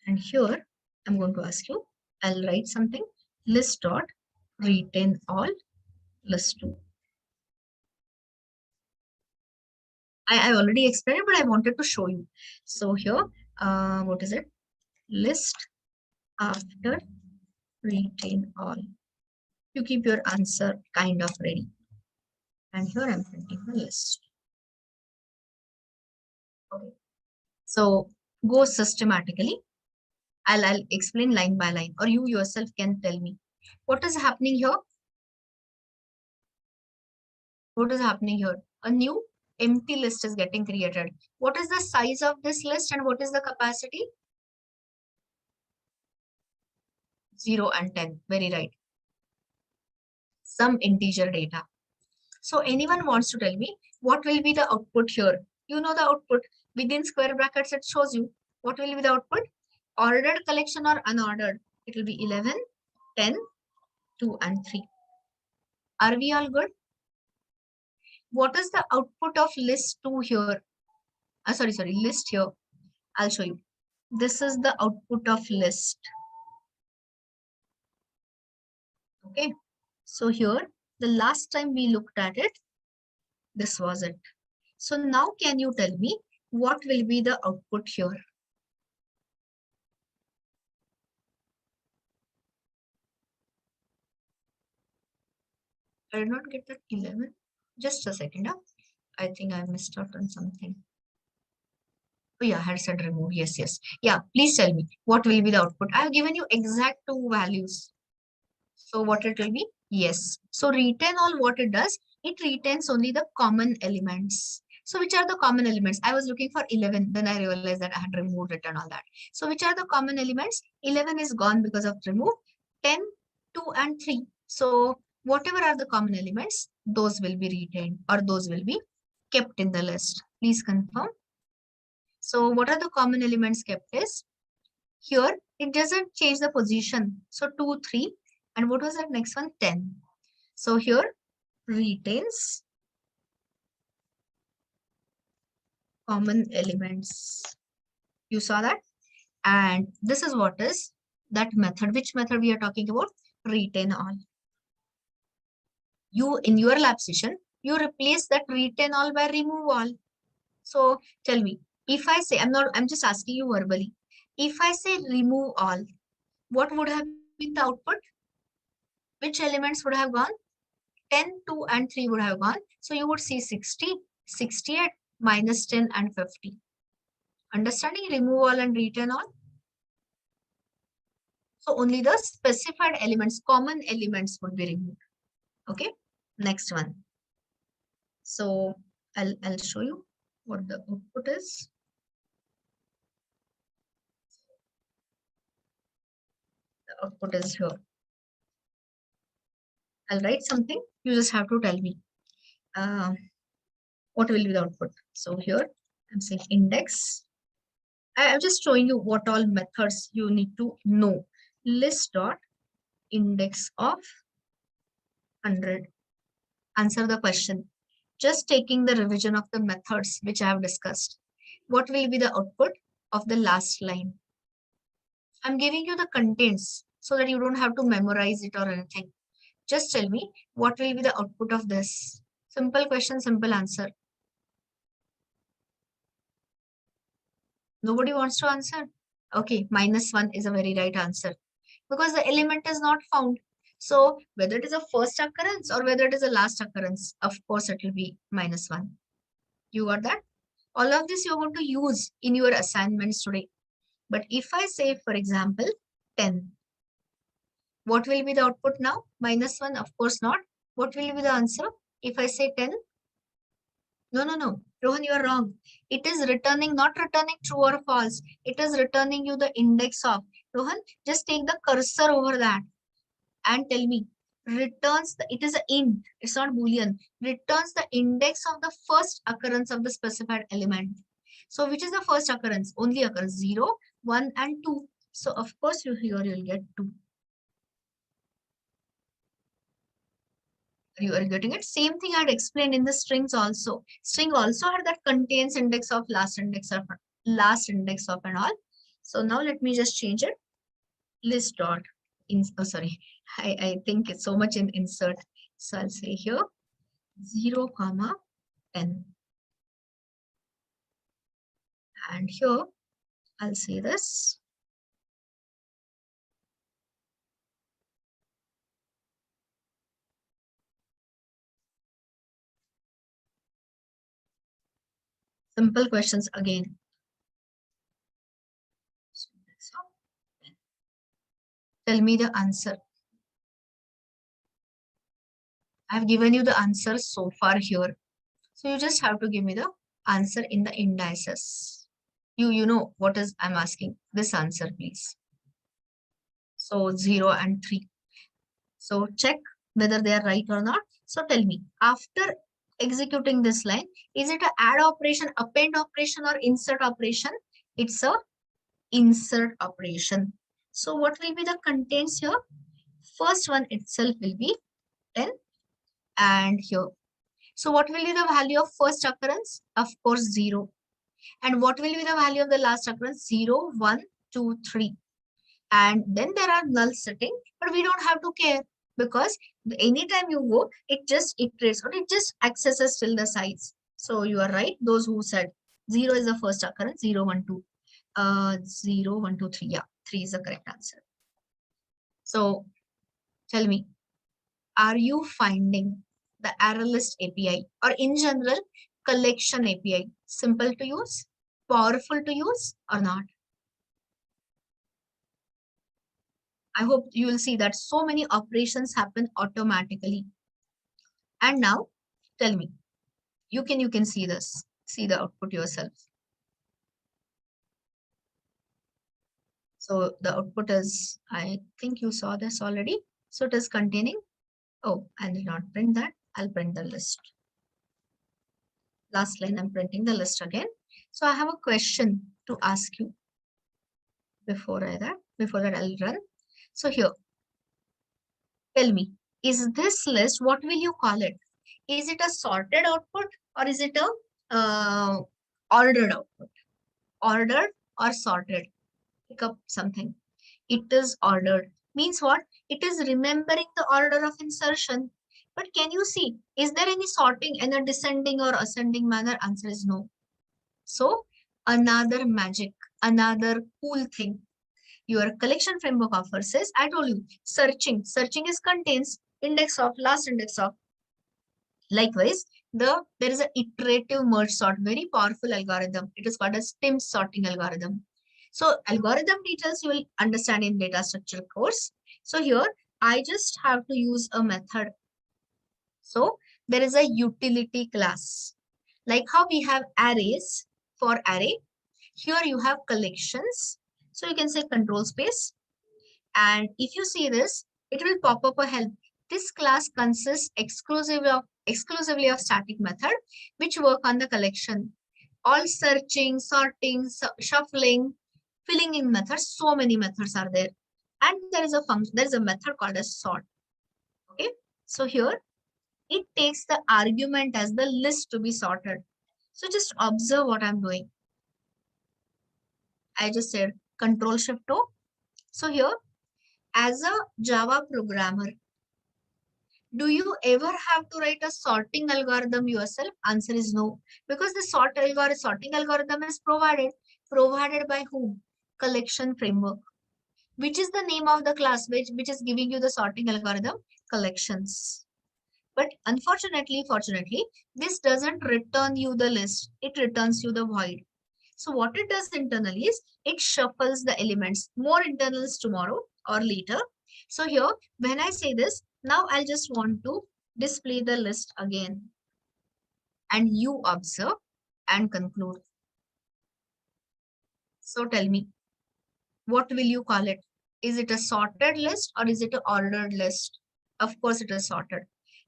And here, I'm going to ask you, I'll write something, list dot retain all list2. I already explained it, but I wanted to show you. So here, what is it? List after retain all. You keep your answer kind of ready. And here I'm printing the list. Okay. So go systematically. I'll explain line by line, or you yourself can tell me what is happening here. What is happening here? A new empty list is getting created. What is the size of this list and what is the capacity? 0 and 10. Very right. Some integer data. So anyone wants to tell me what will be the output here? You know the output within square brackets. It shows you what will be the output. Ordered collection or unordered? It will be 11, 10, 2 and 3. Are we all good? What is the output of list 2 here? Sorry, list here. I'll show you. This is the output of list. Okay. So here, the last time we looked at it, this was it. So now can you tell me what will be the output here? I did not get that 11. Just a second. Huh? I think I missed out on something. Oh yeah, I had said remove. Yes. Yeah, please tell me what will be the output. I have given you exact 2 values. So what it will be? Yes. So retain all, what it does, it retains only the common elements. So which are the common elements? I was looking for 11. Then I realized that I had removed it and all that. So which are the common elements? 11 is gone because of remove. 10, 2 and 3. So whatever are the common elements, those will be retained or those will be kept in the list. Please confirm. So what are the common elements kept is? Here, it doesn't change the position. So 2, 3. And what was that next one? 10. So here, retains common elements. You saw that? And this is what is that method. Which method we are talking about? Retain all. You, in your lab session, you replace that retain all by remove all. So tell me, if I say, I'm just asking you verbally. If I say remove all, what would have been the output? Which elements would have gone? 10, 2 and 3 would have gone. So you would see 60, 68, minus 10 and 50. Understanding? Remove all and retain all. So only the specified elements, common elements would be removed. Okay. Next one. So I'll show you what the output is. The output is here. I'll write something. You just have to tell me what will be the output. So here I'm saying index. I'm just showing you what all methods you need to know. List dot index of 100. Answer the question. Just taking the revision of the methods which I have discussed. What will be the output of the last line? I'm giving you the contents so that you don't have to memorize it or anything. Just tell me what will be the output of this. Simple question, simple answer. Nobody wants to answer? Okay, -1 is a very right answer because the element is not found. So whether it is a first occurrence or whether it is a last occurrence, of course it will be -1. You got that? All of this you're going to use in your assignments today. But if I say, for example, 10, what will be the output now? -1, of course not. What will be the answer? If I say 10, no. Rohan, you are wrong. It is returning, not returning true or false. It is returning you the index of. Rohan, just take the cursor over that and tell me. Returns the, it is an int, it's not boolean. Returns the index of the first occurrence of the specified element. So which is the first occurrence? Only occurs 0, 1 and 2. So of course you here you'll get 2. You are getting it? Same thing I had explained in the strings also. String also had that contains index of last index of and all. So now let me just change it. List dot in, oh sorry, I think it's so much in insert. So I'll say here 0, 10. And here I'll say this. Simple questions again. Tell me the answer. I've given you the answer so far here. So you just have to give me the answer in the indices. You know what is I'm asking. This answer, please. So 0 and 3. So check whether they are right or not. So tell me, after executing this line, is it an add operation, append operation, or insert operation? It's a insert operation. So what will be the contents here? First one itself will be 10 and here. So what will be the value of first occurrence? Of course, 0. And what will be the value of the last occurrence? 0, 1, 2, 3. And then there are null setting, but we don't have to care because anytime you go, it just iterates or it just accesses till the size. So you are right. Those who said 0 is the first occurrence, 0, 1, 2. 0, 1, 2, 3. Yeah, 3 is the correct answer. So tell me, are you finding the ArrayList API or in general collection API simple to use, powerful to use or not? I hope you will see that so many operations happen automatically. And now tell me, you can see this, see the output yourself. So the output is, I think you saw this already. So it is containing, oh, I did not print that. I'll print the list. Last line, I'm printing the list again. So I have a question to ask you before that I'll run. So here, tell me, is this list, what will you call it? Is it a sorted output or is it a ordered output? Ordered or sorted? Pick up something. It is ordered. Means what? It is remembering the order of insertion. But can you see, is there any sorting in a descending or ascending manner? Answer is no. So another magic, another cool thing your collection framework offers is, I told you, searching. Searching is contains index of, last index of. Likewise, there is an iterative merge sort, very powerful algorithm. It is called a stem sorting algorithm. So algorithm details you will understand in data structure course. So here I just have to use a method. So there is a utility class. Like how we have arrays for array. Here you have collections. So you can say control space. And if you see this, it will pop up a help. This class consists exclusively of static method, which work on the collection. All searching, sorting, shuffling, filling in methods. So many methods are there. And there is a function, there is a method called as sort. Okay. So here it takes the argument as the list to be sorted. So just observe what I'm doing. I just said Control Shift O. So here, as a Java programmer, do you ever have to write a sorting algorithm yourself? Answer is no, because the sorting algorithm is provided by whom? Collection framework. Which is the name of the class which is giving you the sorting algorithm? Collections. But unfortunately, fortunately, this doesn't return you the list. It returns you the void. So what it does internally is it shuffles the elements. More internals tomorrow or later. So here, when I say this, now I'll just want to display the list again. And you observe and conclude. So tell me, what will you call it? Is it a sorted list or is it an ordered list? Of course, it is sorted.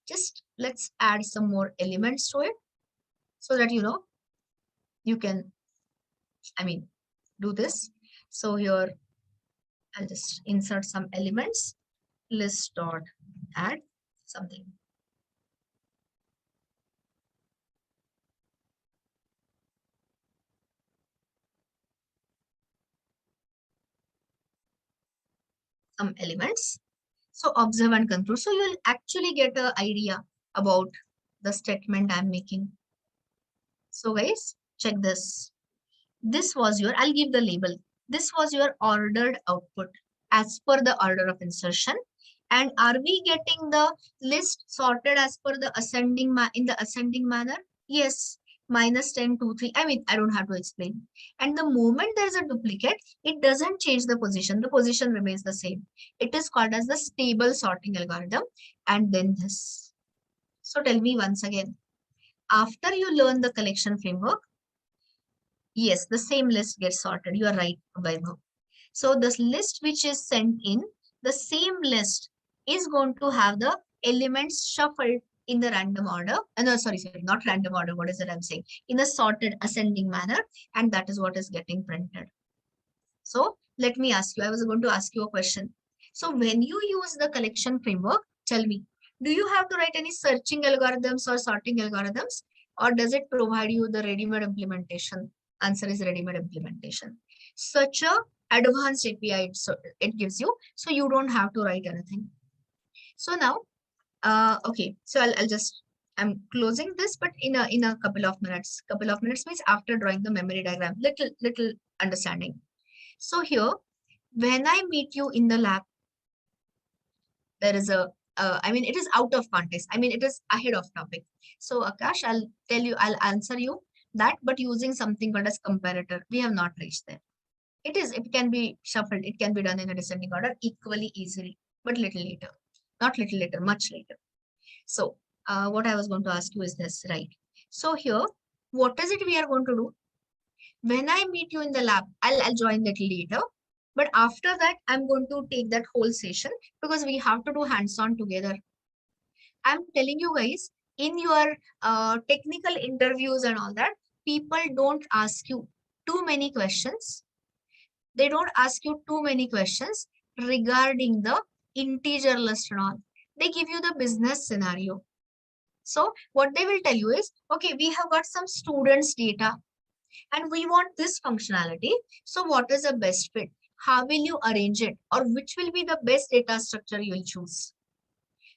Just let's add some more elements to it so that you can, do this. So here, I'll just insert some elements. List dot add something. Some elements. So observe and conclude. So you'll actually get an idea about the statement I'm making. So guys, check this. This was your, I'll give the label. This was your ordered output as per the order of insertion. And are we getting the list sorted as per the ascending in the ascending manner? Yes. Minus 10, 2, 3. I don't have to explain. And the moment there's a duplicate, it doesn't change the position. The position remains the same. It is called as the stable sorting algorithm. And then this. So tell me once again, after you learn the collection framework, yes, the same list gets sorted. You are right, Vaibhav. So this list which is sent in, the same list is going to have the elements shuffled in the random order. No, sorry, not random order. What is it I'm saying? In a sorted ascending manner. And that is what is getting printed. So let me ask you, I was going to ask you a question. So when you use the collection framework, tell me, do you have to write any searching algorithms or sorting algorithms, or does it provide you the ready-made implementation? Answer is ready-made implementation. Such a advanced API it gives you, so you don't have to write anything. So now, okay, so I'll just, I'm closing this, but in a couple of minutes. Couple of minutes means after drawing the memory diagram, little understanding. So here, when I meet you in the lab, there is a, I mean, it is out of context. I mean, it is ahead of topic. So Akash, I'll tell you, I'll answer you that, but using something called as comparator. We have not reached there. It can be shuffled. It can be done in a descending order equally easily, but little later. Not little later, much later. So what I was going to ask you is this, right? So here, what is it we are going to do? When I meet you in the lab, I'll join little later. But after that, I'm going to take that whole session because we have to do hands-on together. I'm telling you guys, in your technical interviews and all that, people don't ask you too many questions. They don't ask you too many questions regarding the integer list and all. They give you the business scenario. So what they will tell you is, okay, we have got some students' data and we want this functionality. So what is the best fit? How will you arrange it? Or which will be the best data structure you will choose?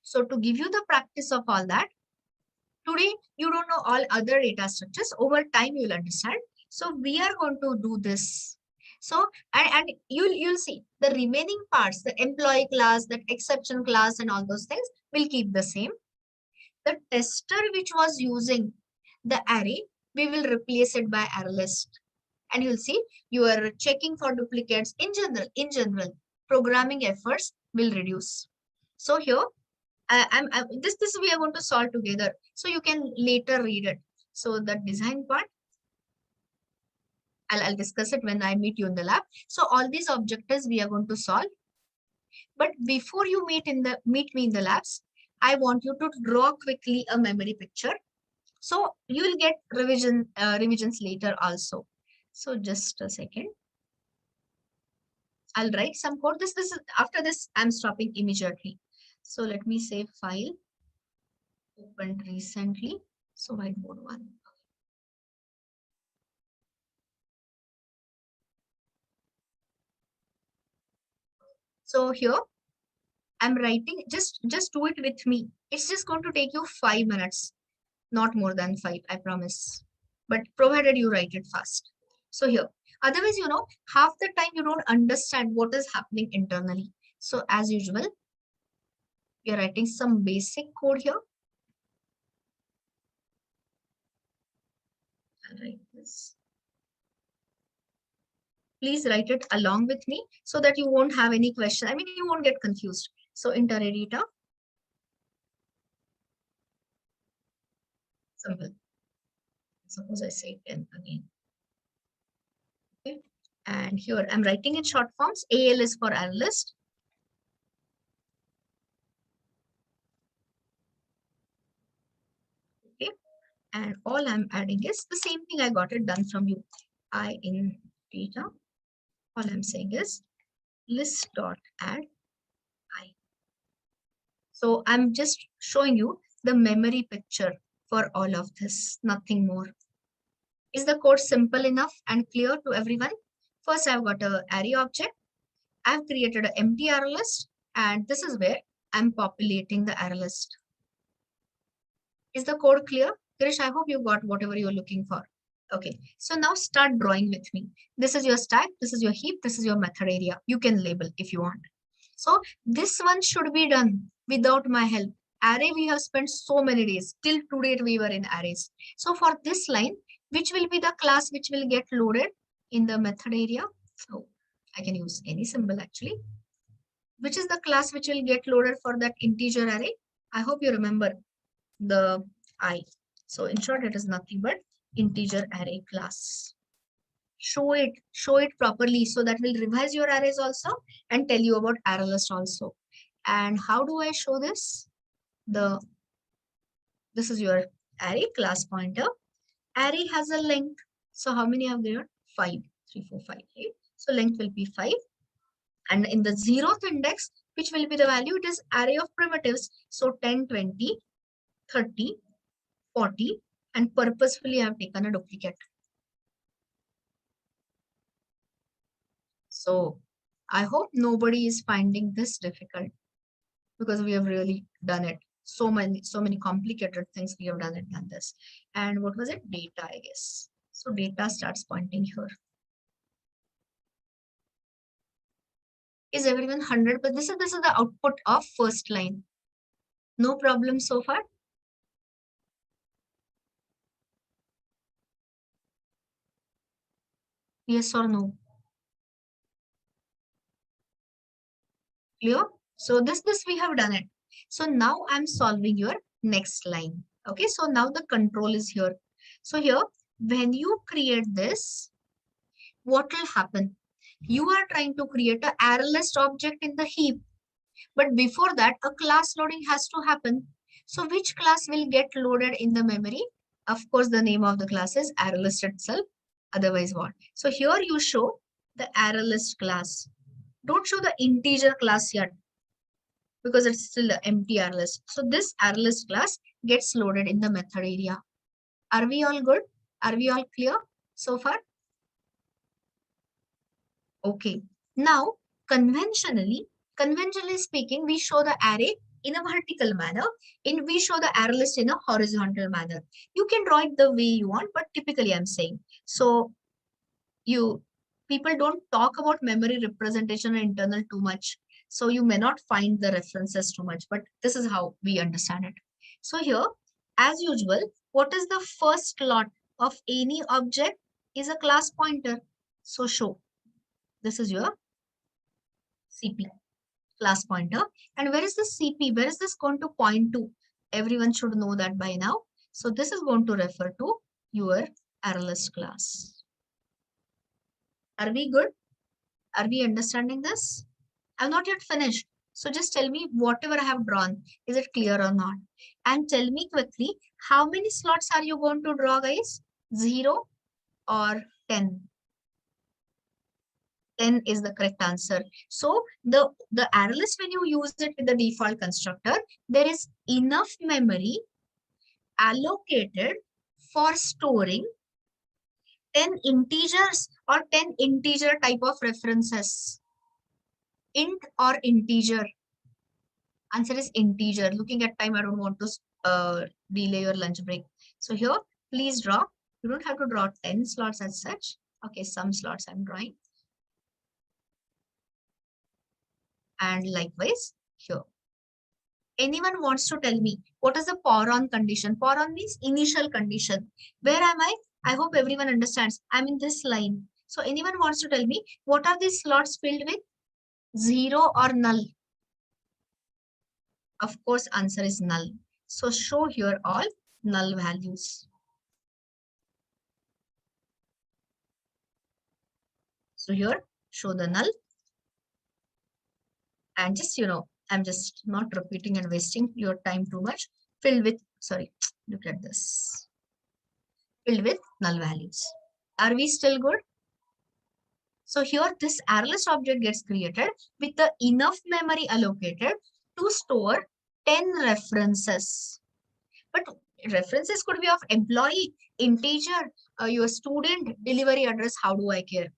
So to give you the practice of all that, today you don't know all other data structures. Over time, you'll understand. So we are going to do this. So, and you'll see the remaining parts, the employee class, that exception class, and all those things will keep the same. The tester which was using the array, we will replace it by ArrayList. And you'll see you are checking for duplicates in general, programming efforts will reduce. So here, this we are going to solve together. So you can later read it. So the design part, I'll discuss it when I meet you in the lab. So all these objectives we are going to solve. But before you meet me in the labs, I want you to draw quickly a memory picture. So you will get revisions later also. So just a second. I'll write some code. This is after this, I'm stopping immediately. So let me save file. Opened recently. So whiteboard 1. So here I'm writing, just do it with me. It's just going to take you 5 minutes, not more than 5, I promise. But provided you write it fast. So here, otherwise, you know, half the time you don't understand what is happening internally. So as usual, you're writing some basic code here. I'll write this. Please write it along with me so that you won't have any question. I mean, you won't get confused. So enter data. Simple. Suppose I say 10 again. Okay. And here I'm writing in short forms. AL is for ArrayList. Okay. And all I'm adding is the same thing I got it done from you. I in data. All I'm saying is list dot add I. So I'm just showing you the memory picture for all of this, nothing more. Is the code simple enough and clear to everyone? First, I've got an array object. I've created an empty array list, and this is where I'm populating the array list. Is the code clear? Krish, I hope you got whatever you're looking for. Okay, so now start drawing with me. This is your stack, this is your heap, this is your method area. You can label if you want. So this one should be done without my help. Array, we have spent so many days. Till today, we were in arrays. So for this line, which will be the class which will get loaded in the method area? So I can use any symbol actually. Which is the class which will get loaded for that integer array? I hope you remember the I. So in short, it is nothing but integer array class. Show it properly so that will revise your arrays also and tell you about ArrayList also. And how do I show this? This is your array class pointer. Array has a length. So how many are there? 5, 3, 4, 5, 8. So length will be 5. And in the 0th index, which will be the value? It is array of primitives. So 10, 20, 30, 40, and purposefully I have taken a duplicate. So I hope nobody is finding this difficult, because we have really done it. So many complicated things we have done it than this. And what was it? Data, I guess. So data starts pointing here. Is everyone 100? But this is the output of first line. No problem so far. Yes or no? Clear? So this we have done it. So now I'm solving your next line. Okay, so now the control is here. So here, when you create this, what will happen? You are trying to create an ArrayList object in the heap. But before that, a class loading has to happen. So which class will get loaded in the memory? Of course, the name of the class is ArrayList itself. Otherwise what? So here you show the ArrayList class. Don't show the integer class yet, because it's still an empty ArrayList. So this ArrayList class gets loaded in the method area. Are we all good? Are we all clear so far? Okay. Now, conventionally speaking, we show the array in a vertical manner. We show the array list in a horizontal manner. You can draw it the way you want, but typically I'm saying. So people don't talk about memory representation and internal too much. So you may not find the references too much, but this is how we understand it. So here, as usual, what is the first slot of any object is a class pointer. So show. This is your CP, class pointer. And where is the CP? Where is this going to point to? Everyone should know that by now. So this is going to refer to your ArrayList class. Are we good? Are we understanding this? I'm not yet finished. So just tell me whatever I have drawn, is it clear or not? And tell me quickly, how many slots are you going to draw, guys? 0 or 10? 10 is the correct answer. So the ArrayList, when you use it with the default constructor, there is enough memory allocated for storing 10 integers or 10 integer type of references. Int or integer? Answer is integer. Looking at time, I don't want to delay your lunch break. So here, please draw. You don't have to draw 10 slots as such. Okay, some slots I'm drawing. And likewise here. Anyone wants to tell me what is the for on condition? For on means initial condition. Where am I? I hope everyone understands. I'm in this line. So anyone wants to tell me what are these slots filled with? 0 or null? Of course, answer is null. So show here all null values. So here, show the null. And just, I'm just not repeating and wasting your time too much. Filled with, sorry, look at this. Filled with null values. Are we still good? So here this ArrayList object gets created with the enough memory allocated to store 10 references. But references could be of employee, integer, your student, delivery address, how do I care?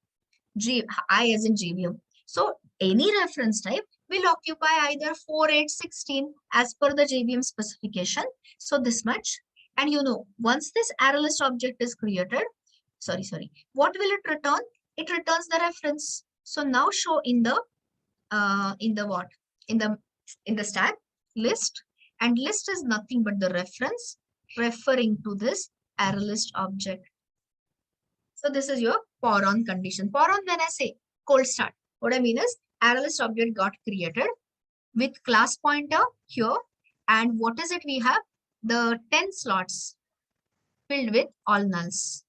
I as in JVM. So any reference type will occupy either 4, 8, 16 as per the JVM specification. So this much. And once this ArrayList object is created, what will it return? It returns the reference. So now show in the what? In the stack list, and list is nothing but the reference referring to this ArrayList object. So this is your for on condition. For on, when I say cold start, what I mean is ArrayList object got created with class pointer here. And what is it we have? The 10 slots filled with all nulls.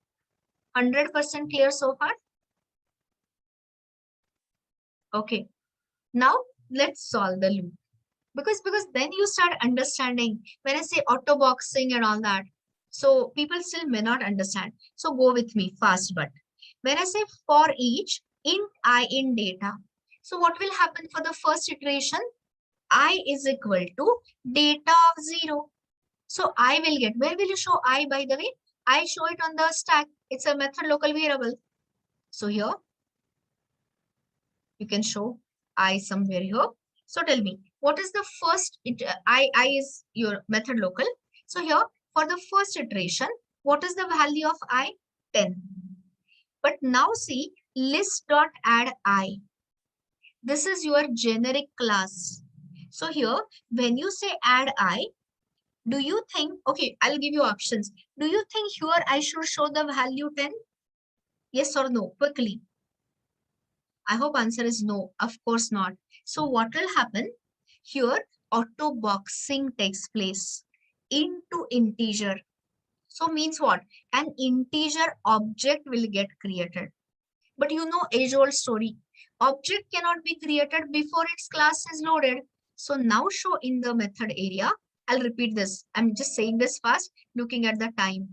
100% clear so far? Okay. Now let's solve the loop. Because then you start understanding when I say auto boxing and all that. So people still may not understand. So go with me fast, but when I say for each int I in data. So what will happen for the first iteration? I is equal to data of 0. So I will get, where will you show I, by the way? I show it on the stack. It's a method local variable. So here you can show I somewhere here. So tell me, what is the first, I is your method local. So here for the first iteration, what is the value of I? 10. But now see list dot add I. This is your generic class. So here, when you say add I, do you think, okay, I'll give you options. Do you think here I should show the value 10? Yes or no? Quickly. I hope answer is no. Of course not. So what will happen? Here, auto boxing takes place into integer. So means what? An integer object will get created. But you know age-old story. Object cannot be created before its class is loaded. So now show in the method area. I'll repeat this. I'm just saying this fast, looking at the time.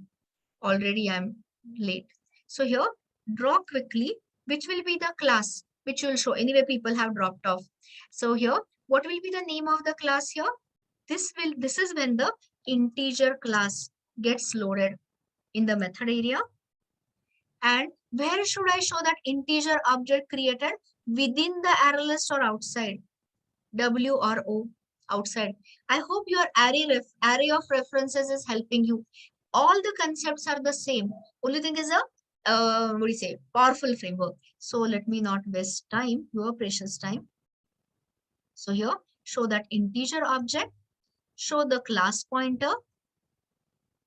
Already I'm late. So here, draw quickly, which will be the class, which will show. Anyway, people have dropped off. So here, what will be the name of the class here? This is when the integer class gets loaded in the method area. And where should I show that integer object created? Within the array list or outside? W or O? Outside. I hope your array of references is helping you. All the concepts are the same. Only thing is a what do you say, powerful framework. So let me not waste time, your precious time. So here, show that integer object, show the class pointer.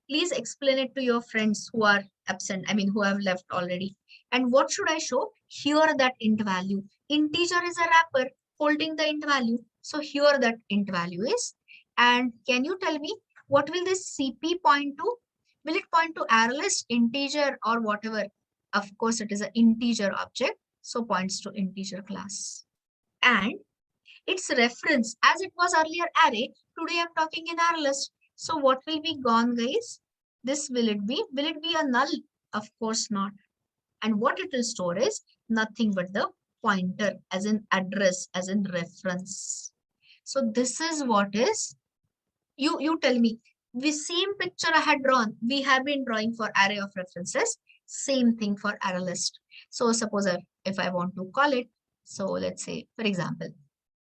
Please explain it to your friends who are absent, I mean, who have left already. And what should I show? Here that int value. Integer is a wrapper holding the int value. So here that int value is. And can you tell me what will this CP point to? Will it point to ArrayList, integer, or whatever? Of course, it is an integer object. So points to integer class. And its reference, as it was earlier array, today I'm talking in ArrayList. So what will be gone, guys? This will it be? Will it be a null? Of course not. And what it will store is nothing but the pointer, as in address, as in reference. So this is what is, you tell me, the same picture I had drawn, we have been drawing for array of references, same thing for array list. So suppose if I want to call it, so let's say, for example,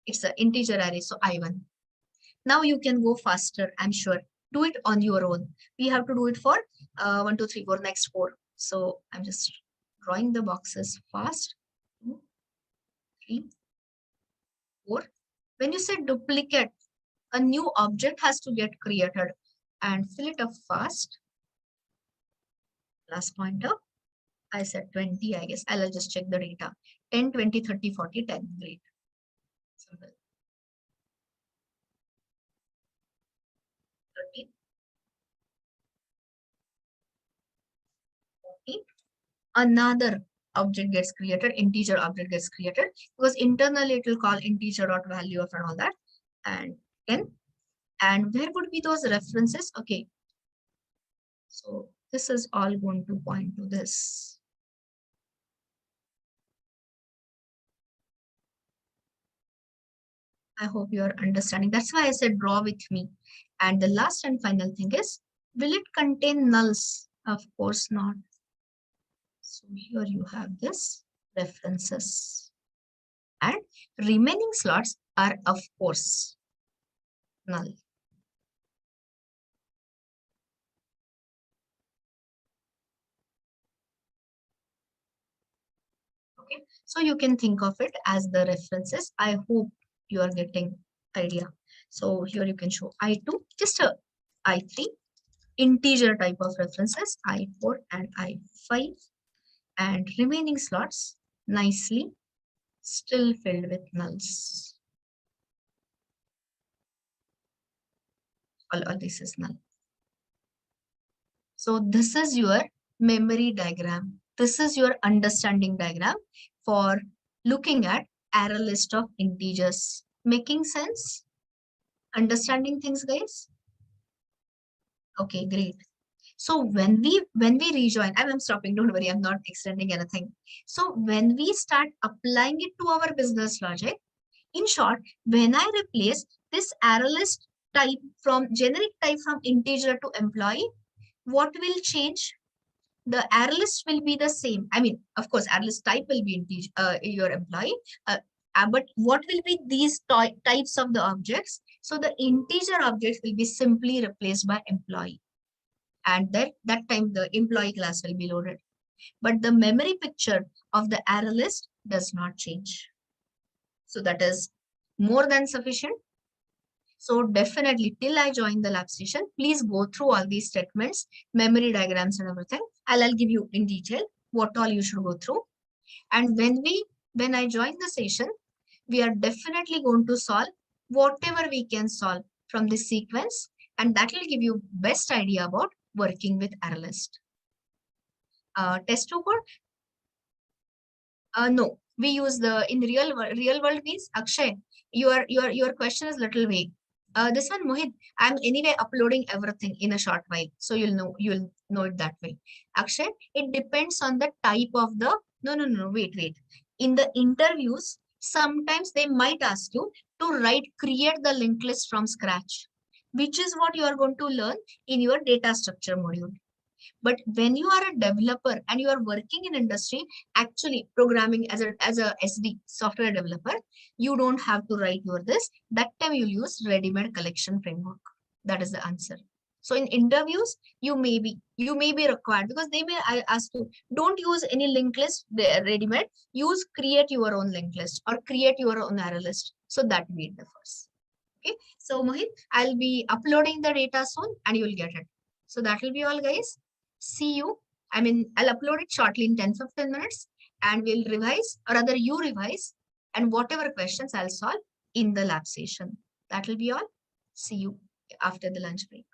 it's an integer array, so I1. Now you can go faster, I'm sure. Do it on your own. We have to do it for 1, 2, 3, 4, next 4. So I'm just drawing the boxes fast. 2, 3, 4. When you say duplicate, a new object has to get created and fill it up fast. Last pointer. I said 20, I guess. I'll just check the data. 10, 20, 30, 40, 10. Great. Simple. 30, 40. Another object gets created, integer object gets created, because internally it will call integer dot value of and all that. And 10. And where would be those references? Okay. So this is all going to point to this. I hope you are understanding. That's why I said draw with me. And the last and final thing is, will it contain nulls? Of course not. So here you have this references. And remaining slots are, of course, null. Okay, so you can think of it as the references. I hope you are getting idea. So here you can show I2, just a I3, integer type of references, I4 and I5, and remaining slots nicely still filled with nulls. All this is null. So this is your memory diagram. This is your understanding diagram for looking at array list of integers. Making sense? Understanding things, guys? Okay, great. So when we rejoin, and I'm stopping, don't worry, I'm not extending anything. So when we start applying it to our business logic, in short, when I replace this ArrayList type from generic type from integer to employee, what will change? The ArrayList will be the same. I mean, of course, ArrayList type will be integer, your employee. But what will be these types of the objects? So the integer objects will be simply replaced by employee. And that time the employee class will be loaded. But the memory picture of the ArrayList does not change. So that is more than sufficient. So definitely till I join the lab station, please go through all these statements, memory diagrams and everything. I'll give you in detail what all you should go through. And when I join the session, we are definitely going to solve whatever we can solve from this sequence. And that will give you best idea about working with ArrayList. Test 2 code? No, we use the in real world means Akshay. Your question is little vague. This one, Mohit, I'm anyway uploading everything in a short while, so you'll know it that way. Akshay, it depends on the type of the no, wait. In the interviews, sometimes they might ask you to create the linked list from scratch, which is what you are going to learn in your data structure module. But when you are a developer and you are working in industry, actually programming as a SD software developer, you don't have to write your this. That time you'll use ready-made collection framework. That is the answer. So in interviews, you may be required because they may ask you, don't use any linked list ready-made, use create your own linked list or create your own array list. So that we differs. Okay. So Mohit, I'll be uploading the data soon and you'll get it. So that will be all, guys. See you. I mean, I'll upload it shortly in 10-15 minutes and we'll revise, or rather you revise, and whatever questions I'll solve in the lab session. That will be all. See you after the lunch break.